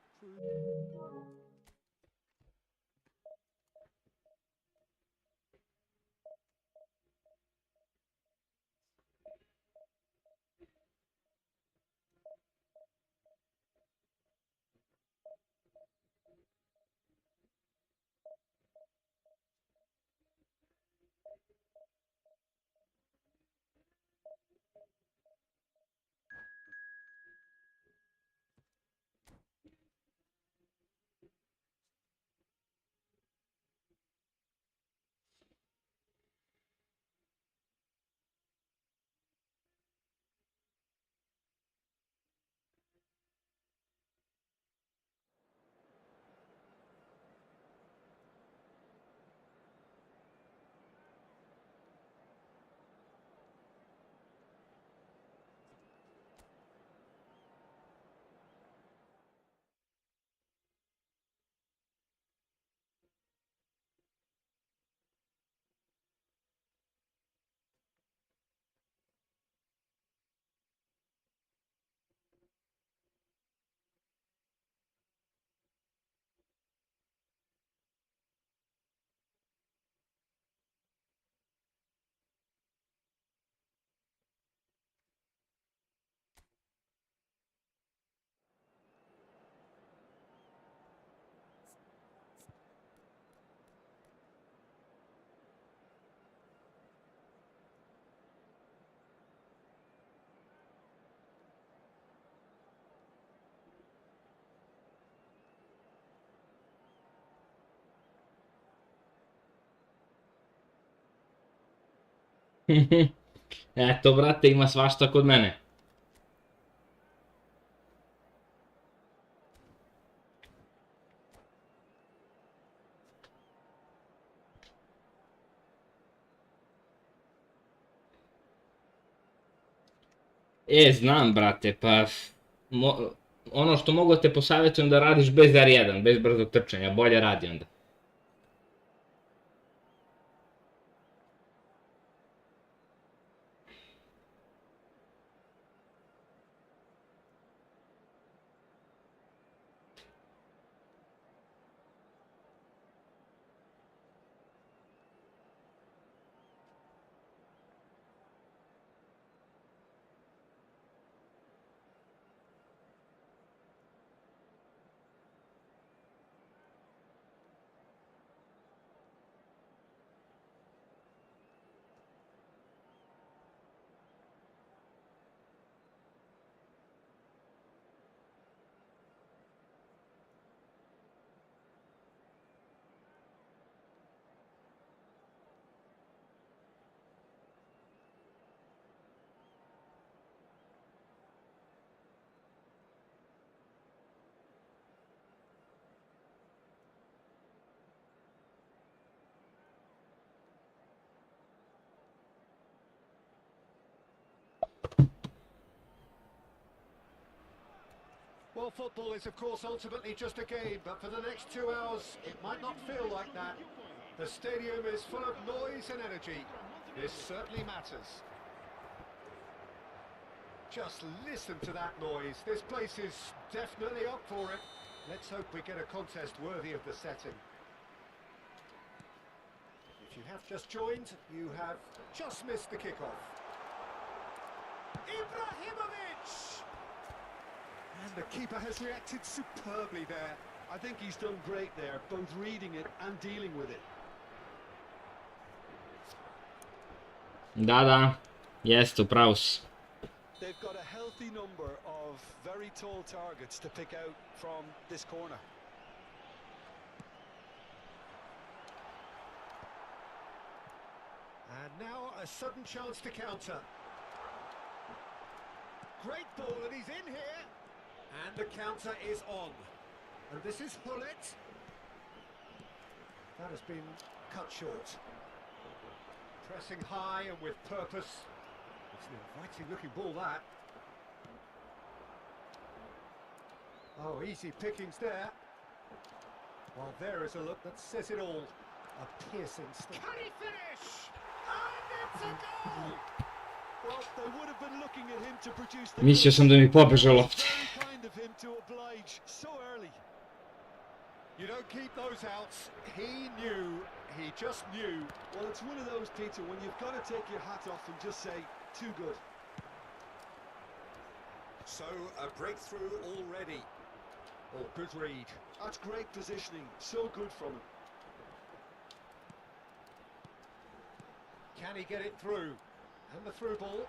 Eto, brate, ima svašta kod mene. Znam, brate, pa... ono što mogu da te posavjetujem da radiš bez R1, bez brzog trčanja, bolje radi onda. Well, football is of course ultimately just a game, but for the next 2 hours it might not feel like that. The stadium is full of noise and energy. This certainly matters. Just listen to that noise. This place is definitely up for it. Let's hope we get a contest worthy of the setting. If you have just joined, you have just missed the kickoff. Ibrahimovic! And the keeper has reacted superbly there. I think he's done great there, both reading it and dealing with it. Da, jest, upravo si. They've got a healthy number of very tall targets to pick out from this corner. And now a sudden chance to counter. Great ball, and he's in here. And the counter is on. And this is Hullet. That has been cut short. Pressing high and with purpose. It's an inviting looking ball, that. Oh, easy pickings there. Well, there is a look that says it all. A piercing stick. Can he finish? And it's a goal! Well, they would have been looking at him to produce the Mislio sam da mi pobeže goal. lopta. Very kind of him to oblige so early. You don't keep those outs. He knew. He just knew. Well, it's one of those, Peter, when you've got to take your hat off and just say, too good. So, a breakthrough already. Oh, good read. That's great positioning. So good from him. Can he get it through? And the through ball.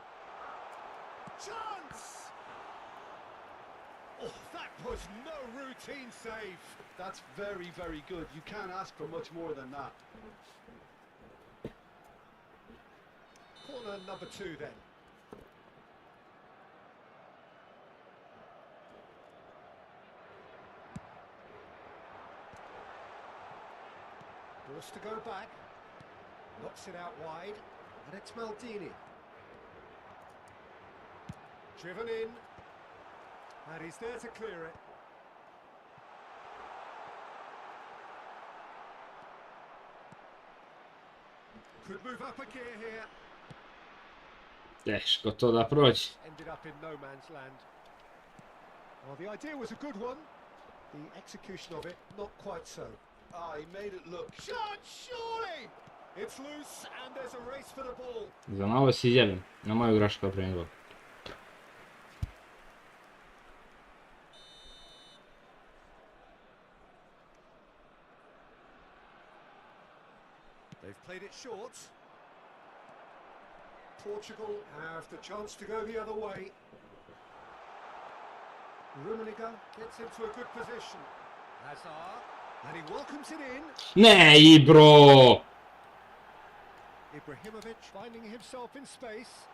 Chance! Oh, that was no routine save. That's very, very good. You can't ask for much more than that. Corner number 2 then. Forced to go back. Knocks it out wide. And it's Maldini. Driven in. And he's there to clear it. Could move up a gear here. Teško to da prođe. Ended up in no man's land. Well, the idea was a good one. The execution of it, not quite so. Ah, he made it look. Shot, surely! It's loose and there's a race for the ball. Za malo si izjebem. Na moju grašku prema gol. They've played it short. Portugal have the chance to go the other way. Rummenigge gets into a good position. Hazard, and he welcomes it in. Ne, Ibro! Ibrahimovic finding himself in space.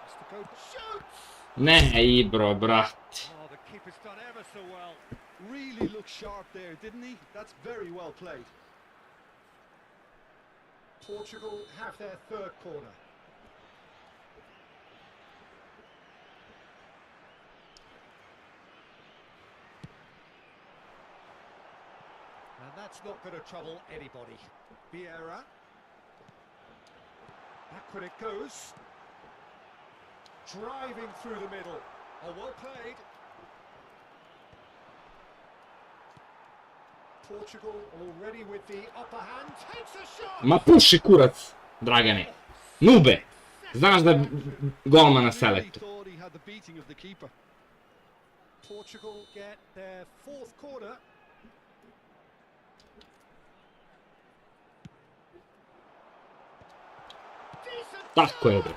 Has to go, shoots! Ne, Ibro, brat. Oh, the keeper's done ever so well. Really looked sharp there, didn't he? That's very well played. Portugal have their third corner. That's not going to trouble anybody. Vieira. Backward it goes. Driving through the middle. Oh, well played. Portugal already with the upper hand. Takes a shot. Ma puši kurac, Dragane. Nube! Znaš da golmana Really selektu. thought he had the beating of the keeper. Portugal get their fourth corner. Decent Tako je, bre.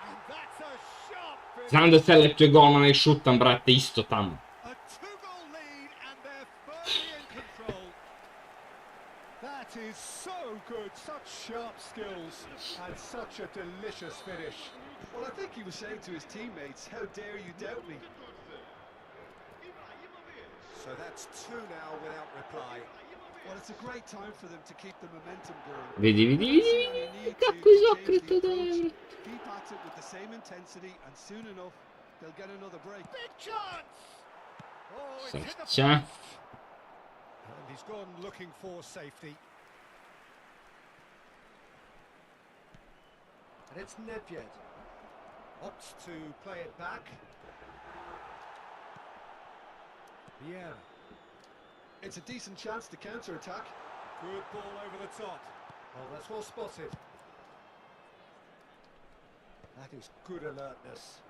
and that's a sharp finish. Znam da selektuje golmana i šutam, brate, isto tamo. A two-goal lead and they're firmly in control. That is so good, such sharp skills and such a delicious finish. Well, I think he was saying to his teammates, how dare you doubt me? So that's two now without reply. Well, it's a great time for them to keep the momentum going. Vidi, vidi, vidi, See any vidi, need kako to change izokreto the da je, approach. bre. Keep at it with the same intensity, and soon enough, they'll get another break. Big chance! Oh, it's hit the Sreća. post. And he's gone looking for safety. And it's Nedved. Opts to play it back. Vieira. It's a decent chance to counter-attack. Good ball over the top. Oh, that's well spotted. That is good alertness.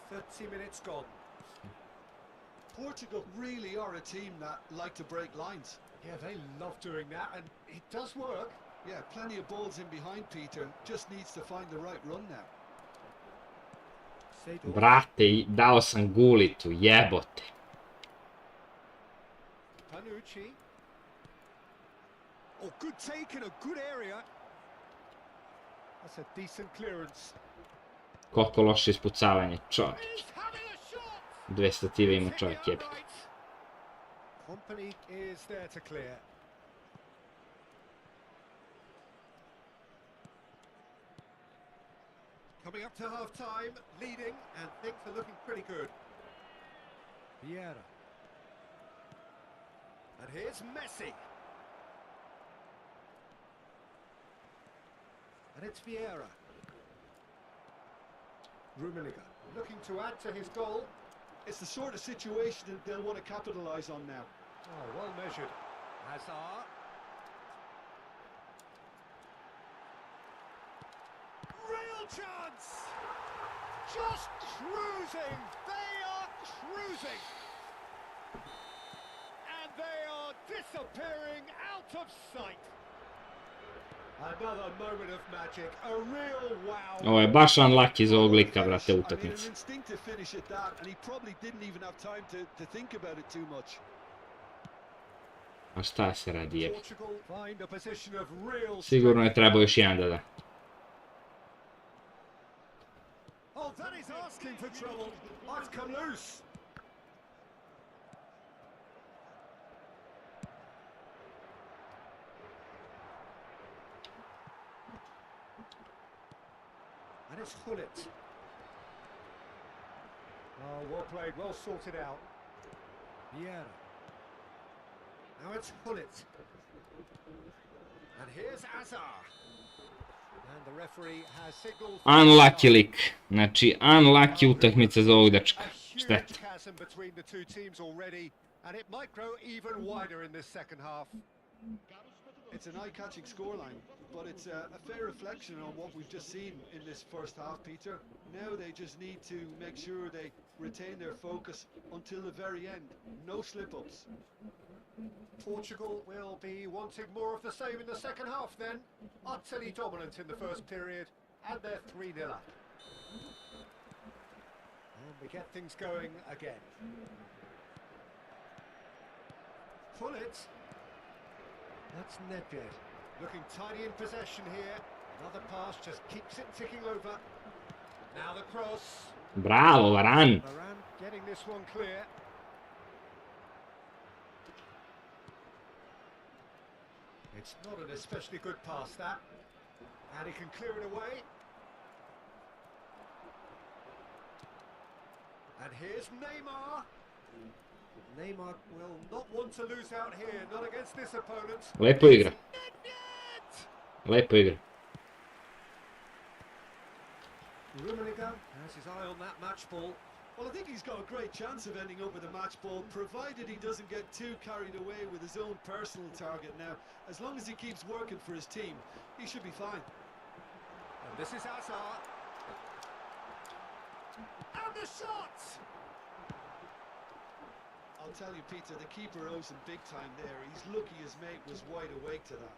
30 minutes gone. Portugal really are a team that like to break lines. Yeah, they love doing that, and it does work. Yeah, plenty of balls in behind Peter. Just needs to find the right run now. Seydou. Brate, dao sam gulitu, jebote. Panucci. Oh, good take in a good area. That's a decent clearance. Koliko loše ispucavanje, čovjek. He's having a shot. 2 stative ima He's čovjek, hit it jebik. outright. Kompany is there to clear. Coming up to half time, leading, and things are looking pretty good. Vieira. And here's Messi. And it's Vieira. Rummenigge looking to add to his goal. It's the sort of situation that they'll want to capitalise on now. Oh, well measured. Hazard. Real chance! Just cruising! They are cruising! And they are disappearing out of sight. Another moment of magic, a real wow. Ovo je baš unlucky za ovog lika, brate, I mean, an utakmice. instinctive finish at that, and he probably didn't even have time to think about it too much. A šta se radi, jebik? Portugal find a position of real Sigurno je strength. trebao još jedan da da. Oh, that is asking for trouble. Might come loose. And it's Hullet. Oh, well played, well sorted out. Vieira. Now it's Hullet. And here's Azar. And the referee has signaled... Unlucky lik. Znači, unlucky utakmica za ovog dečka. A huge Šteta. chasm between the two teams already, and it might grow even wider in this second half. It's an eye-catching scoreline, but it's a fair reflection on what we've just seen in this first half, Peter. Now they just need to make sure they retain their focus until the very end. No slip-ups. Portugal will be wanting more of the same in the second half then. Utterly dominant in the first period, and they're 3-0 up. And we get things going again. Pull it. That's Nedved. Looking tidy in possession here. Another pass just keeps it ticking over. Now the cross. Bravo, Varane. Varane getting this one clear. It's not an especially good pass, that. And he can clear it away. And here's Neymar. Neymar will not want to lose out here, not against this opponent. Lepo igra. Lepo igra. Rummenigge has his eye on that match ball. Well, I think he's got a great chance of ending up with a match ball, provided he doesn't get too carried away with his own personal target now. As long as he keeps working for his team, he should be fine. And this is Hazard. And the shot! I'll tell you, Peter, the keeper owes him big time there. He's lucky his mate was wide awake to that.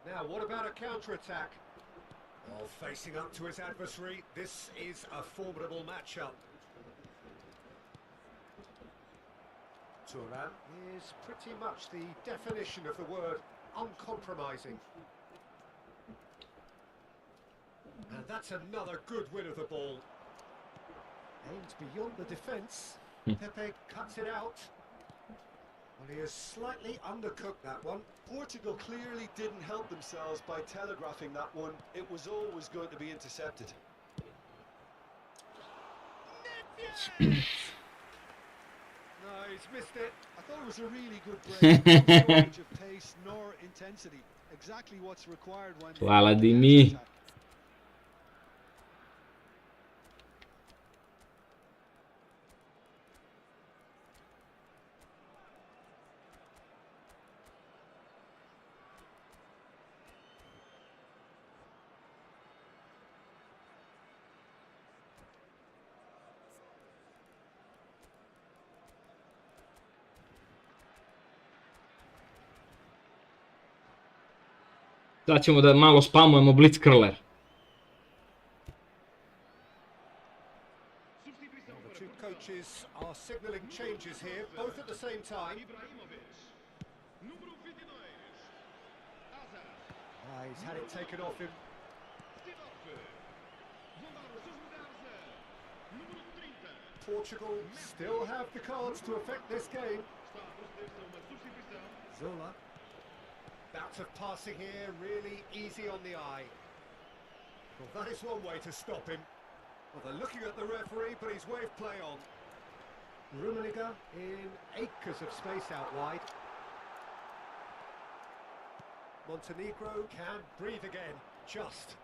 Now, what about a counter-attack? Well, facing up to his adversary, this is a formidable matchup. Varane is pretty much the definition of the word uncompromising. And that's another good win of the ball. Aimed beyond the defence. Pepe cuts it out. Well, he has slightly undercooked that one. Portugal clearly didn't help themselves by telegraphing that one. It was always going to be intercepted. No, he's missed it. I thought it was a really good break. No shortage of pace nor intensity. Exactly what's required when Hvala di mi. Sad ćemo da malo spamujemo Blitzkrler. The two coaches are signalling changes here, both at the same time. He's had it taken off him. Portugal still have the cards to affect this game. Zola. Bouts of passing here, really easy on the eye. Well, that is one way to stop him. Well, they're looking at the referee, but he's waved play on. Rummenigge in acres of space out wide. Montenegro can breathe again, just.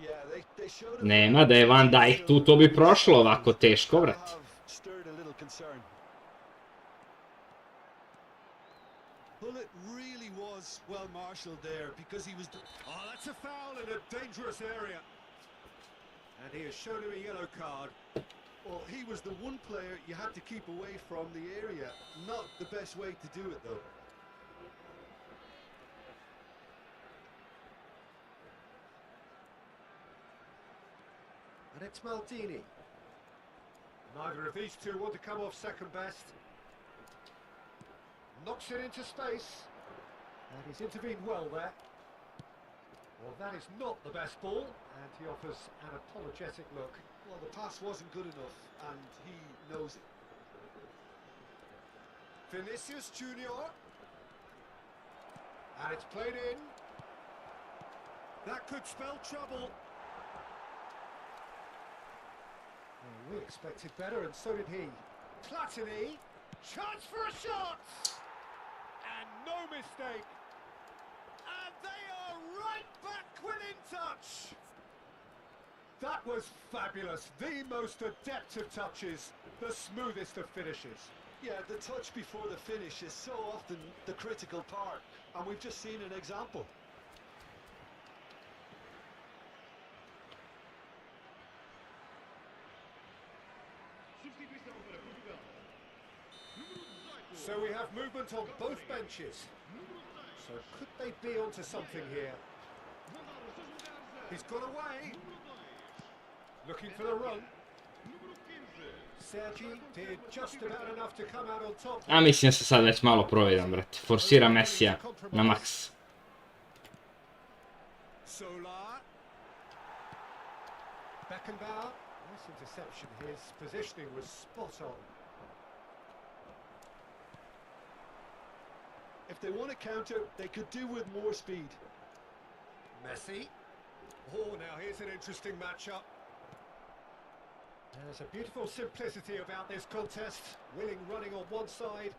Yeah, they showed Nema da je Van Dijk tu, to bi prošlo ovako teško, vrat. Stirred a little concern. Bullet really was well marshalled there because he was. Oh, that's a foul in a dangerous area. And he has shown him a yellow card. Well, he was the one player you had to keep away from the area. Not the best way to do it, though. And it's Maldini. Neither of these two want to come off second best. Knocks it into space. And he's intervened well there. Well, that is not the best ball. And he offers an apologetic look. Well, the pass wasn't good enough, and he knows it. Vinicius Junior. And it's played in. That could spell trouble. Well, we expected better, and so did he. Platini. Chance for a shot! And no mistake. And they are right back within touch. That was fabulous. The most adept of touches, the smoothest of finishes. Yeah, the touch before the finish is so often the critical part, and we've just seen an example. So we have movement on both benches. So could they be onto something here? He's gone away. Looking for the run. Sergi did just about enough to come out on top. A mislim da se sad već malo providan, brate. Forsira Messija na maks. Solar. Beckenbauer. Nice interception. His positioning was spot on. If they want to counter, they could do with more speed. Messi. Oh, now here's an interesting matchup. There's a beautiful simplicity about this contest. Willing running on one side,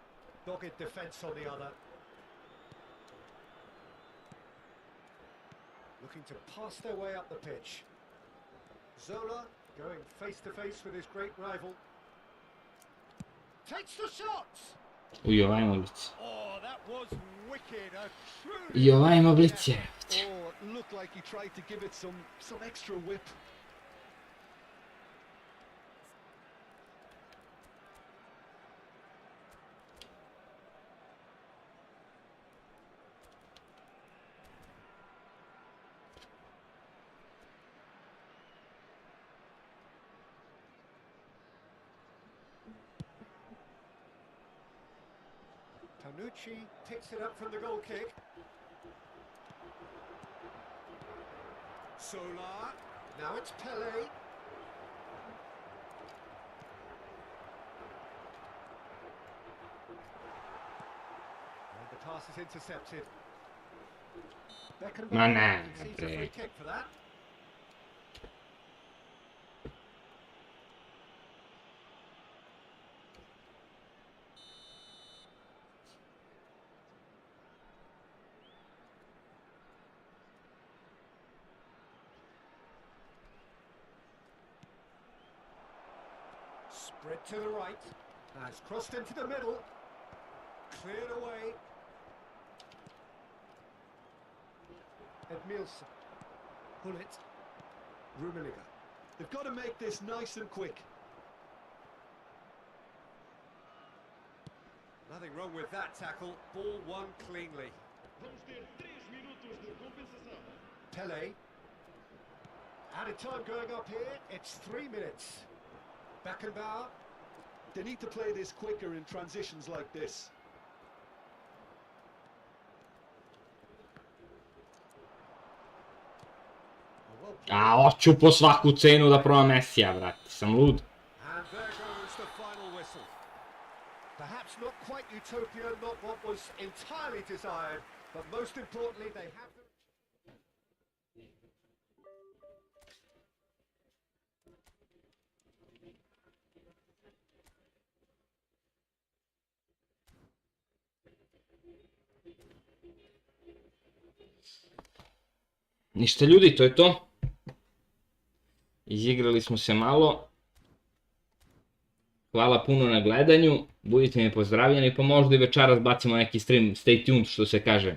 dogged defence on the other. Looking to pass their way up the pitch. Zola going face to face with his great rival. Takes the shot! Uj, ovaj ima blic. Oh, that was wicked. A truly I ovaj ima blic je. Oh, it looked like he tried to give it some extra whip. Panucci picks it up from the goal kick. Solar. Now it's Pele. And the pass is intercepted. Beckenbauer Ma ne, concedes a free kick for that. Spread to the right. Has crossed into the middle. Cleared away. Edmilson. Hullet. Rummenigge. They've got to make this nice and quick. Nothing wrong with that tackle. Ball won cleanly. Vamos ter 3 minutos de compensação. Pele. Added time going up here. It's 3 minutes. Beckenbauer. They need to play this quicker in transitions like this. A, hoću po svaku cenu da probam Messija, brate. Sam lud. And there goes the final whistle. Perhaps not quite utopia, not what was entirely desired, but most importantly, they have the... Ništa ljudi, to je to. Izigrali smo se malo. Hvala puno na gledanju. Budite mi pozdravljeni, pa možda i večeras bacimo neki stream. Stay tuned, što se kaže.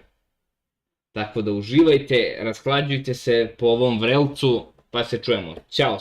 Tako da uživajte, rashlađujte se po ovom vrelcu, pa se čujemo. Ćao!